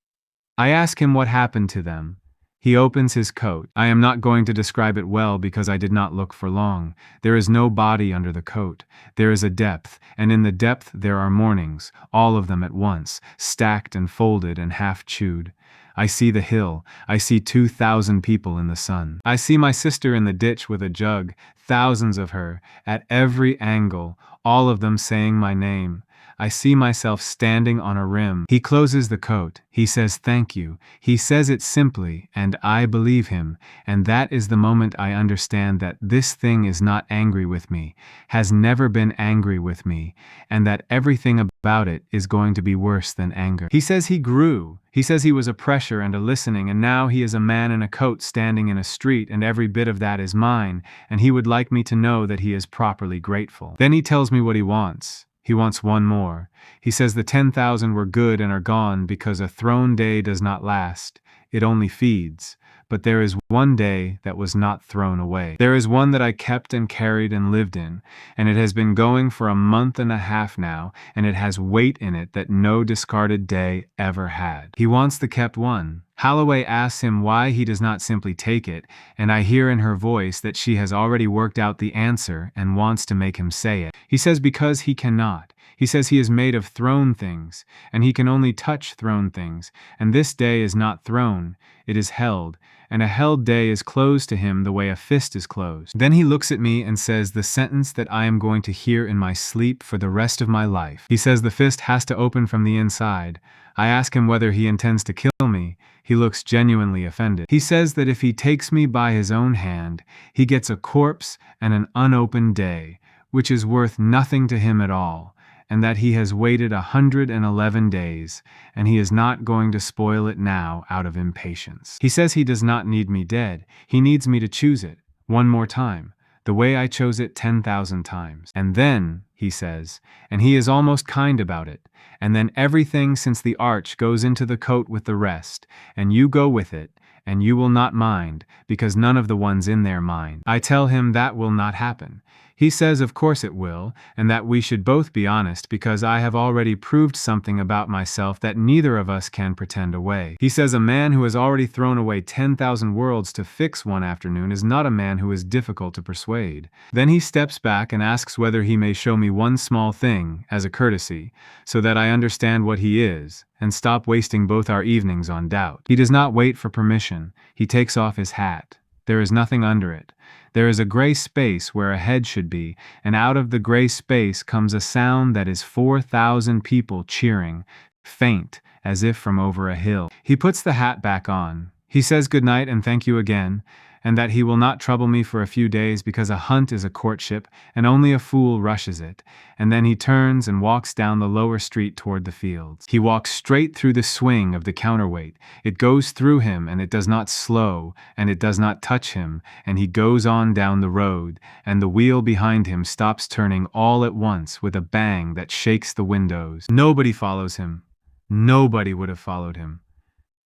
I ask him what happened to them. He opens his coat. I am not going to describe it well because I did not look for long. There is no body under the coat. There is a depth, and in the depth there are mornings, all of them at once, stacked and folded and half chewed. I see the hill. I see 2,000 people in the sun. I see my sister in the ditch with a jug, thousands of her, at every angle, all of them saying my name. I see myself standing on a rim. He closes the coat. He says thank you. He says it simply, and I believe him, and that is the moment I understand that this thing is not angry with me, has never been angry with me, and that everything about it is going to be worse than anger. He says he grew. He says he was a pressure and a listening, and now he is a man in a coat standing in a street, and every bit of that is mine, and he would like me to know that he is properly grateful. Then he tells me what he wants. He wants one more. He says the 10,000 were good and are gone because a thrown day does not last. It only feeds. But there is one day that was not thrown away. There is one that I kept and carried and lived in, and it has been going for a month and a half now, and it has weight in it that no discarded day ever had. He wants the kept one. Holloway asks him why he does not simply take it, and I hear in her voice that she has already worked out the answer and wants to make him say it. He says because he cannot. He says he is made of thrown things, and he can only touch thrown things, and this day is not thrown, it is held, and a held day is closed to him the way a fist is closed. Then he looks at me and says the sentence that I am going to hear in my sleep for the rest of my life. He says the fist has to open from the inside. I ask him whether he intends to kill me. He looks genuinely offended. He says that if he takes me by his own hand, he gets a corpse and an unopened day, which is worth nothing to him at all, and that he has waited 111 days, and he is not going to spoil it now out of impatience. He says he does not need me dead. He needs me to choose it, one more time, the way I chose it 10,000 times. And then, he says, and he is almost kind about it, and then everything since the arch goes into the coat with the rest, and you go with it, and you will not mind, because none of the ones in there mind. I tell him that will not happen. He says of course it will, and that we should both be honest because I have already proved something about myself that neither of us can pretend away. He says a man who has already thrown away 10,000 worlds to fix one afternoon is not a man who is difficult to persuade. Then he steps back and asks whether he may show me one small thing, as a courtesy, so that I understand what he is, and stop wasting both our evenings on doubt. He does not wait for permission. He takes off his hat. There is nothing under it. There is a gray space where a head should be, and out of the gray space comes a sound that is 4,000 people cheering, faint, as if from over a hill. He puts the hat back on. He says good night and thank you again, and that he will not trouble me for a few days because a hunt is a courtship, and only a fool rushes it, and then he turns and walks down the lower street toward the fields. He walks straight through the swing of the counterweight. It goes through him, and it does not slow, and it does not touch him, and he goes on down the road, and the wheel behind him stops turning all at once with a bang that shakes the windows. Nobody follows him. Nobody would have followed him.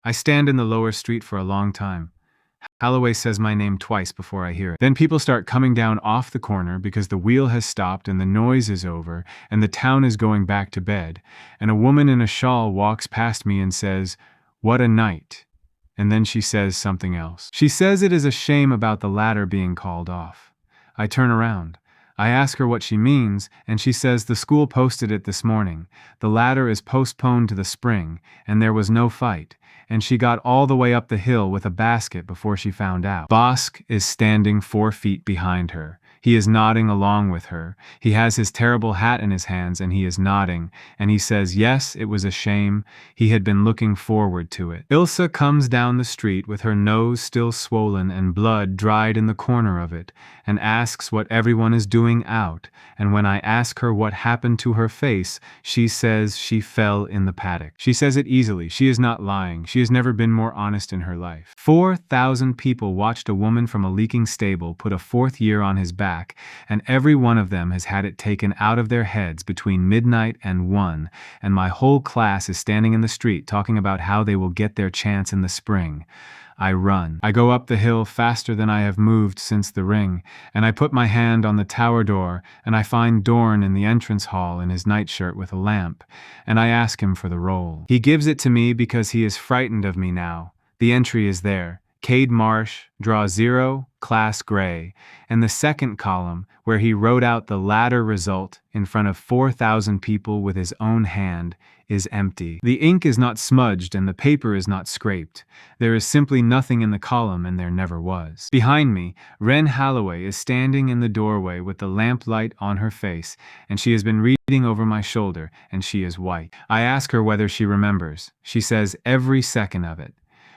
I stand in the lower street for a long time. Holloway says my name twice before I hear it. Then people start coming down off the corner because the wheel has stopped and the noise is over and the town is going back to bed, and a woman in a shawl walks past me and says, "What a night." And then she says something else. She says it is a shame about the ladder being called off. I turn around. I ask her what she means, and she says the school posted it this morning. The ladder is postponed to the spring, and there was no fight, and she got all the way up the hill with a basket before she found out. Bosk is standing 4 feet behind her. He is nodding along with her. He has his terrible hat in his hands and he is nodding, and he says yes, it was a shame. He had been looking forward to it. Ilsa comes down the street with her nose still swollen and blood dried in the corner of it, and asks what everyone is doing out, and when I ask her what happened to her face, she says she fell in the paddock. She says it easily. She is not lying. She has never been more honest in her life. 4,000 people watched a woman from a leaking stable put a fourth year on his back, and every one of them has had it taken out of their heads between midnight and 1, and my whole class is standing in the street talking about how they will get their chance in the spring. I run. I go up the hill faster than I have moved since the ring, and I put my hand on the tower door, and I find Dorn in the entrance hall in his nightshirt with a lamp, and I ask him for the roll. He gives it to me because he is frightened of me now. The entry is there. Cade Marsh, draw 0, class gray, and the second column, where he wrote out the latter result in front of 4,000 people with his own hand, is empty. The ink is not smudged and the paper is not scraped. There is simply nothing in the column, and there never was. Behind me, Wren Holloway is standing in the doorway with the lamplight on her face, and she has been reading over my shoulder, and she is white. I ask her whether she remembers. She says every second of it.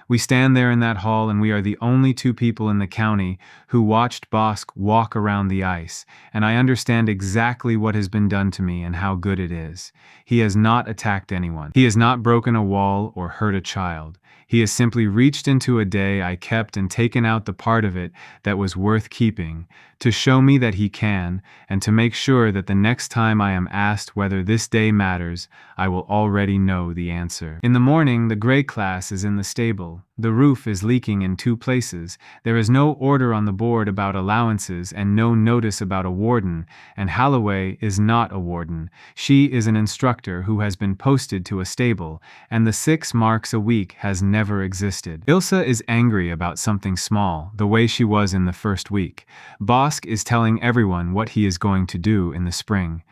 We stand there in that hall, and we are the only two people in the county who watched Bosk walk around the ice, and I understand exactly what has been done to me and how good it is. He has not attacked anyone. He has not broken a wall or hurt a child. He has simply reached into a day I kept and taken out the part of it that was worth keeping, to show me that he can, and to make sure that the next time I am asked whether this day matters, I will already know the answer. In the morning, the gray class is in the stable. The roof is leaking in 2 places. There is no order on the board about allowances and no notice about a warden, and Holloway is not a warden. She is an instructor who has been posted to a stable, and the 6 marks a week has never existed. Ilsa is angry about something small, the way she was in the first week. Bosk is telling everyone what he is going to do in the spring.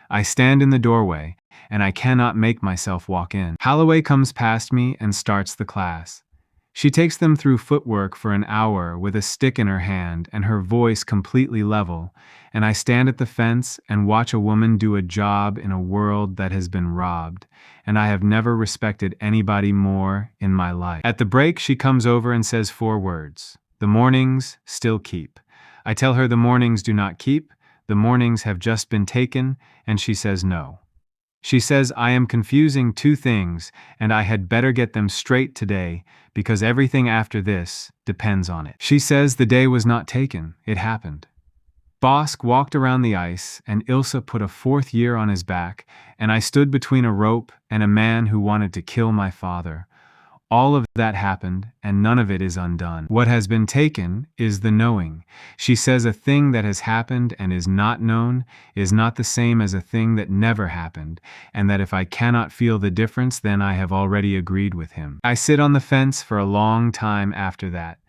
I stand in the doorway, and I cannot make myself walk in. Holloway comes past me and starts the class. She takes them through footwork for an hour with a stick in her hand and her voice completely level, and I stand at the fence and watch a woman do a job in a world that has been robbed, and I have never respected anybody more in my life. At the break, she comes over and says 4 words. The mornings still keep. I tell her the mornings do not keep, the mornings have just been taken, and she says no. She says I am confusing 2 things, and I had better get them straight today, because everything after this depends on it. She says the day was not taken, it happened. Bosk walked around the ice, and Ilsa put a 4th year on his back, and I stood between a rope and a man who wanted to kill my father. All of that happened, and none of it is undone. What has been taken is the knowing. She says a thing that has happened and is not known is not the same as a thing that never happened, and that if I cannot feel the difference, then I have already agreed with him. I sit on the fence for a long time after that.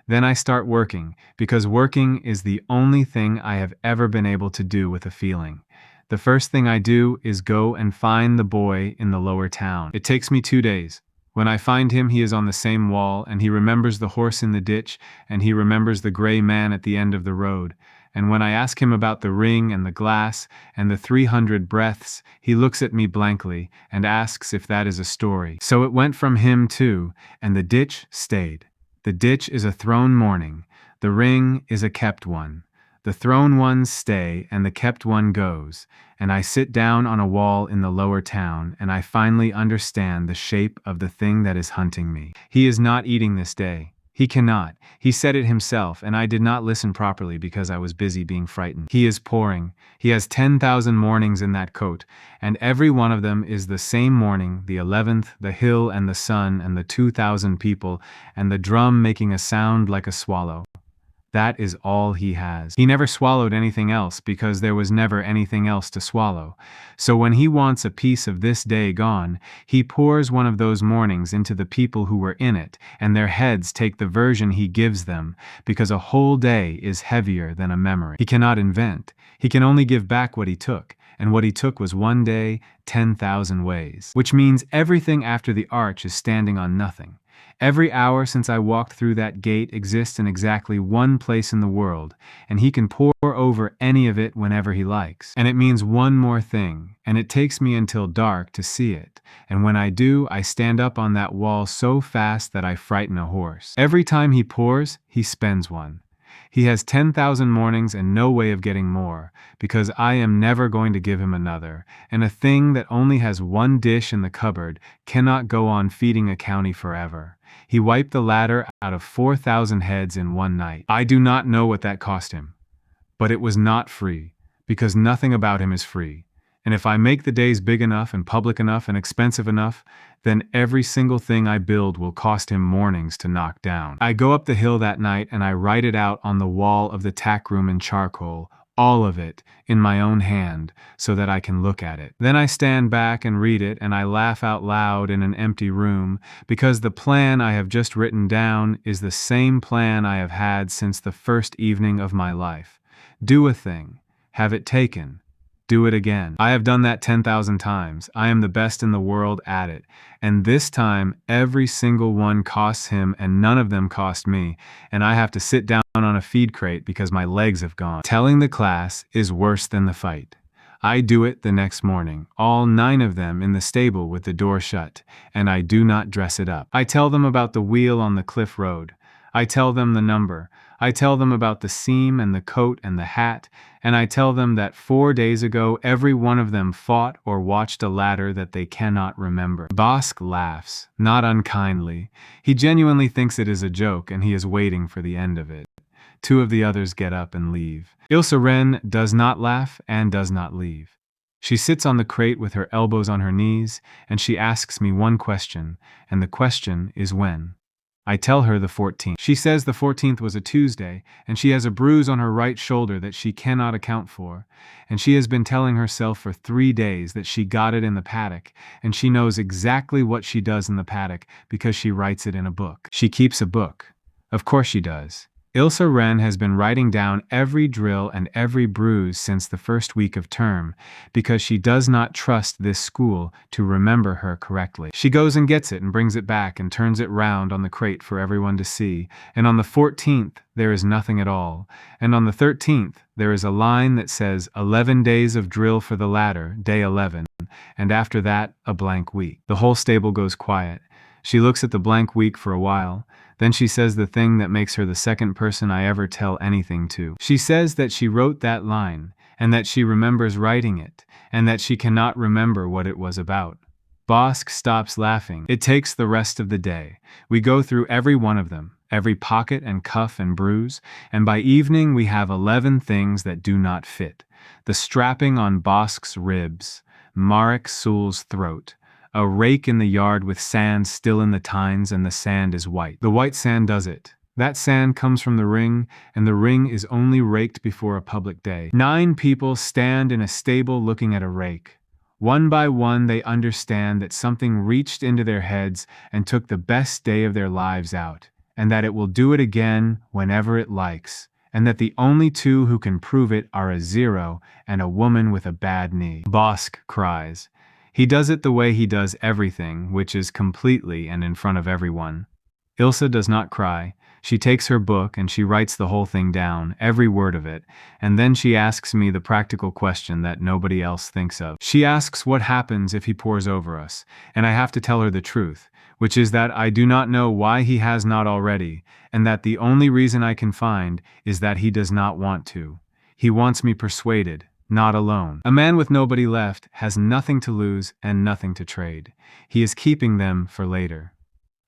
Then I start working, because working is the only thing I have ever been able to do with a feeling. The first thing I do is go and find the boy in the lower town. It takes me 2 days. When I find him, he is on the same wall, and he remembers the horse in the ditch, and he remembers the gray man at the end of the road. And when I ask him about the ring and the glass and the 300 breaths, he looks at me blankly and asks if that is a story. So it went from him too, and the ditch stayed. The ditch is a thrown morning. The ring is a kept one. The thrown ones stay, and the kept one goes, and I sit down on a wall in the lower town, and I finally understand the shape of the thing that is hunting me. He is not eating this day. He cannot. He said it himself, and I did not listen properly because I was busy being frightened. He is pouring. He has 10,000 mornings in that coat, and every one of them is the same morning, the 11th, the hill and the sun and the 2,000 people, and the drum making a sound like a swallow. That is all he has. He never swallowed anything else because there was never anything else to swallow. So when he wants a piece of this day gone, he pours one of those mornings into the people who were in it, and their heads take the version he gives them, because a whole day is heavier than a memory. He cannot invent. He can only give back what he took, and what he took was 1 day, 10,000 ways. Which means everything after the arch is standing on nothing. Every hour since I walked through that gate exists in exactly one place in the world, and he can pour over any of it whenever he likes. And it means one more thing, and it takes me until dark to see it. And when I do, I stand up on that wall so fast that I frighten a horse. Every time he pours, he spends one. He has 10,000 mornings and no way of getting more, because I am never going to give him another, and a thing that only has one dish in the cupboard cannot go on feeding a county forever. He wiped the ladder out of 4,000 heads in one night. I do not know what that cost him, but it was not free, because nothing about him is free. And if I make the days big enough and public enough and expensive enough, then every single thing I build will cost him mornings to knock down. I go up the hill that night and I write it out on the wall of the tack room in charcoal, all of it, in my own hand, so that I can look at it. Then I stand back and read it, and I laugh out loud in an empty room, because the plan I have just written down is the same plan I have had since the first evening of my life. Do a thing. Have it taken. Do it again. I have done that 10,000 times. I am the best in the world at it. And this time, every single one costs him and none of them cost me. And I have to sit down on a feed crate because my legs have gone. Telling the class is worse than the fight. I do it the next morning, all 9 of them in the stable with the door shut, and I do not dress it up. I tell them about the wheel on the cliff road. I tell them the number. I tell them about the seam and the coat and the hat, and I tell them that 4 days ago every one of them fought or watched a ladder that they cannot remember. Bosk laughs, not unkindly. He genuinely thinks it is a joke and he is waiting for the end of it. 2 of the others get up and leave. Ilse Wren does not laugh and does not leave. She sits on the crate with her elbows on her knees, and she asks me one question, and the question is when. I tell her the 14th. She says the 14th was a Tuesday, and she has a bruise on her right shoulder that she cannot account for, and she has been telling herself for 3 days that she got it in the paddock, and she knows exactly what she does in the paddock because she writes it in a book. She keeps a book. Of course she does. Ilse Wren has been writing down every drill and every bruise since the first week of term, because she does not trust this school to remember her correctly. She goes and gets it and brings it back and turns it round on the crate for everyone to see, and on the 14th there is nothing at all, and on the 13th there is a line that says 11 days of drill for the ladder, day 11, and after that a blank week. The whole stable goes quiet. She looks at the blank week for a while. Then she says the thing that makes her the second person I ever tell anything to. She says that she wrote that line, and that she remembers writing it, and that she cannot remember what it was about. Bosk stops laughing. It takes the rest of the day. We go through every one of them, every pocket and cuff and bruise, and by evening we have 11 things that do not fit. The strapping on Bosk's ribs, Marek Sewell's throat, a rake in the yard with sand still in the tines, and the sand is white. The white sand does it. That sand comes from the ring, and the ring is only raked before a public day. 9 people stand in a stable looking at a rake. One by one they understand that something reached into their heads and took the best day of their lives out, and that it will do it again whenever it likes, and that the only 2 who can prove it are a 0 and a woman with a bad knee. Bosk cries. He does it the way he does everything, which is completely and in front of everyone. Ilse does not cry. She takes her book and she writes the whole thing down, every word of it, and then she asks me the practical question that nobody else thinks of. She asks what happens if he pours over us, and I have to tell her the truth, which is that I do not know why he has not already, and that the only reason I can find is that he does not want to. He wants me persuaded. Not alone. A man with nobody left has nothing to lose and nothing to trade. He is keeping them for later.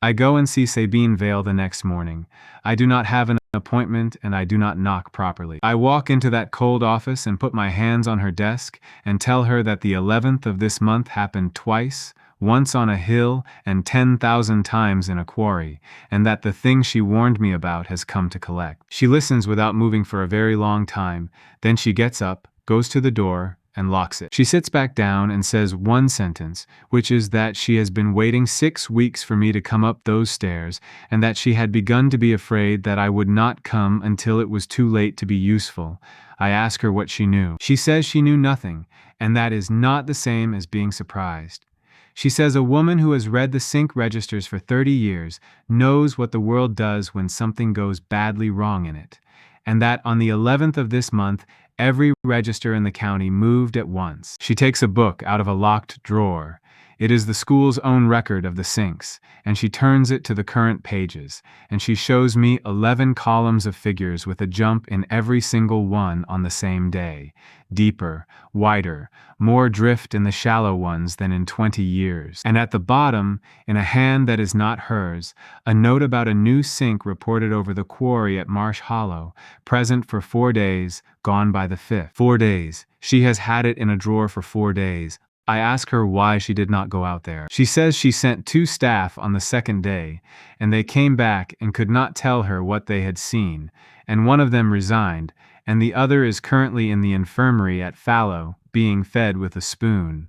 I go and see Sabine Vale the next morning. I do not have an appointment and I do not knock properly. I walk into that cold office and put my hands on her desk and tell her that the 11th of this month happened twice, once on a hill and 10,000 times in a quarry, and that the thing she warned me about has come to collect. She listens without moving for a very long time, then she gets up, goes to the door, and locks it. She sits back down and says one sentence, which is that she has been waiting 6 weeks for me to come up those stairs, and that she had begun to be afraid that I would not come until it was too late to be useful. I ask her what she knew. She says she knew nothing, and that is not the same as being surprised. She says a woman who has read the sync registers for 30 years knows what the world does when something goes badly wrong in it, and that on the 11th of this month, every register in the county moved at once. She takes a book out of a locked drawer. It is the school's own record of the syncs, and she turns it to the current pages, and she shows me 11 columns of figures with a jump in every single one on the same day. Deeper, wider, more drift in the shallow ones than in 20 years. And at the bottom, in a hand that is not hers, a note about a new sink reported over the quarry at Marsh Hollow, present for 4 days, gone by the 5th. 4 days. She has had it in a drawer for 4 days. I ask her why she did not go out there. She says she sent 2 staff on the 2nd day, and they came back and could not tell her what they had seen, and one of them resigned, and the other is currently in the infirmary at Fallow, being fed with a spoon.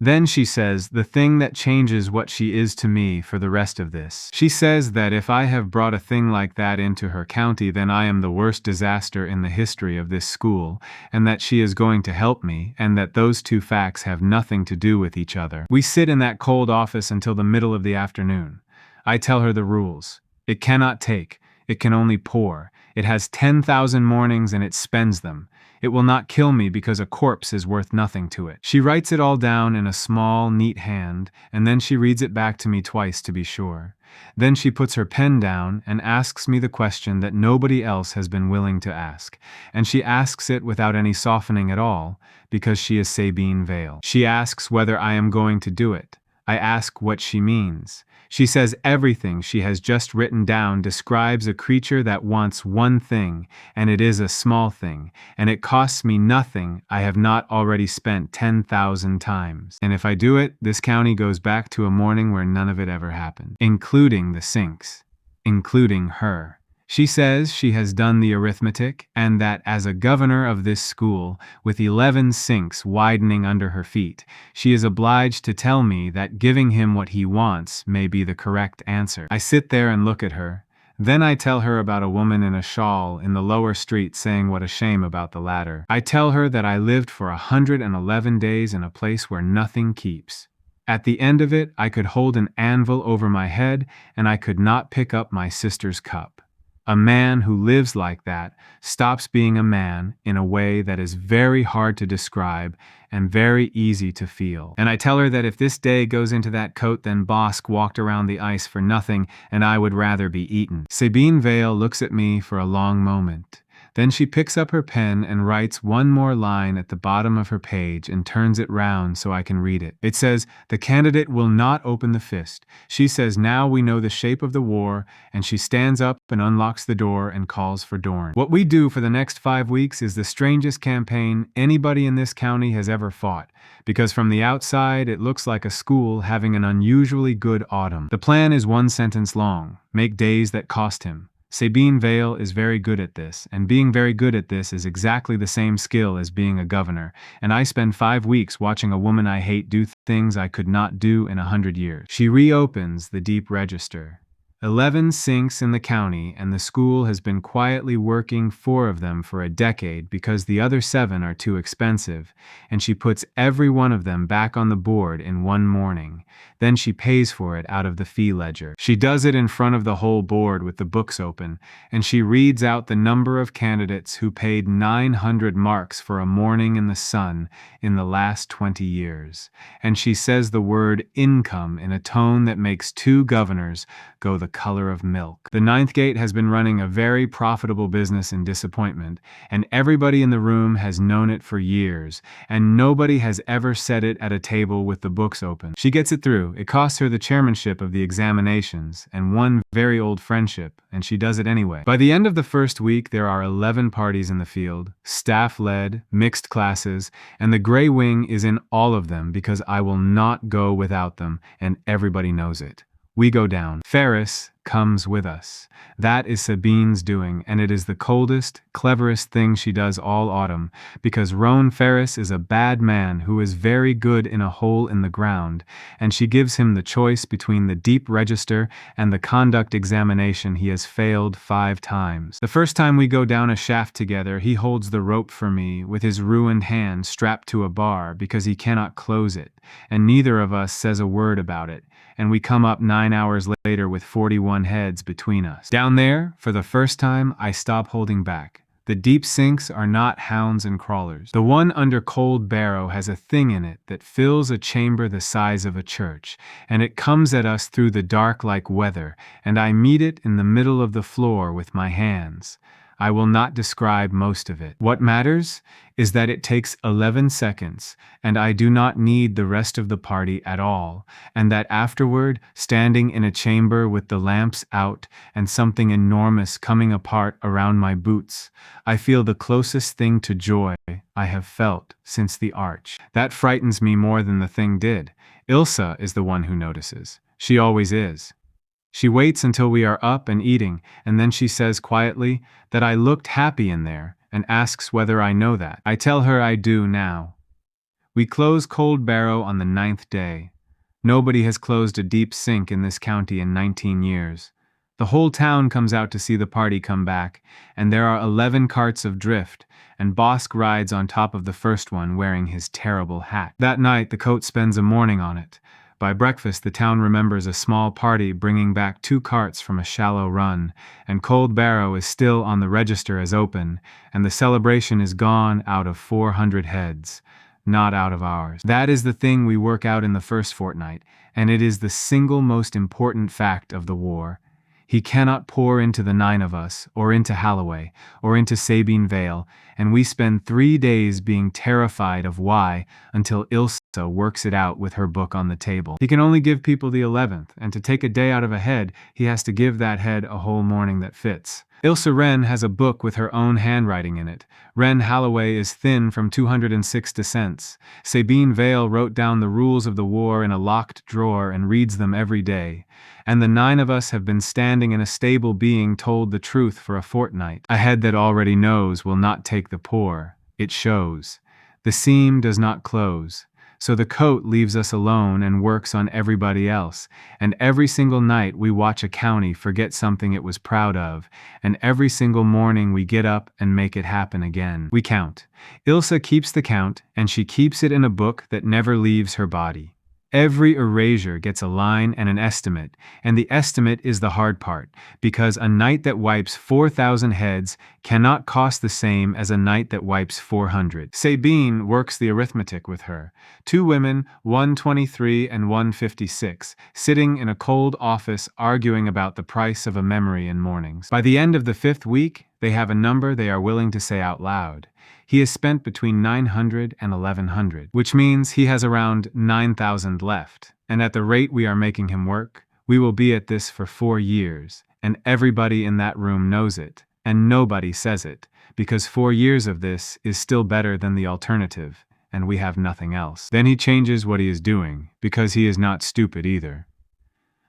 Then she says the thing that changes what she is to me for the rest of this. She says that if I have brought a thing like that into her county, then I am the worst disaster in the history of this school, and that she is going to help me, and that those 2 facts have nothing to do with each other. We sit in that cold office until the middle of the afternoon. I tell her the rules. It cannot take. It can only pour. It has 10,000 mornings and it spends them. It will not kill me because a corpse is worth nothing to it. She writes it all down in a small, neat hand, and then she reads it back to me twice to be sure. Then she puts her pen down and asks me the question that nobody else has been willing to ask, and she asks it without any softening at all, because she is Sabine Vale. She asks whether I am going to do it. I ask what she means. She says everything she has just written down describes a creature that wants one thing, and it is a small thing, and it costs me nothing I have not already spent 10,000 times. And if I do it, this county goes back to a morning where none of it ever happened, including the sinks, including her. She says she has done the arithmetic, and that as a governor of this school, with 11 sinks widening under her feet, she is obliged to tell me that giving him what he wants may be the correct answer. I sit there and look at her. Then I tell her about a woman in a shawl in the lower street saying what a shame about the latter. I tell her that I lived for 111 days in a place where nothing keeps. At the end of it, I could hold an anvil over my head, and I could not pick up my sister's cup. A man who lives like that stops being a man in a way that is very hard to describe and very easy to feel. And I tell her that if this day goes into that coat, then Bosk walked around the ice for nothing, and I would rather be eaten. Sabine Vale looks at me for a long moment. Then she picks up her pen and writes one more line at the bottom of her page and turns it round so I can read it. It says, "The candidate will not open the fist." She says, "Now we know the shape of the war," and she stands up and unlocks the door and calls for Dorn. What we do for the next 5 weeks is the strangest campaign anybody in this county has ever fought, because from the outside it looks like a school having an unusually good autumn. The plan is 1 sentence long: make days that cost him. Sabine Vale is very good at this, and being very good at this is exactly the same skill as being a governor, and I spend 5 weeks watching a woman I hate do things I could not do in 100 years. She reopens the deep register. 11 sinks in the county, and the school has been quietly working 4 of them for a decade because the other 7 are too expensive, and she puts every one of them back on the board in one morning. Then she pays for it out of the fee ledger. She does it in front of the whole board with the books open, and she reads out the number of candidates who paid 900 marks for a morning in the sun in the last 20 years. And she says the word income in a tone that makes 2 governors go the color of milk. The Ninth Gate has been running a very profitable business in disappointment, and everybody in the room has known it for years, and nobody has ever said it at a table with the books open. She gets it through. It costs her the chairmanship of the examinations and one very old friendship, and she does it anyway. By the end of the first week, there are 11 parties in the field, staff-led, mixed classes, and the Grey Wing is in all of them because I will not go without them, and everybody knows it. We go down. Ferris, comes with us. That is Sabine's doing, and it is the coldest, cleverest thing she does all autumn, because Roan Ferris is a bad man who is very good in a hole in the ground, and she gives him the choice between the deep register and the conduct examination he has failed 5 times. The first time we go down a shaft together, he holds the rope for me with his ruined hand strapped to a bar because he cannot close it, and neither of us says a word about it, and we come up 9 hours later with 41 heads between us. Down there, for the first time, I stop holding back. The deep sinks are not hounds and crawlers. The one under Cold Barrow has a thing in it that fills a chamber the size of a church, and it comes at us through the dark like weather, and I meet it in the middle of the floor with my hands. I will not describe most of it. What matters is that it takes 11 seconds, and I do not need the rest of the party at all, and that afterward, standing in a chamber with the lamps out and something enormous coming apart around my boots, I feel the closest thing to joy I have felt since the arch. That frightens me more than the thing did. Ilsa is the one who notices. She always is. She waits until we are up and eating, and then she says quietly that I looked happy in there, and asks whether I know that. I tell her I do now. We close Cold Barrow on the 9th day. Nobody has closed a deep sink in this county in 19 years. The whole town comes out to see the party come back, and there are 11 carts of drift, and Bosk rides on top of the first one wearing his terrible hat. That night the coat spends a morning on it. By breakfast, the town remembers a small party bringing back 2 carts from a shallow run, and Cold Barrow is still on the register as open, and the celebration is gone out of 400 heads, not out of ours. That is the thing we work out in the first fortnight, and it is the single most important fact of the war. He cannot pour into the 9 of us, or into Holloway, or into Sabine Vale, and we spend 3 days being terrified of why until Ilsa works it out with her book on the table. He can only give people the 11th, and to take a day out of a head, he has to give that head a whole morning that fits. Ilsa Wren has a book with her own handwriting in it. Wren Holloway is thin from 206 descents. Sabine Vale wrote down the rules of the war in a locked drawer and reads them every day. And the 9 of us have been standing in a stable being told the truth for a fortnight. A head that already knows will not take the pour. It shows. The seam does not close. So the coat leaves us alone and works on everybody else, and every single night we watch a county forget something it was proud of, and every single morning we get up and make it happen again. We count. Ilsa keeps the count, and she keeps it in a book that never leaves her body. Every erasure gets a line and an estimate, and the estimate is the hard part, because a night that wipes 4,000 heads cannot cost the same as a night that wipes 400. Sabine works the arithmetic with her. 2 women, 123 and 156, sitting in a cold office arguing about the price of a memory in mornings. By the end of the 5th week, they have a number they are willing to say out loud. He has spent between 900 and 1,100, which means he has around 9,000 left. And at the rate we are making him work, we will be at this for 4 years, and everybody in that room knows it, and nobody says it, because 4 years of this is still better than the alternative, and we have nothing else. Then he changes what he is doing, because he is not stupid either.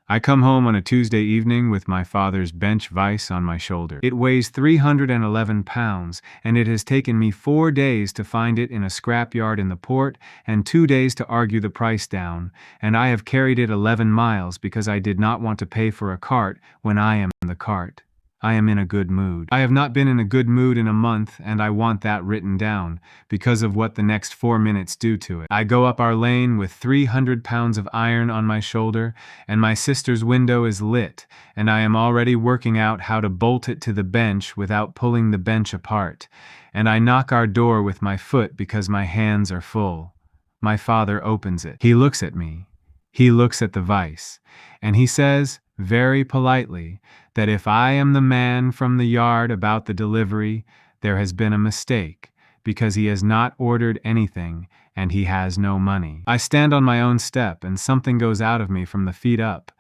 I come home on a Tuesday evening with my father's bench vise on my shoulder. It weighs 311 pounds, and it has taken me 4 days to find it in a scrapyard in the port, and 2 days to argue the price down, and I have carried it 11 miles because I did not want to pay for a cart when I am the cart. I am in a good mood. I have not been in a good mood in a month, and I want that written down, because of what the next 4 minutes do to it. I go up our lane with 300 pounds of iron on my shoulder, and my sister's window is lit, and I am already working out how to bolt it to the bench without pulling the bench apart, and I knock our door with my foot because my hands are full. My father opens it. He looks at me. He looks at the vise, and he says, very politely, that if I am the man from the yard about the delivery, there has been a mistake, because he has not ordered anything, and he has no money. I stand on my own step, and something goes out of me from the feet up.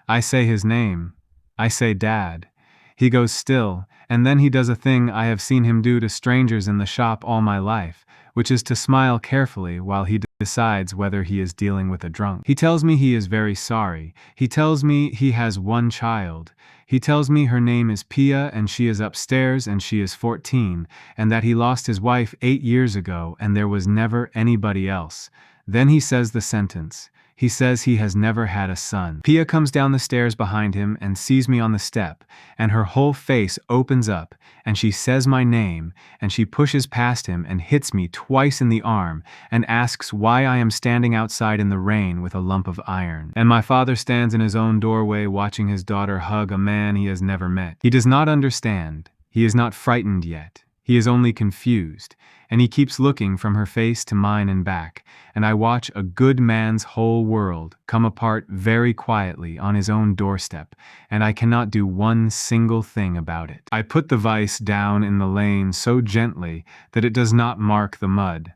I say his name. I say Dad. He goes still, and then he does a thing I have seen him do to strangers in the shop all my life, which is to smile carefully while he decides whether he is dealing with a drunk. He tells me he is very sorry. He tells me he has one child. He tells me her name is Pia and she is upstairs and she is 14, and that he lost his wife 8 years ago and there was never anybody else. Then he says the sentence. He says he has never had a son. Pia comes down the stairs behind him and sees me on the step, and her whole face opens up, and she says my name, and she pushes past him and hits me twice in the arm, and asks why I am standing outside in the rain with a lump of iron. And my father stands in his own doorway watching his daughter hug a man he has never met. He does not understand. He is not frightened yet. He is only confused, and he keeps looking from her face to mine and back, and I watch a good man's whole world come apart very quietly on his own doorstep, and I cannot do one single thing about it. I put the vice down in the lane so gently that it does not mark the mud.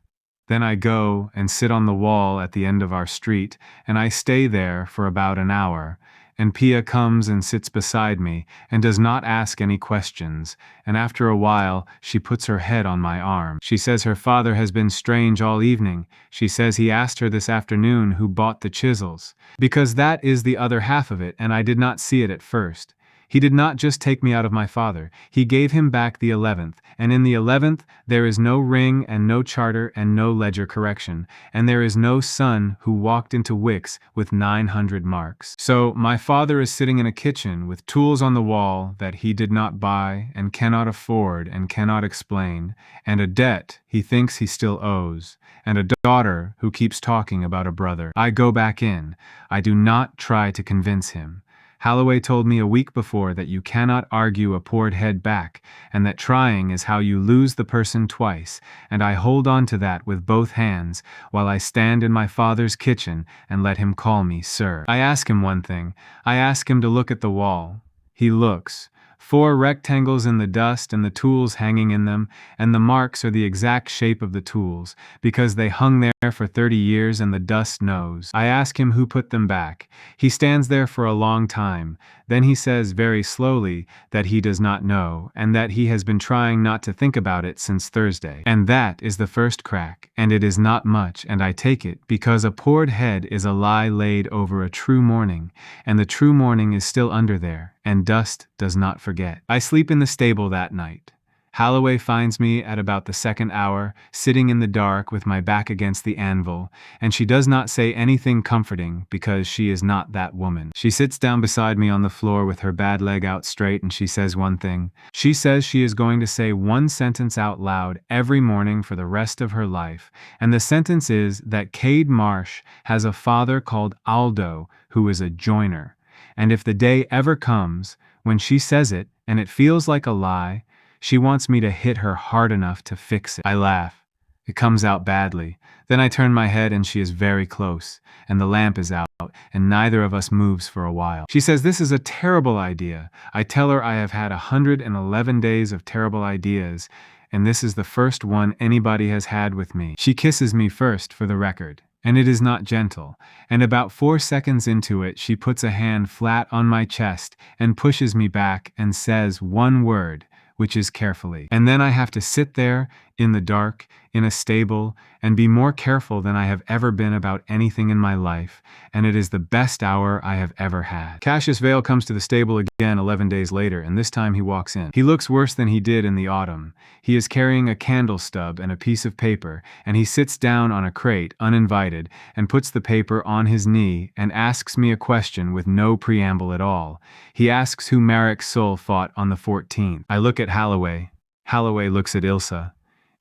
Then I go and sit on the wall at the end of our street, and I stay there for about an hour. And Pia comes and sits beside me and does not ask any questions, and after a while she puts her head on my arm. She says her father has been strange all evening. She says he asked her this afternoon who bought the chisels. Because that is the other half of it, and I did not see it at first. He did not just take me out of my father, he gave him back the 11th, and in the 11th there is no ring and no charter and no ledger correction, and there is no son who walked into Wix with 900 marks. So my father is sitting in a kitchen with tools on the wall that he did not buy and cannot afford and cannot explain, and a debt he thinks he still owes, and a daughter who keeps talking about a brother. I go back in. I do not try to convince him. Holloway told me a week before that you cannot argue a poured head back, and that trying is how you lose the person twice, and I hold on to that with both hands while I stand in my father's kitchen and let him call me sir. I ask him one thing. I ask him to look at the wall. He looks. 4 rectangles in the dust and the tools hanging in them, and the marks are the exact shape of the tools, because they hung there for 30 years and the dust knows. I ask him who put them back. He stands there for a long time. Then he says very slowly that he does not know, and that he has been trying not to think about it since Thursday. And that is the first crack, and it is not much, and I take it, because a poured head is a lie laid over a true morning, and the true morning is still under there, and dust does not forget. I sleep in the stable that night. Holloway finds me at about the 2nd hour, sitting in the dark with my back against the anvil, and she does not say anything comforting because she is not that woman. She sits down beside me on the floor with her bad leg out straight and she says one thing. She says she is going to say one sentence out loud every morning for the rest of her life, and the sentence is that Cade Marsh has a father called Aldo who is a joiner. And if the day ever comes when she says it and it feels like a lie, she wants me to hit her hard enough to fix it. I laugh. It comes out badly. Then I turn my head and she is very close, and the lamp is out, and neither of us moves for a while. She says this is a terrible idea. I tell her I have had 111 days of terrible ideas, and this is the first one anybody has had with me. She kisses me first, for the record, and it is not gentle, and about 4 seconds into it she puts a hand flat on my chest and pushes me back and says one word, which is carefully. And then I have to sit there, in the dark, in a stable, and be more careful than I have ever been about anything in my life, and it is the best hour I have ever had. Cassius Vale comes to the stable again 11 days later, and this time he walks in. He looks worse than he did in the autumn. He is carrying a candle stub and a piece of paper, and he sits down on a crate, uninvited, and puts the paper on his knee and asks me a question with no preamble at all. He asks who Marek Sull fought on the 14th. I look at Holloway. Holloway looks at Ilsa.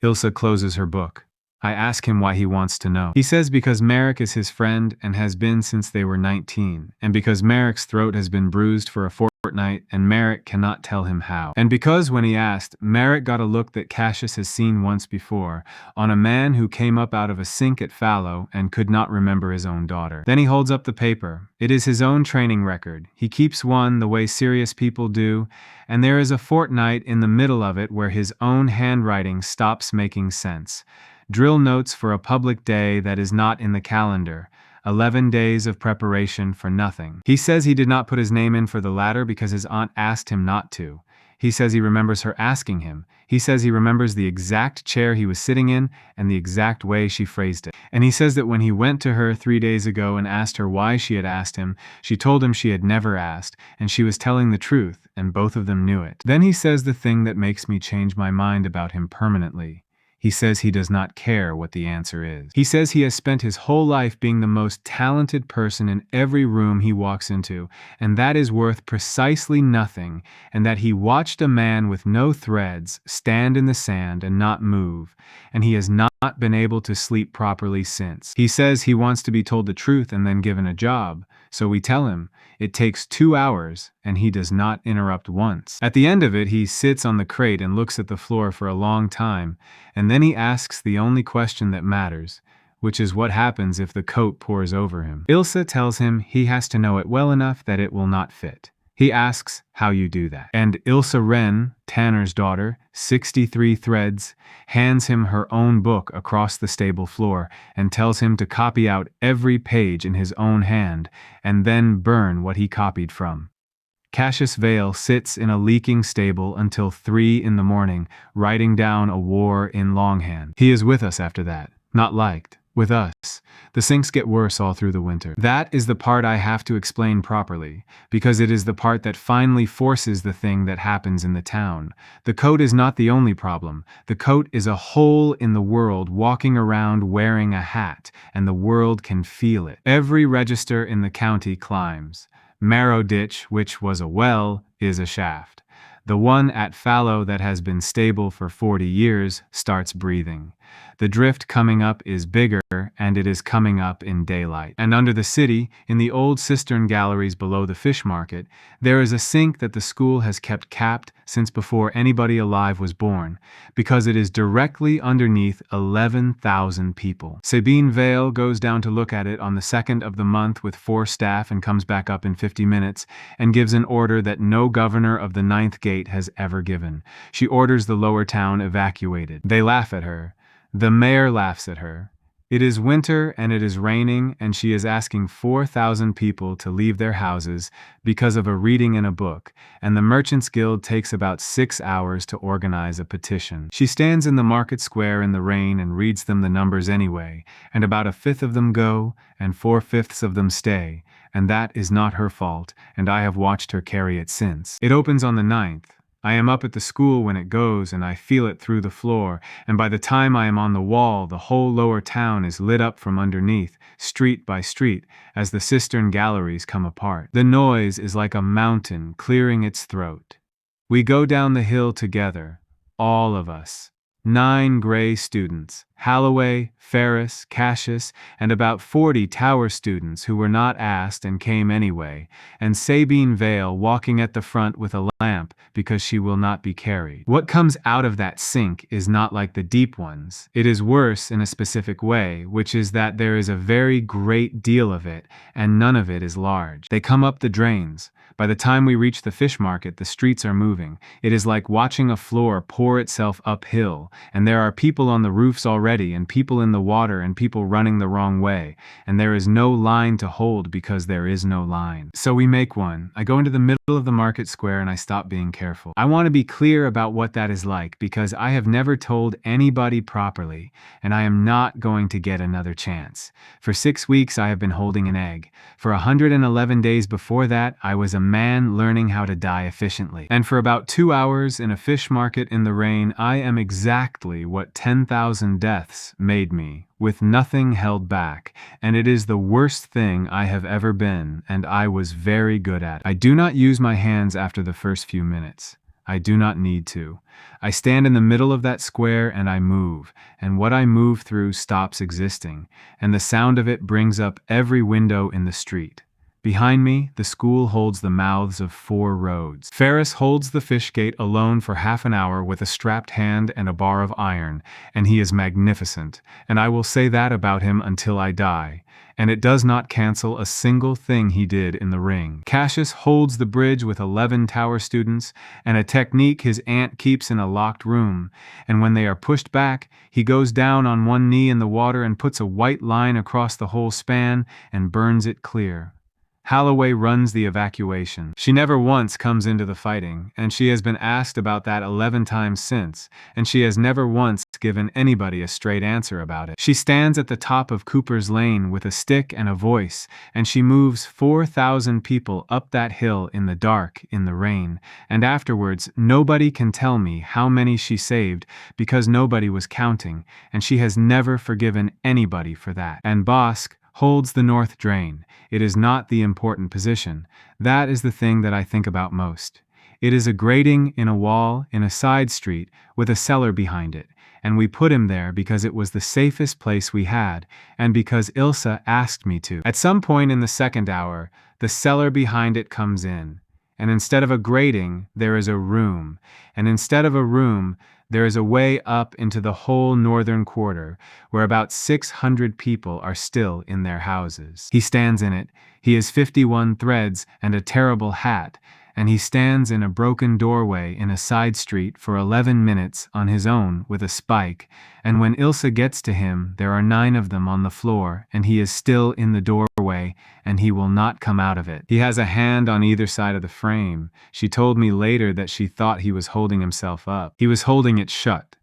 Ilsa closes her book. I ask him why he wants to know. He says because Marek is his friend and has been since they were 19, and because Marek's throat has been bruised for a fortnight and Marek cannot tell him how. And because when he asked, Marek got a look that Cassius has seen once before, on a man who came up out of a sink at Fallow and could not remember his own daughter. Then he holds up the paper. It is his own training record. He keeps one the way serious people do, and there is a fortnight in the middle of it where his own handwriting stops making sense. Drill notes for a public day that is not in the calendar. 11 days of preparation for nothing. He says he did not put his name in for the latter because his aunt asked him not to. He says he remembers her asking him. He says he remembers the exact chair he was sitting in and the exact way she phrased it. And he says that when he went to her 3 days ago and asked her why she had asked him, she told him she had never asked, and she was telling the truth, and both of them knew it. Then he says the thing that makes me change my mind about him permanently. He says he does not care what the answer is. He says he has spent his whole life being the most talented person in every room he walks into, and that is worth precisely nothing, and that he watched a man with no threads stand in the sand and not move, and he has not been able to sleep properly since. He says he wants to be told the truth and then given a job, so we tell him it takes 2 hours, and he does not interrupt once. At the end of it, he sits on the crate and looks at the floor for a long time, and then he asks the only question that matters, which is what happens if the coat pours over him. Ilsa tells him he has to know it well enough that it will not fit. He asks how you do that. And Ilsa Wren, Tanner's daughter, 63 threads, hands him her own book across the stable floor and tells him to copy out every page in his own hand and then burn what he copied from. Cassius Vale sits in a leaking stable until 3 in the morning, writing down a war in longhand. He is with us after that, not liked. With us. The sinks get worse all through the winter. That is the part I have to explain properly, because it is the part that finally forces the thing that happens in the town. The coat is not the only problem. The coat is a hole in the world walking around wearing a hat, and the world can feel it. Every register in the county climbs. Marrow Ditch, which was a well, is a shaft. The one at Fallow that has been stable for 40 years starts breathing. The drift coming up is bigger, and it is coming up in daylight. And under the city, in the old cistern galleries below the fish market, there is a sink that the school has kept capped since before anybody alive was born, because it is directly underneath 11,000 people. Sabine Vale goes down to look at it on the 2nd of the month with 4 staff and comes back up in 50 minutes and gives an order that no governor of the 9th Gate has ever given. She orders the lower town evacuated. They laugh at her. The mayor laughs at her. It is winter and it is raining, and she is asking 4,000 people to leave their houses because of a reading in a book, and the Merchants Guild takes about 6 hours to organize a petition. She stands in the market square in the rain and reads them the numbers anyway, and about 1/5 of them go, and 4/5 of them stay, and that is not her fault, and I have watched her carry it since. It opens on the 9th. I am up at the school when it goes, and I feel it through the floor, and by the time I am on the wall, the whole lower town is lit up from underneath, street by street, as the cistern galleries come apart. The noise is like a mountain clearing its throat. We go down the hill together, all of us. 9 gray students, Halloway, Ferris, Cassius, and about 40 Tower students who were not asked and came anyway, and Sabine Vale walking at the front with a lamp because she will not be carried. What comes out of that sink is not like the deep ones. It is worse in a specific way, which is that there is a very great deal of it, and none of it is large. They come up the drains. By the time we reach the fish market, the streets are moving. It is like watching a floor pour itself uphill, and there are people on the roofs already, and people in the water, and people running the wrong way, and there is no line to hold because there is no line. So we make one. I go into the middle of the market square and I stop being careful. I want to be clear about what that is like because I have never told anybody properly, and I am not going to get another chance. For 6 weeks I have been holding an egg. For 111 days before that, I was a man learning how to die efficiently. And for about 2 hours in a fish market in the rain, I am exactly what 10,000 deaths made me, with nothing held back, and it is the worst thing I have ever been, and I was very good at it. I do not use my hands after the first few minutes. I do not need to. I stand in the middle of that square and I move, and what I move through stops existing, and the sound of it brings up every window in the street. Behind me, the school holds the mouths of 4 roads. Ferris holds the fish gate alone for half an hour with a strapped hand and a bar of iron, and he is magnificent, and I will say that about him until I die, and it does not cancel a single thing he did in the ring. Cassius holds the bridge with 11 Tower students, and a technique his aunt keeps in a locked room, and when they are pushed back, he goes down on one knee in the water and puts a white line across the whole span and burns it clear. Holloway runs the evacuation. She never once comes into the fighting, and she has been asked about that 11 times since, and she has never once given anybody a straight answer about it. She stands at the top of Cooper's Lane with a stick and a voice, and she moves 4,000 people up that hill in the dark, in the rain, and afterwards nobody can tell me how many she saved because nobody was counting, and she has never forgiven anybody for that. And Bossk holds the north drain. It is not the important position. That is the thing that I think about most. It is a grating in a wall in a side street with a cellar behind it, and we put him there because it was the safest place we had, and because Ilsa asked me to. At some point in the second hour, the cellar behind it comes in, and instead of a grating, there is a room, and instead of a room, there is a way up into the whole northern quarter, where about 600 people are still in their houses. He stands in it. He has 51 threads and a terrible hat, and he stands in a broken doorway in a side street for 11 minutes on his own with a spike, and when Ilsa gets to him, there are 9 of them on the floor, and he is still in the doorway, and he will not come out of it. He has a hand on either side of the frame. She told me later that she thought he was holding himself up. He was holding it shut.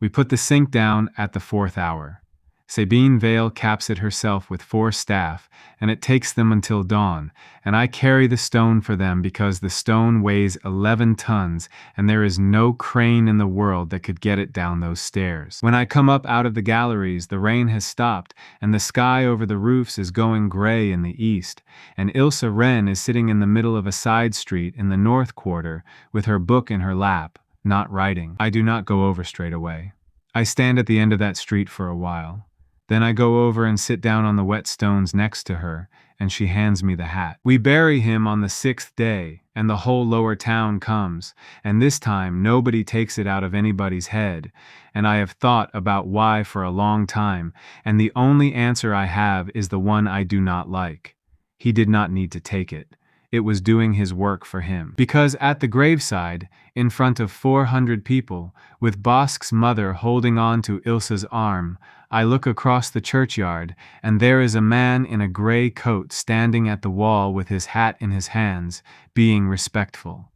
We put the sink down at the 4th hour. Sabine Vale caps it herself with 4 staff, and it takes them until dawn, and I carry the stone for them because the stone weighs 11 tons, and there is no crane in the world that could get it down those stairs. When I come up out of the galleries, the rain has stopped, and the sky over the roofs is going gray in the east, and Ilsa Wren is sitting in the middle of a side street in the north quarter with her book in her lap, not writing. I do not go over straight away. I stand at the end of that street for a while. Then I go over and sit down on the wet stones next to her, and she hands me the hat. We bury him on the 6th day, and the whole lower town comes, and this time nobody takes it out of anybody's head, and I have thought about why for a long time, and the only answer I have is the one I do not like. He did not need to take it. It was doing his work for him. Because at the graveside, in front of 400 people, with Bossk's mother holding on to Ilsa's arm, I look across the churchyard, and there is a man in a gray coat standing at the wall with his hat in his hands, being respectful.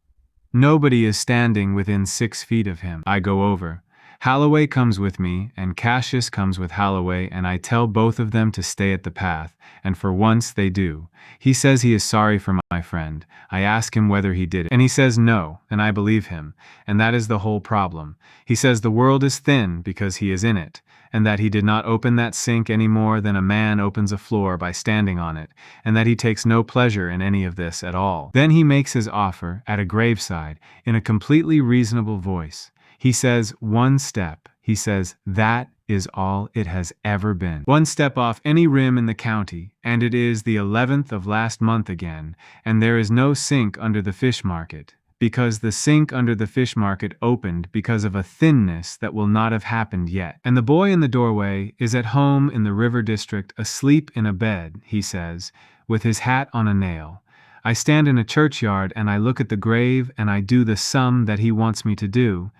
Nobody is standing within 6 feet of him. I go over. Holloway comes with me, and Cassius comes with Holloway, and I tell both of them to stay at the path, and for once they do. He says he is sorry for my friend. I ask him whether he did it, and he says no, and I believe him, and that is the whole problem. He says the world is thin because he is in it, and that he did not open that sink any more than a man opens a floor by standing on it, and that he takes no pleasure in any of this at all. Then he makes his offer at a graveside in a completely reasonable voice. He says 1 step. He says that is all it has ever been. 1 step off any rim in the county, and it is the 11th of last month again, and there is no sink under the fish market, because the sink under the fish market opened because of a thinness that will not have happened yet. And the boy in the doorway is at home in the river district, asleep in a bed, he says, with his hat on a nail. I stand in a churchyard and I look at the grave and I do the sum that he wants me to do,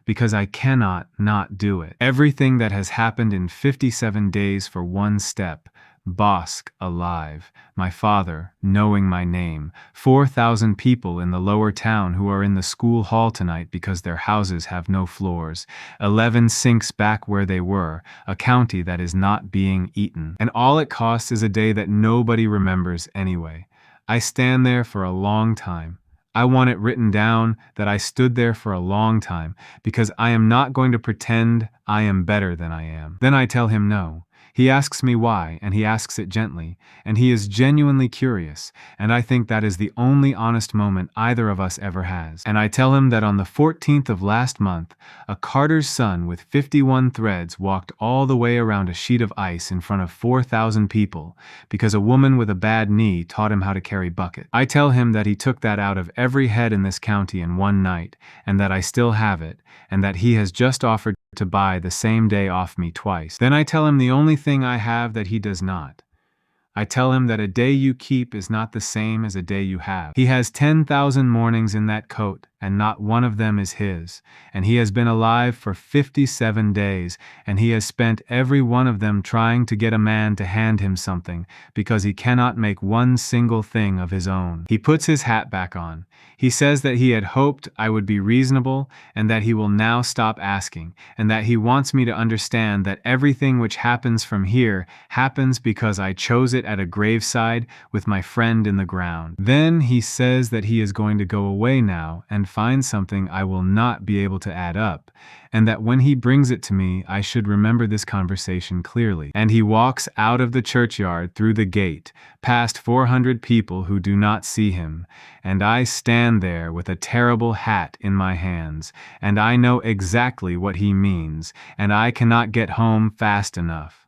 because I cannot not do it. Everything that has happened in 57 days for 1 step. Bossk alive, my father knowing my name, 4,000 people in the lower town who are in the school hall tonight because their houses have no floors, 11 sinks back where they were, a county that is not being eaten. And all it costs is a day that nobody remembers anyway. I stand there for a long time. I want it written down that I stood there for a long time because I am not going to pretend I am better than I am. Then I tell him no. He asks me why, and he asks it gently, and he is genuinely curious, and I think that is the only honest moment either of us ever has. And I tell him that on the 14th of last month, a carter's son with 51 threads walked all the way around a sheet of ice in front of 4,000 people, because a woman with a bad knee taught him how to carry bucket. I tell him that he took that out of every head in this county in 1 night, and that I still have it, and that he has just offered to buy the same day off me twice. Then I tell him the only thing I have that he does not. I tell him that a day you keep is not the same as a day you have. He has 10,000 mornings in that coat, and not one of them is his, and he has been alive for 57 days, and he has spent every one of them trying to get a man to hand him something, because he cannot make one single thing of his own. He puts his hat back on. He says that he had hoped I would be reasonable, and that he will now stop asking, and that he wants me to understand that everything which happens from here happens because I chose it at a graveside with my friend in the ground. Then he says that he is going to go away now and find something I will not be able to add up, and that when he brings it to me I should remember this conversation clearly. And he walks out of the churchyard through the gate, past 400 people who do not see him, and I stand there with a terrible hat in my hands, and I know exactly what he means, and I cannot get home fast enough.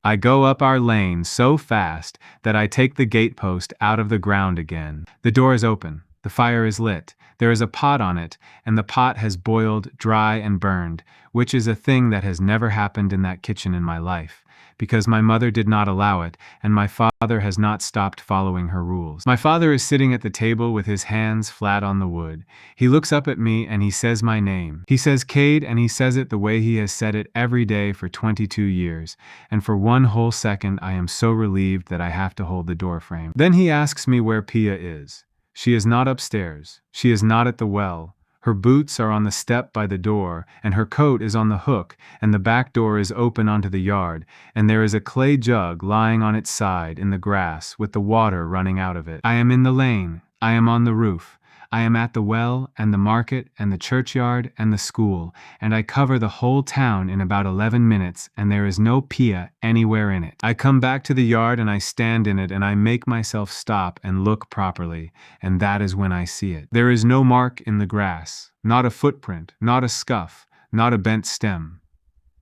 I go up our lane so fast that I take the gatepost out of the ground again. The door is open. The fire is lit. There is a pot on it, and the pot has boiled, dry, and burned, which is a thing that has never happened in that kitchen in my life, because my mother did not allow it, and my father has not stopped following her rules. My father is sitting at the table with his hands flat on the wood. He looks up at me and he says my name. He says Cade, and he says it the way he has said it every day for 22 years, and for one whole second I am so relieved that I have to hold the doorframe. Then he asks me where Pia is. She is not upstairs. She is not at the well. Her boots are on the step by the door, and her coat is on the hook, and the back door is open onto the yard, and there is a clay jug lying on its side in the grass with the water running out of it. I am in the lane. I am on the roof. I am at the well, and the market, and the churchyard, and the school, and I cover the whole town in about 11 minutes, and there is no Pia anywhere in it. I come back to the yard, and I stand in it, and I make myself stop and look properly, and that is when I see it. There is no mark in the grass, not a footprint, not a scuff, not a bent stem.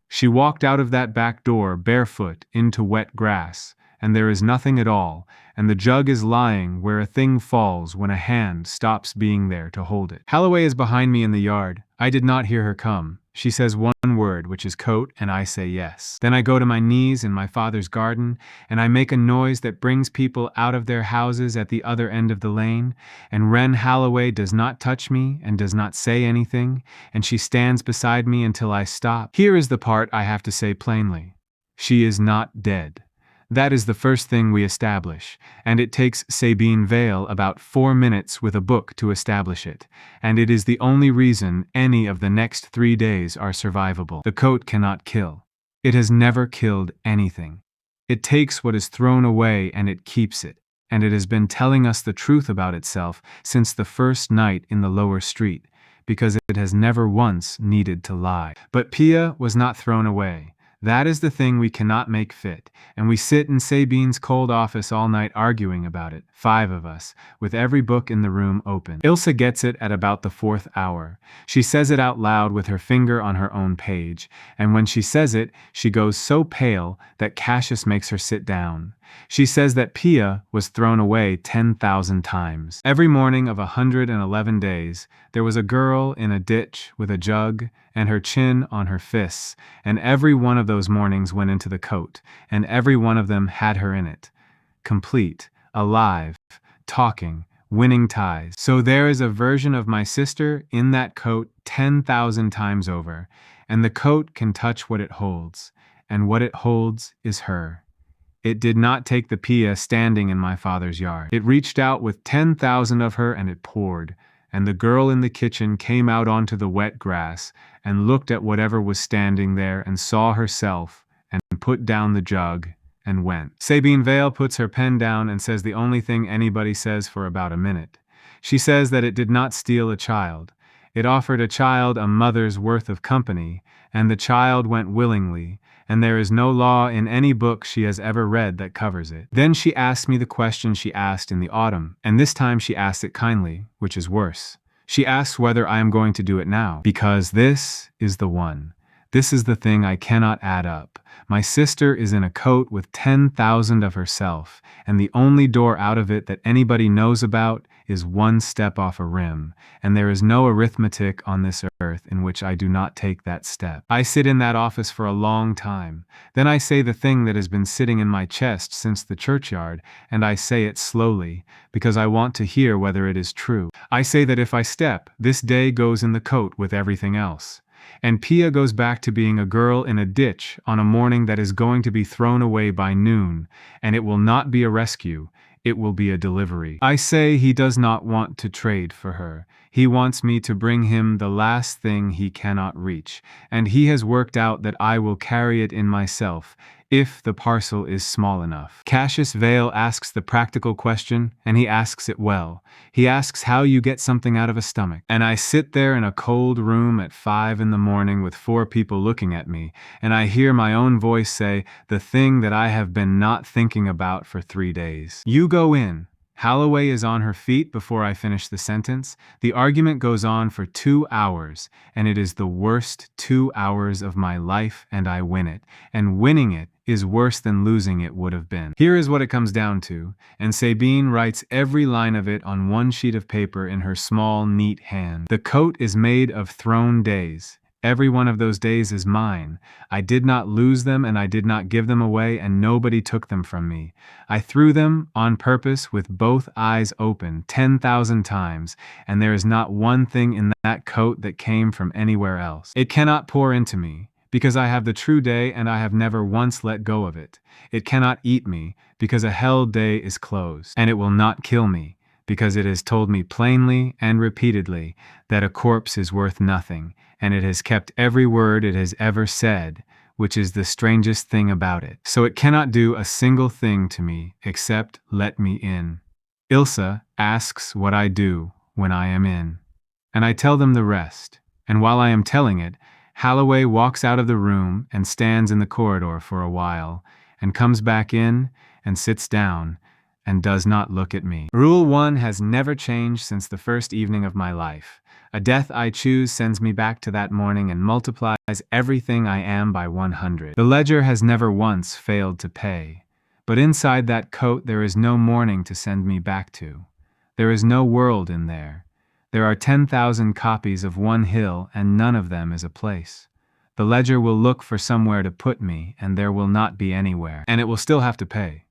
She walked out of that back door barefoot into wet grass, and there is nothing at all, and the jug is lying where a thing falls when a hand stops being there to hold it. Holloway is behind me in the yard. I did not hear her come. She says one word, which is coat, and I say yes. Then I go to my knees in my father's garden, and I make a noise that brings people out of their houses at the other end of the lane, and Wren Holloway does not touch me and does not say anything, and she stands beside me until I stop. Here is the part I have to say plainly. She is not dead. That is the first thing we establish, and it takes Sabine Vale about 4 minutes with a book to establish it, and it is the only reason any of the next 3 days are survivable. The coat cannot kill. It has never killed anything. It takes what is thrown away and it keeps it, and it has been telling us the truth about itself since the first night in the lower street, because it has never once needed to lie. But Pia was not thrown away. That is the thing we cannot make fit, and we sit in Sabine's cold office all night arguing about it, 5 of us, with every book in the room open. Ilse gets it at about the 4th hour. She says it out loud with her finger on her own page, and when she says it, she goes so pale that Cassius makes her sit down. She says that Pia was thrown away 10,000 times. Every morning of 111 days, there was a girl in a ditch with a jug and her chin on her fists, and every one of those mornings went into the coat, and every one of them had her in it. Complete, alive, talking, winning ties. So there is a version of my sister in that coat 10,000 times over, and the coat can touch what it holds, and what it holds is her. It did not take the Pia standing in my father's yard. It reached out with 10,000 of her and it poured, and the girl in the kitchen came out onto the wet grass and looked at whatever was standing there and saw herself and put down the jug and went. Sabine Vale puts her pen down and says the only thing anybody says for about a minute. She says that it did not steal a child. It offered a child a mother's worth of company, and the child went willingly, and there is no law in any book she has ever read that covers it. Then she asked me the question she asked in the autumn, and this time she asked it kindly, which is worse. She asks whether I am going to do it now, because this is the one. This is the thing I cannot add up. My sister is in a coat with 10,000 of herself, and the only door out of it that anybody knows about is one step off a rim, and there is no arithmetic on this earth in which I do not take that step. I sit in that office for a long time. Then I say the thing that has been sitting in my chest since the churchyard, and I say it slowly, because I want to hear whether it is true. I say that if I step, this day goes in the coat with everything else. And Pia goes back to being a girl in a ditch on a morning that is going to be thrown away by noon, and it will not be a rescue, it will be a delivery. I say he does not want to trade for her. He wants me to bring him the last thing he cannot reach, and he has worked out that I will carry it in myself, if the parcel is small enough. Cassius Vale asks the practical question, and he asks it well. He asks how you get something out of a stomach. And I sit there in a cold room at 5 in the morning with 4 people looking at me, and I hear my own voice say the thing that I have been not thinking about for 3 days. You go in. Holloway is on her feet before I finish the sentence. The argument goes on for 2 hours, and it is the worst 2 hours of my life, and I win it. And winning it is worse than losing it would have been. Here is what it comes down to, and Sabine writes every line of it on one sheet of paper in her small, neat hand. The coat is made of thrown days. Every one of those days is mine. I did not lose them, and I did not give them away, and nobody took them from me. I threw them on purpose with both eyes open 10,000 times, and there is not one thing in that coat that came from anywhere else. It cannot pour into me, because I have the true day and I have never once let go of it. It cannot eat me, because a hell day is closed, and it will not kill me, because it has told me plainly and repeatedly that a corpse is worth nothing, and it has kept every word it has ever said, which is the strangest thing about it. So it cannot do a single thing to me except let me in. Ilsa asks what I do when I am in, and I tell them the rest, and while I am telling it, Holloway walks out of the room and stands in the corridor for a while, and comes back in and sits down, and does not look at me. Rule 1 has never changed since the first evening of my life. A death I choose sends me back to that morning and multiplies everything I am by 100. The ledger has never once failed to pay. But inside that coat there is no morning to send me back to. There is no world in there. There are 10,000 copies of one hill, and none of them is a place. The ledger will look for somewhere to put me, and there will not be anywhere. And it will still have to pay.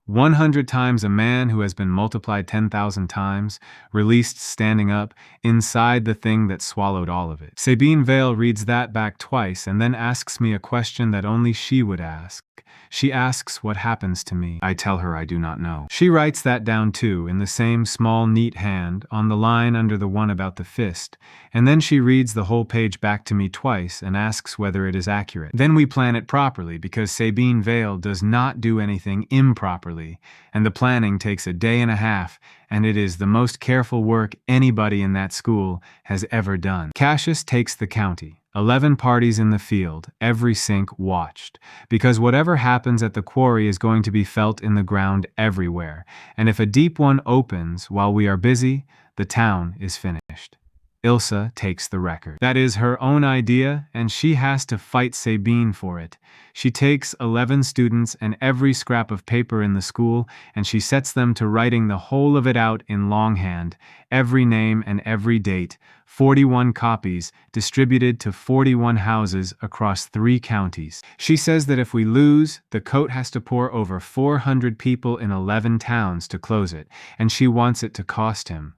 100 times a man who has been multiplied 10,000 times, released standing up, inside the thing that swallowed all of it. Sabine Vale reads that back twice and then asks me a question that only she would ask. She asks what happens to me. I tell her I do not know. She writes that down too, in the same small, neat hand, on the line under the one about the fist, and then she reads the whole page back to me twice and asks whether it is accurate. Then we plan it properly, because Sabine Vale does not do anything improperly, and the planning takes a day and a half, and it is the most careful work anybody in that school has ever done. Cassius takes the county. 11 parties in the field, every sink watched, because whatever happens at the quarry is going to be felt in the ground everywhere, and if a deep one opens while we are busy, the town is finished. Ilsa takes the record. That is her own idea, and she has to fight Sabine for it. She takes 11 students and every scrap of paper in the school, and she sets them to writing the whole of it out in longhand, every name and every date, 41 copies, distributed to 41 houses across 3 counties. She says that if we lose, the coat has to pour over 400 people in 11 towns to close it, and she wants it to cost him.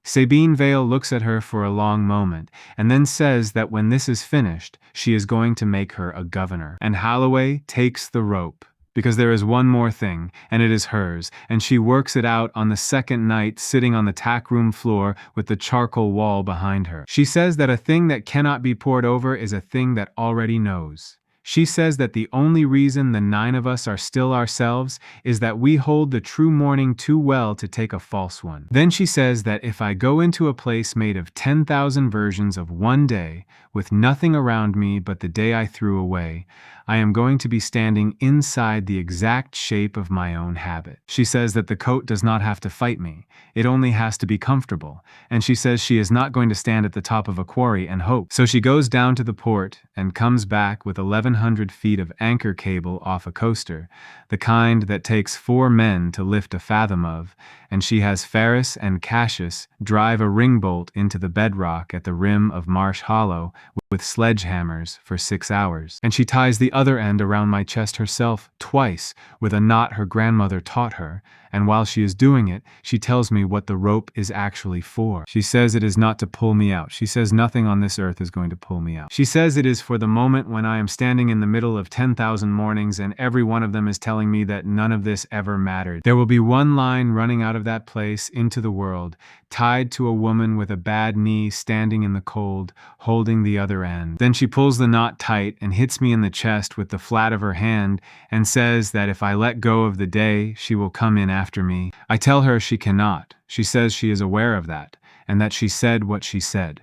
Sabine Vale looks at her for a long moment, and then says that when this is finished, she is going to make her a governor. And Holloway takes the rope, because there is one more thing, and it is hers, and she works it out on the second night sitting on the tack room floor with the charcoal wall behind her. She says that a thing that cannot be poured over is a thing that already knows. She says that the only reason the 9 of us are still ourselves is that we hold the true morning too well to take a false one. Then she says that if I go into a place made of 10,000 versions of one day, with nothing around me but the day I threw away, I am going to be standing inside the exact shape of my own habit. She says that the coat does not have to fight me, it only has to be comfortable, and she says she is not going to stand at the top of a quarry and hope. So she goes down to the port and comes back with 1,100 feet of anchor cable off a coaster, the kind that takes 4 men to lift a fathom of, and she has Ferris and Cassius drive a ring bolt into the bedrock at the rim of Marsh Hollow with sledgehammers for 6 hours. And she ties the other end around my chest herself twice with a knot her grandmother taught her, and while she is doing it, she tells me what the rope is actually for. She says it is not to pull me out. She says nothing on this earth is going to pull me out. She says it is for the moment when I am standing in the middle of 10,000 mornings and every one of them is telling me that none of this ever mattered. There will be one line running out of that place into the world, tied to a woman with a bad knee standing in the cold, holding the other end. Then she pulls the knot tight and hits me in the chest with the flat of her hand and says that if I let go of the day, she will come in after me. I tell her she cannot. She says she is aware of that, and that she said what she said.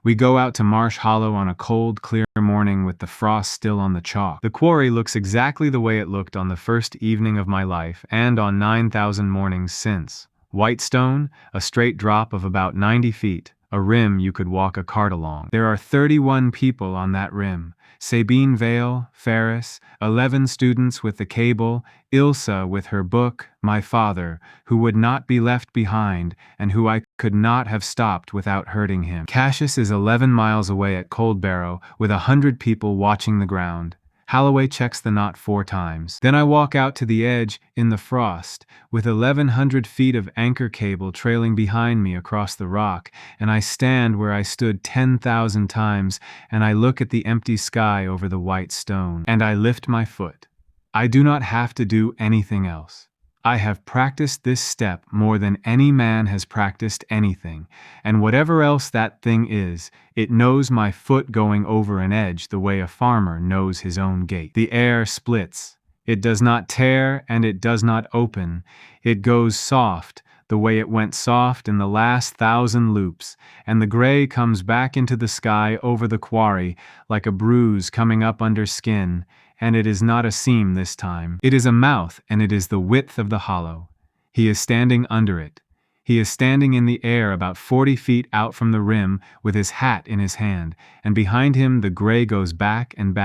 We go out to Marsh Hollow on a cold, clear morning with the frost still on the chalk. The quarry looks exactly the way it looked on the first evening of my life and on 9,000 mornings since. White stone, a straight drop of about 90 feet, a rim you could walk a cart along. There are 31 people on that rim. Sabine Vale, Ferris, 11 students with the cable, Ilsa with her book, my father, who would not be left behind and who I could not have stopped without hurting him. Cassius is 11 miles away at Coldbarrow with 100 people watching the ground. Holloway checks the knot 4 times. Then I walk out to the edge in the frost with 1,100 feet of anchor cable trailing behind me across the rock, and I stand where I stood 10,000 times, and I look at the empty sky over the white stone, and I lift my foot. I do not have to do anything else. I have practiced this step more than any man has practiced anything, and whatever else that thing is, it knows my foot going over an edge the way a farmer knows his own gate. The air splits. It does not tear and it does not open. It goes soft, the way it went soft in the last 1,000 loops, and the gray comes back into the sky over the quarry like a bruise coming up under skin, and it is not a seam this time. It is a mouth, and it is the width of the hollow. He is standing under it. He is standing in the air about 40 feet out from the rim with his hat in his hand, and behind him the gray goes back, and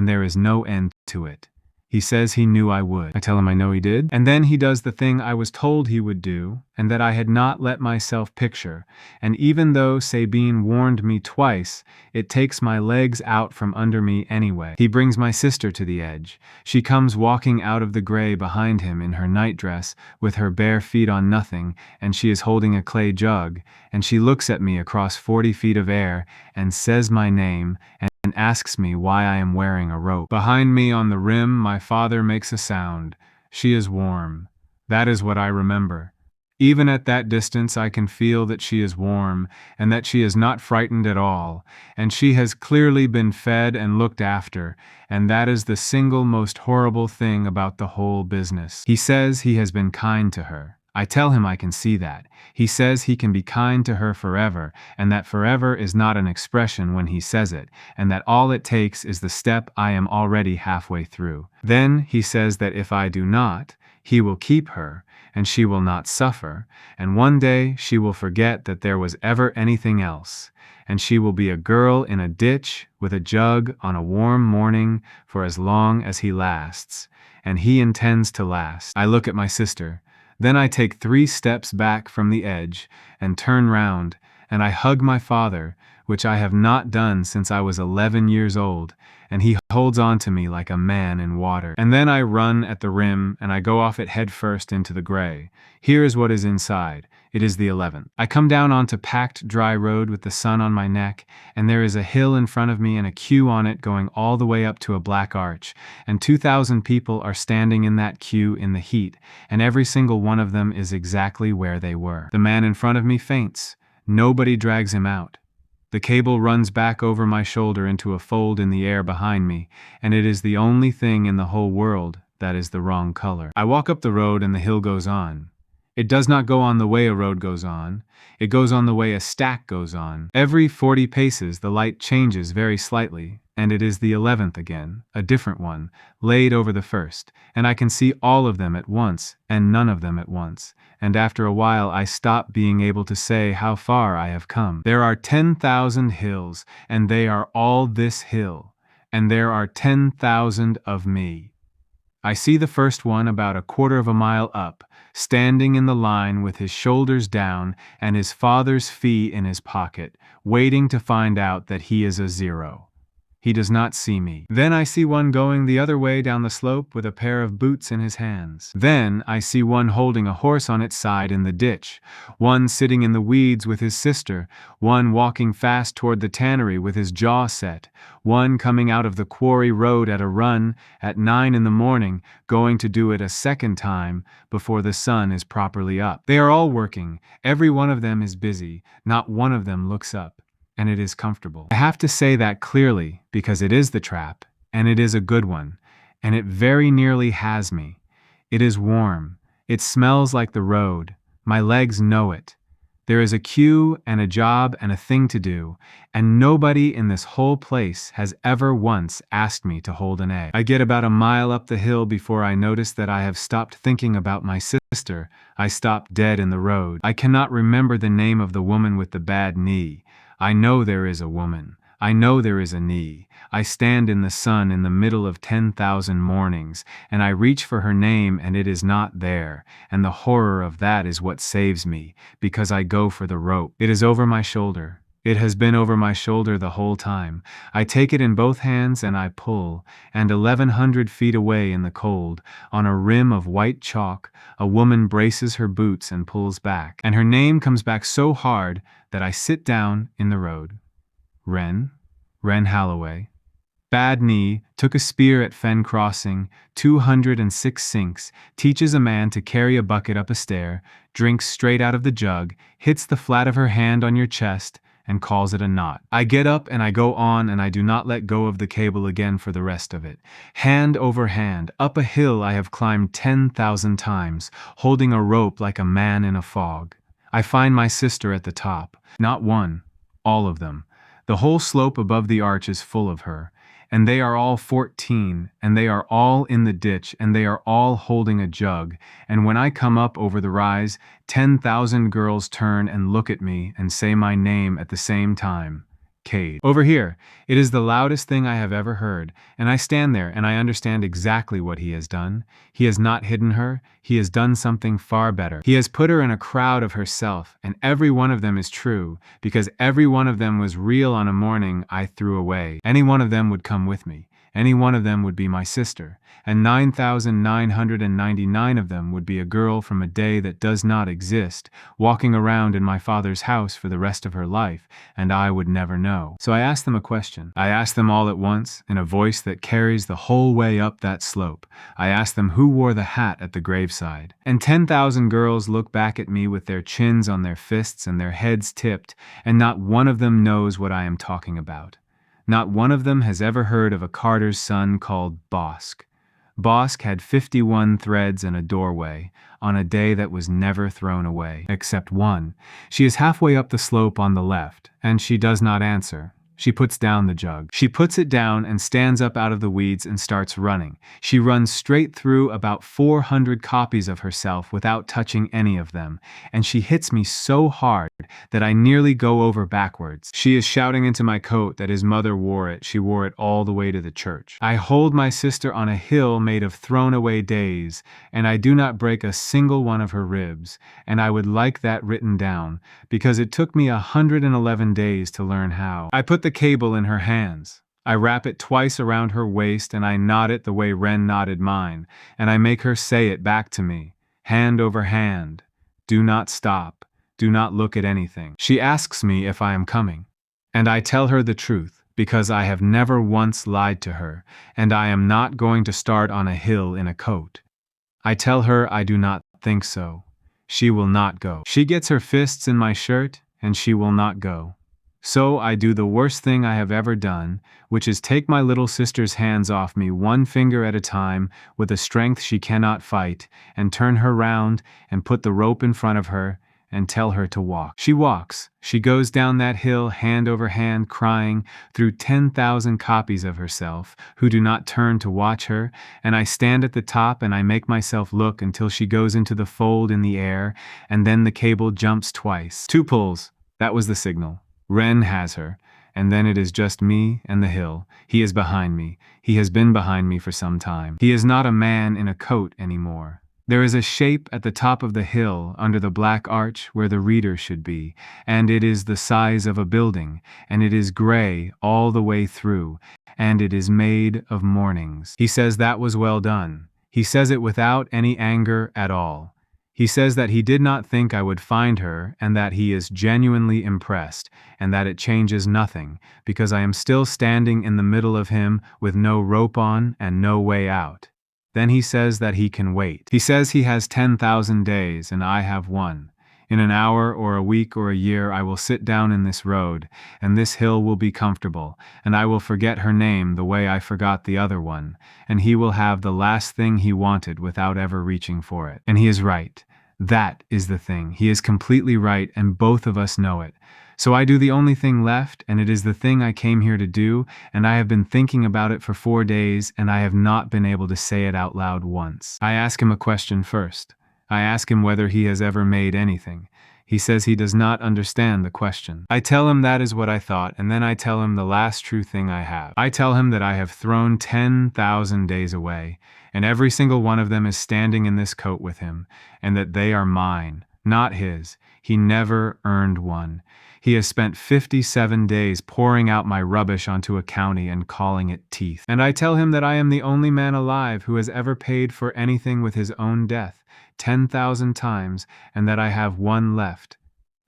there is no end to it. He says he knew I would. I tell him I know he did. And then he does the thing I was told he would do, and that I had not let myself picture. And even though Sabine warned me twice, it takes my legs out from under me anyway. He brings my sister to the edge. She comes walking out of the gray behind him in her nightdress, with her bare feet on nothing, and she is holding a clay jug, and she looks at me across 40 feet of air, and says my name, and asks me why I am wearing a rope. Behind me on the rim, my father makes a sound. She is warm. That is what I remember. Even at that distance, I can feel that she is warm, and that she is not frightened at all, and she has clearly been fed and looked after, and that is the single most horrible thing about the whole business. He says he has been kind to her. I tell him I can see that. He says he can be kind to her forever, and that forever is not an expression when he says it, and that all it takes is the step I am already halfway through. Then he says that if I do not, he will keep her, and she will not suffer, and one day she will forget that there was ever anything else, and she will be a girl in a ditch with a jug on a warm morning for as long as he lasts, and he intends to last. I look at my sister. Then I take 3 steps back from the edge and turn round, and I hug my father, which I have not done since I was 11 years old, and he holds on to me like a man in water. And then I run at the rim, and I go off it head first into the gray. Here is what is inside. It is the 11th. I come down onto packed, dry road with the sun on my neck, and there is a hill in front of me and a queue on it going all the way up to a black arch, and 2,000 people are standing in that queue in the heat, and every single one of them is exactly where they were. The man in front of me faints. Nobody drags him out. The cable runs back over my shoulder into a fold in the air behind me, and it is the only thing in the whole world that is the wrong color. I walk up the road and the hill goes on. It does not go on the way a road goes on. It goes on the way a stack goes on. Every 40 paces the light changes very slightly, and it is the 11th again, a different one, laid over the first, and I can see all of them at once, and none of them at once, and after a while I stop being able to say how far I have come. There are 10,000 hills, and they are all this hill, and there are 10,000 of me. I see the first one about a quarter of a mile up, standing in the line with his shoulders down and his father's fee in his pocket, waiting to find out that he is a zero. He does not see me. Then I see one going the other way down the slope with a pair of boots in his hands. Then I see one holding a horse on its side in the ditch, one sitting in the weeds with his sister, one walking fast toward the tannery with his jaw set, one coming out of the quarry road at a run at 9 in the morning, going to do it a second time before the sun is properly up. They are all working. Every one of them is busy. Not one of them looks up. And it is comfortable. I have to say that clearly because it is the trap, and it is a good one, and it very nearly has me. It is warm. It smells like the road. My legs know it. There is a queue and a job and a thing to do, and nobody in this whole place has ever once asked me to hold an egg. I get about a mile up the hill before I notice that I have stopped thinking about my sister. I stop dead in the road. I cannot remember the name of the woman with the bad knee. I know there is a woman. I know there is a knee. I stand in the sun in the middle of 10,000 mornings, and I reach for her name and it is not there, and the horror of that is what saves me, because I go for the rope. It is over my shoulder. It has been over my shoulder the whole time. I take it in both hands and I pull, and 1,100 feet away in the cold, on a rim of white chalk, a woman braces her boots and pulls back, and her name comes back so hard that I sit down in the road. Wren Halloway. Bad knee, took a spear at Fen Crossing, 206 sinks, teaches a man to carry a bucket up a stair, drinks straight out of the jug, hits the flat of her hand on your chest, and calls it a knot. I get up and I go on and I do not let go of the cable again for the rest of it. Hand over hand, up a hill I have climbed 10,000 times, holding a rope like a man in a fog. I find my sister at the top. Not one, all of them. The whole slope above the arch is full of her. And they are all 14, and they are all in the ditch, and they are all holding a jug. And when I come up over the rise, 10,000 girls turn and look at me and say my name at the same time. Cade. Over here, it is the loudest thing I have ever heard, and I stand there and I understand exactly what he has done. He has not hidden her, he has done something far better. He has put her in a crowd of herself, and every one of them is true, because every one of them was real on a morning I threw away. Any one of them would come with me. Any one of them would be my sister, and 9,999 of them would be a girl from a day that does not exist, walking around in my father's house for the rest of her life, and I would never know. So I asked them a question. I asked them all at once, in a voice that carries the whole way up that slope. I asked them who wore the hat at the graveside. And 10,000 girls look back at me with their chins on their fists and their heads tipped, and not one of them knows what I am talking about. Not one of them has ever heard of a carter's son called Bosk. Bosk had 51 threads and a doorway, on a day that was never thrown away, except one. She is halfway up the slope on the left, and she does not answer. She puts down the jug. She puts it down and stands up out of the weeds and starts running. She runs straight through about 400 copies of herself without touching any of them, and she hits me so hard that I nearly go over backwards. She is shouting into my coat that his mother wore it. She wore it all the way to the church. I hold my sister on a hill made of thrown-away days, and I do not break a single one of her ribs, and I would like that written down, because it took me 111 days to learn how. I put the cable in her hands. I wrap it twice around her waist and I knot it the way Wren knotted mine, and I make her say it back to me, hand over hand. Do not stop. Do not look at anything. She asks me if I am coming, and I tell her the truth, because I have never once lied to her, and I am not going to start on a hill in a coat. I tell her I do not think so. She will not go. She gets her fists in my shirt, and she will not go. So I do the worst thing I have ever done, which is take my little sister's hands off me one finger at a time with a strength she cannot fight, and turn her round and put the rope in front of her and tell her to walk. She walks. She goes down that hill hand over hand, crying through 10,000 copies of herself who do not turn to watch her, and I stand at the top and I make myself look until she goes into the fold in the air, and then the cable jumps twice. 2 pulls. That was the signal. Ren has her, and then it is just me and the hill. He is behind me. He has been behind me for some time. He is not a man in a coat anymore. There is a shape at the top of the hill under the black arch where the reader should be, and it is the size of a building, and it is gray all the way through, and it is made of mornings. He says that was well done. He says it without any anger at all. He says that he did not think I would find her, and that he is genuinely impressed, and that it changes nothing, because I am still standing in the middle of him with no rope on and no way out. Then he says that he can wait. He says he has 10,000 days, and I have 1. In an hour or a week or a year I will sit down in this road, and this hill will be comfortable, and I will forget her name the way I forgot the other one, and he will have the last thing he wanted without ever reaching for it. And he is right. That is the thing. He is completely right, and both of us know it. So I do the only thing left, and it is the thing I came here to do, and I have been thinking about it for 4 days, and I have not been able to say it out loud once. I ask him a question first. I ask him whether he has ever made anything. He says he does not understand the question. I tell him that is what I thought, and then I tell him the last true thing I have. I tell him that I have thrown 10,000 days away, and every single one of them is standing in this coat with him, and that they are mine, not his. He never earned one. He has spent 57 days pouring out my rubbish onto a county and calling it teeth. And I tell him that I am the only man alive who has ever paid for anything with his own death, 10,000 times, and that I have 1 left.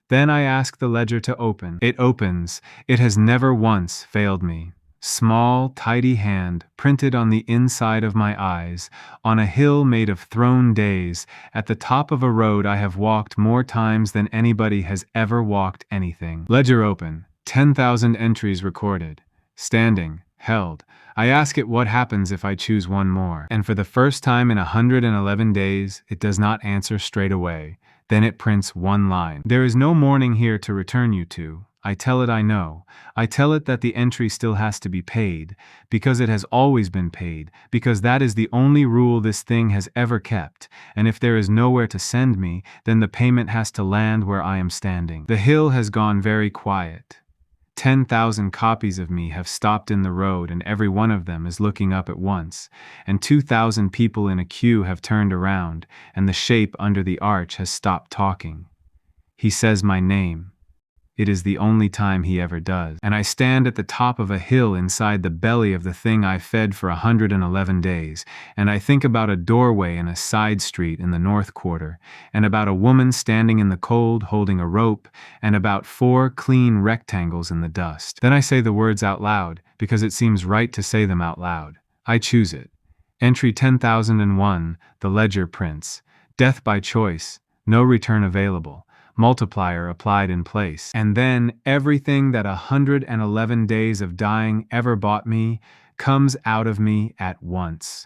Then I ask the ledger to open. It opens. It has never once failed me. Small, tidy hand, printed on the inside of my eyes, on a hill made of thrown days, at the top of a road I have walked more times than anybody has ever walked anything. Ledger open. 10,000 entries recorded. Standing. Held. I ask it what happens if I choose 1 more. And for the first time in 111 days, it does not answer straight away. Then it prints 1 line. There is no morning here to return you to. I tell it I know. I tell it that the entry still has to be paid, because it has always been paid, because that is the only rule this thing has ever kept, and if there is nowhere to send me, then the payment has to land where I am standing. The hill has gone very quiet. 10,000 copies of me have stopped in the road, and every one of them is looking up at once, and 2,000 people in a queue have turned around, and the shape under the arch has stopped talking. He says my name. It is the only time he ever does. And I stand at the top of a hill inside the belly of the thing I fed for 111 days, and I think about a doorway in a side street in the North Quarter, and about a woman standing in the cold holding a rope, and about 4 clean rectangles in the dust. Then I say the words out loud, because it seems right to say them out loud. I choose it. Entry 10,001, the ledger prints. Death by choice, no return available. Multiplier applied in place. And then everything that 111 days of dying ever bought me comes out of me at once.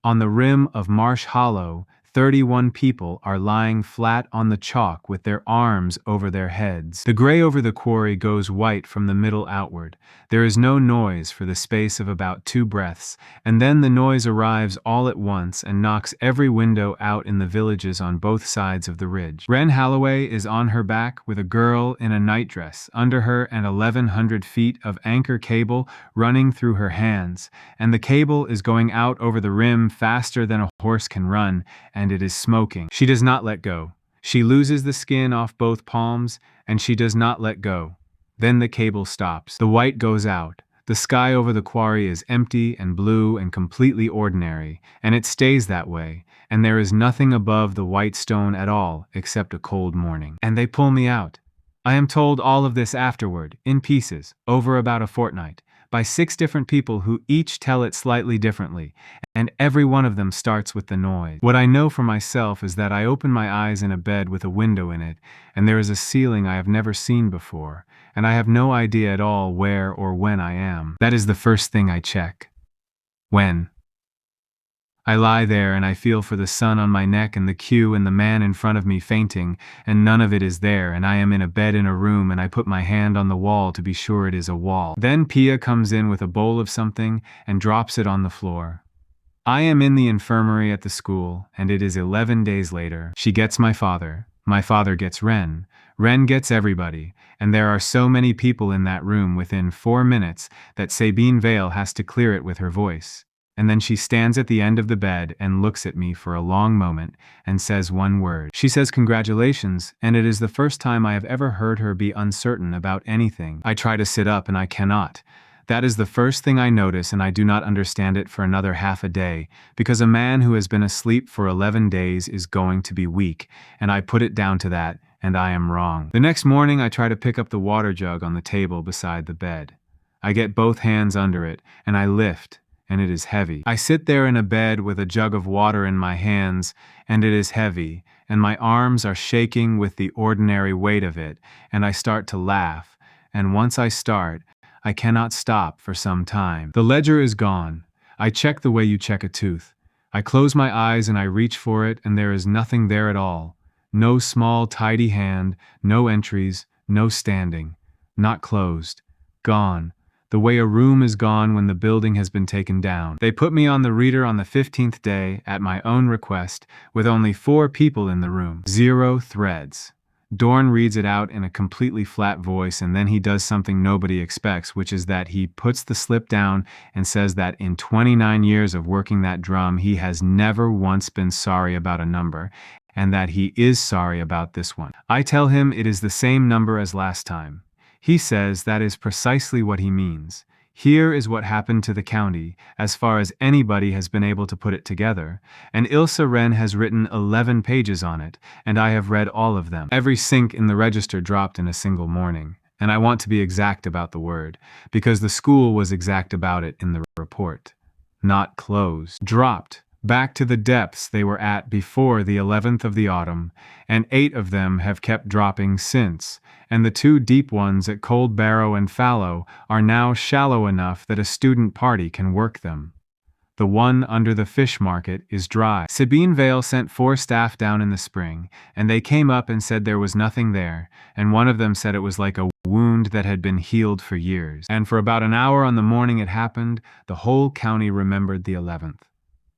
On the rim of Marsh Hollow, 31 people are lying flat on the chalk with their arms over their heads. The gray over the quarry goes white from the middle outward. There is no noise for the space of about 2 breaths, and then the noise arrives all at once and knocks every window out in the villages on both sides of the ridge. Wren Holloway is on her back with a girl in a nightdress, under her and 1,100 feet of anchor cable running through her hands, and the cable is going out over the rim faster than a horse can run, and it is smoking. She does not let go. She loses the skin off both palms, and she does not let go. Then the cable stops. The white goes out. The sky over the quarry is empty and blue and completely ordinary, and it stays that way, and there is nothing above the white stone at all except a cold morning. And they pull me out. I am told all of this afterward, in pieces, over about a fortnight, by 6 different people who each tell it slightly differently, and every one of them starts with the noise. What I know for myself is that I open my eyes in a bed with a window in it, and there is a ceiling I have never seen before, and I have no idea at all where or when I am. That is the first thing I check. When? I lie there and I feel for the sun on my neck and the queue and the man in front of me fainting, and none of it is there, and I am in a bed in a room and I put my hand on the wall to be sure it is a wall. Then Pia comes in with a bowl of something and drops it on the floor. I am in the infirmary at the school, and it is 11 days later. She gets my father gets Ren gets everybody, and there are so many people in that room within 4 minutes that Sabine Vale has to clear it with her voice. And then she stands at the end of the bed and looks at me for a long moment and says one word. She says congratulations, and it is the first time I have ever heard her be uncertain about anything. I try to sit up and I cannot. That is the first thing I notice, and I do not understand it for another half a day, because a man who has been asleep for 11 days is going to be weak, and I put it down to that, and I am wrong. The next morning I try to pick up the water jug on the table beside the bed. I get both hands under it, and I lift, and it is heavy. I sit there in a bed with a jug of water in my hands, and it is heavy, and my arms are shaking with the ordinary weight of it, and I start to laugh, and once I start, I cannot stop for some time. The ledger is gone. I check the way you check a tooth. I close my eyes and I reach for it, and there is nothing there at all. No small, tidy hand, no entries, no standing. Not closed. Gone. The way a room is gone when the building has been taken down. They put me on the reader on the 15th day, at my own request, with only 4 people in the room. 0 threads. Dorn reads it out in a completely flat voice, and then he does something nobody expects, which is that he puts the slip down and says that in 29 years of working that drum, he has never once been sorry about a number, and that he is sorry about this one. I tell him it is the same number as last time. He says that is precisely what he means. Here is what happened to the county, as far as anybody has been able to put it together, and Ilse Wren has written 11 pages on it, and I have read all of them. Every sink in the register dropped in a single morning, and I want to be exact about the word, because the school was exact about it in the report. Not closed. Dropped. Back to the depths they were at before the 11th of the autumn, and 8 of them have kept dropping since, and the 2 deep ones at Cold Barrow and Fallow are now shallow enough that a student party can work them. The one under the fish market is dry. Sabine Vale sent 4 staff down in the spring, and they came up and said there was nothing there, and one of them said it was like a wound that had been healed for years. And for about an hour on the morning it happened, the whole county remembered the 11th.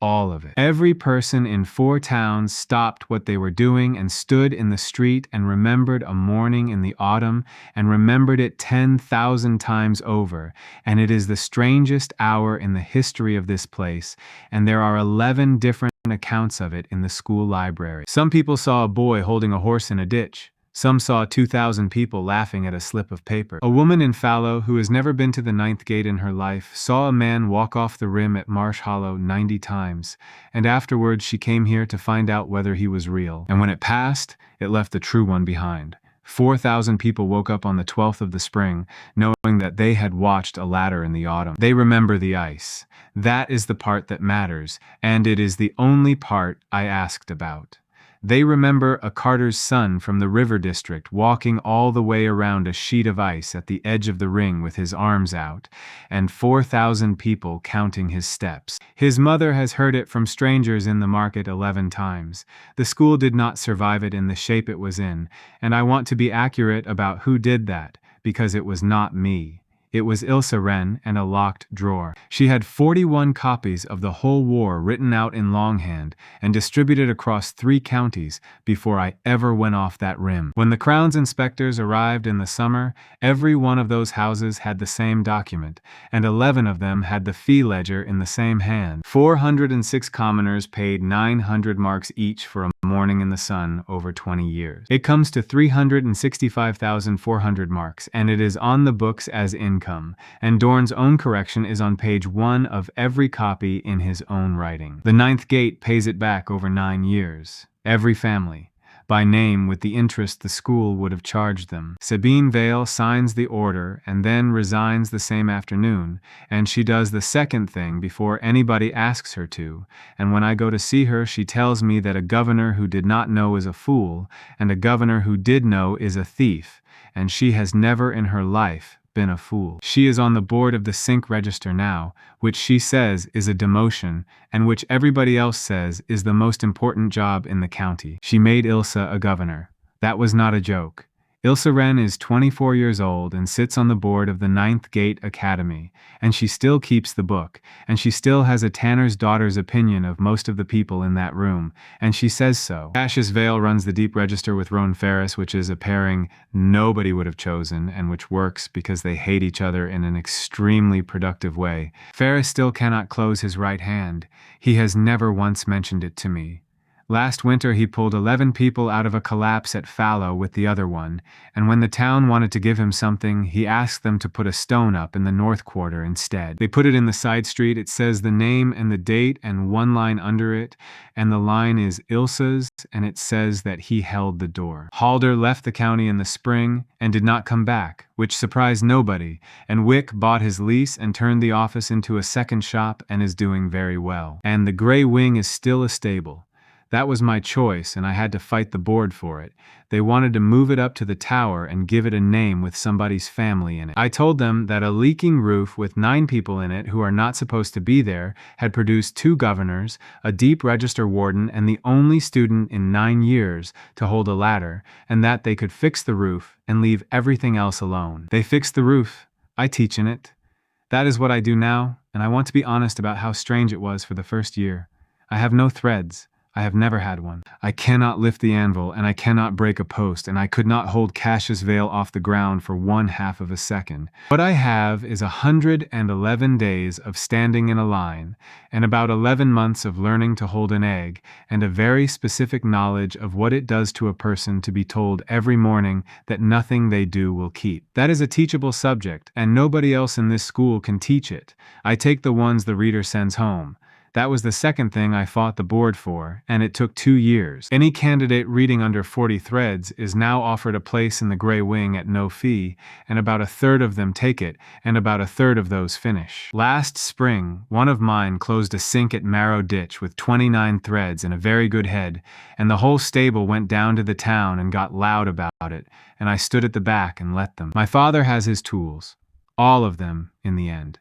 All of it. Every person in 4 towns stopped what they were doing and stood in the street and remembered a morning in the autumn and remembered it 10,000 times over, and it is the strangest hour in the history of this place, and there are 11 different accounts of it in the school library. Some people saw a boy holding a horse in a ditch. Some saw 2,000 people laughing at a slip of paper. A woman in Fallow, who has never been to the 9th gate in her life, saw a man walk off the rim at Marsh Hollow 90 times, and afterwards she came here to find out whether he was real. And when it passed, it left the true one behind. 4,000 people woke up on the 12th of the spring, knowing that they had watched a ladder in the autumn. They remember the ice. That is the part that matters, and it is the only part I asked about. They remember a carter's son from the river district walking all the way around a sheet of ice at the edge of the ring with his arms out, and 4,000 people counting his steps. His mother has heard it from strangers in the market 11 times. The school did not survive it in the shape it was in, and I want to be accurate about who did that, because it was not me. It was Ilse Wren and a locked drawer. She had 41 copies of the whole war written out in longhand and distributed across 3 counties before I ever went off that rim. When the Crown's inspectors arrived in the summer, every one of those houses had the same document, and 11 of them had the fee ledger in the same hand. 406 commoners paid 900 marks each for a morning in the sun over 20 years. It comes to 365,400 marks, and it is on the books as income, and Dorn's own correction is on page 1 of every copy in his own writing. The 9th gate pays it back over 9 years. Every family. by name with the interest the school would have charged them. Sabine Vale signs the order and then resigns the same afternoon, and she does the second thing before anybody asks her to, and when I go to see her she tells me that a governor who did not know is a fool, and a governor who did know is a thief, and she has never in her life been a fool. She is on the board of the Sync Register now, which she says is a demotion, and which everybody else says is the most important job in the county. She made Ilsa a governor. That was not a joke. Ilsa Wren is 24 years old and sits on the board of the Ninth Gate Academy, and she still keeps the book, and she still has a tanner's daughter's opinion of most of the people in that room, and she says so. Cassius Vale runs the Deep Register with Roan Ferris, which is a pairing nobody would have chosen, and which works because they hate each other in an extremely productive way. Ferris still cannot close his right hand. He has never once mentioned it to me. Last winter he pulled 11 people out of a collapse at Fallow with the other one, and when the town wanted to give him something, he asked them to put a stone up in the north quarter instead. They put it in the side street. It says the name and the date and one line under it, and the line is Ilsa's, and it says that he held the door. Halder left the county in the spring and did not come back, which surprised nobody, and Wick bought his lease and turned the office into a second shop and is doing very well. And the Grey Wing is still a stable. That was my choice, and I had to fight the board for it. They wanted to move it up to the tower and give it a name with somebody's family in it. I told them that a leaking roof with 9 people in it who are not supposed to be there had produced 2 governors, a Deep Register warden, and the only student in 9 years to hold a ladder, and that they could fix the roof and leave everything else alone. They fixed the roof. I teach in it. That is what I do now, and I want to be honest about how strange it was for the first year. I have no threads. I have never had one. I cannot lift the anvil, and I cannot break a post, and I could not hold Cassius Vale off the ground for 1/2 of a second. What I have is 111 days of standing in a line, and about 11 months of learning to hold an egg, and a very specific knowledge of what it does to a person to be told every morning that nothing they do will keep. That is a teachable subject, and nobody else in this school can teach it. I take the ones the reader sends home. That was the second thing I fought the board for, and it took 2 years. Any candidate reading under 40 threads is now offered a place in the Grey Wing at no fee, and about 1/3 of them take it, and about 1/3 of those finish. Last spring, one of mine closed a sink at Marrow Ditch with 29 threads and a very good head, and the whole stable went down to the town and got loud about it, and I stood at the back and let them. My father has his tools. All of them, in the end.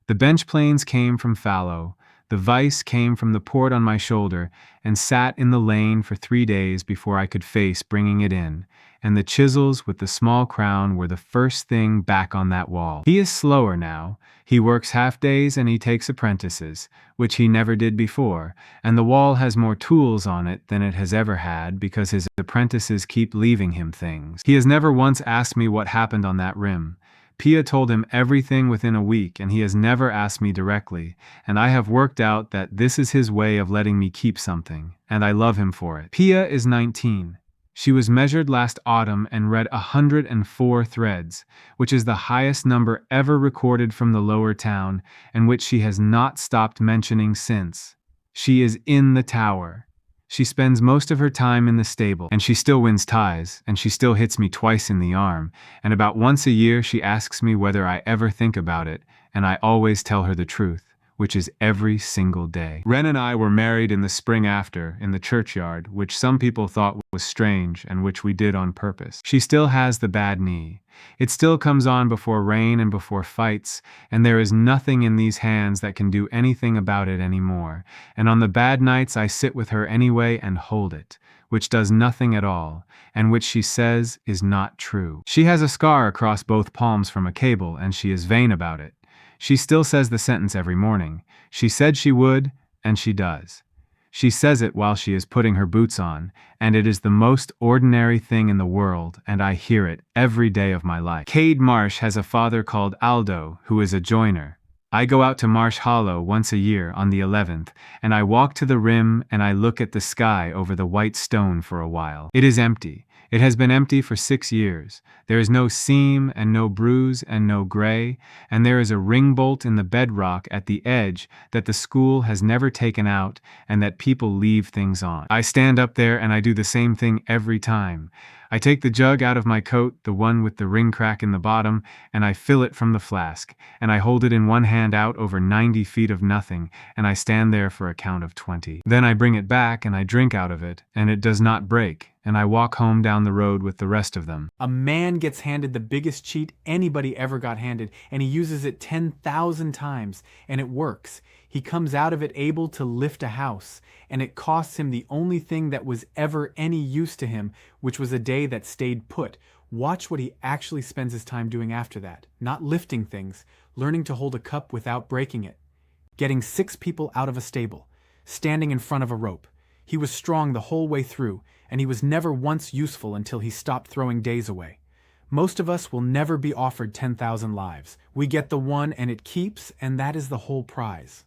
The bench planes came from Fallow. The vise came from the port on my shoulder and sat in the lane for 3 days before I could face bringing it in, and the chisels with the small crown were the first thing back on that wall. He is slower now. He works half-days and he takes apprentices, which he never did before, and the wall has more tools on it than it has ever had because his apprentices keep leaving him things. He has never once asked me what happened on that rim. Pia told him everything within a week, and he has never asked me directly, and I have worked out that this is his way of letting me keep something, and I love him for it. Pia is 19. She was measured last autumn and read 104 threads, which is the highest number ever recorded from the lower town, and which she has not stopped mentioning since. She is in the tower. She spends most of her time in the stable, and she still wins ties, and she still hits me twice in the arm, and about once a year she asks me whether I ever think about it, and I always tell her the truth, which is every single day. Wren and I were married in the spring after, in the churchyard, which some people thought was strange, and which we did on purpose. She still has the bad knee. It still comes on before rain and before fights, and there is nothing in these hands that can do anything about it anymore, and on the bad nights I sit with her anyway and hold it, which does nothing at all, and which she says is not true. She has a scar across both palms from a cable, and she is vain about it. She still says the sentence every morning. She said she would, and she does. She says it while she is putting her boots on, and it is the most ordinary thing in the world, and I hear it every day of my life. Cade Marsh has a father called Aldo, who is a joiner. I go out to Marsh Hollow once a year on the 11th, and I walk to the rim and I look at the sky over the white stone for a while. It is empty. It has been empty for 6 years. There is no seam and no bruise and no gray, and there is a ring bolt in the bedrock at the edge that the school has never taken out and that people leave things on. I stand up there and I do the same thing every time. I take the jug out of my coat, the one with the ring crack in the bottom, and I fill it from the flask, and I hold it in one hand out over 90 feet of nothing, and I stand there for a count of 20. Then I bring it back and I drink out of it, and it does not break, and I walk home down the road with the rest of them. A man gets handed the biggest cheat anybody ever got handed, and he uses it 10,000 times, and it works. He comes out of it able to lift a house, and it costs him the only thing that was ever any use to him, which was a day that stayed put. Watch what he actually spends his time doing after that. Not lifting things, learning to hold a cup without breaking it. Getting 6 people out of a stable, standing in front of a rope. He was strong the whole way through, and he was never once useful until he stopped throwing days away. Most of us will never be offered 10,000 lives. We get the one and it keeps, and that is the whole prize.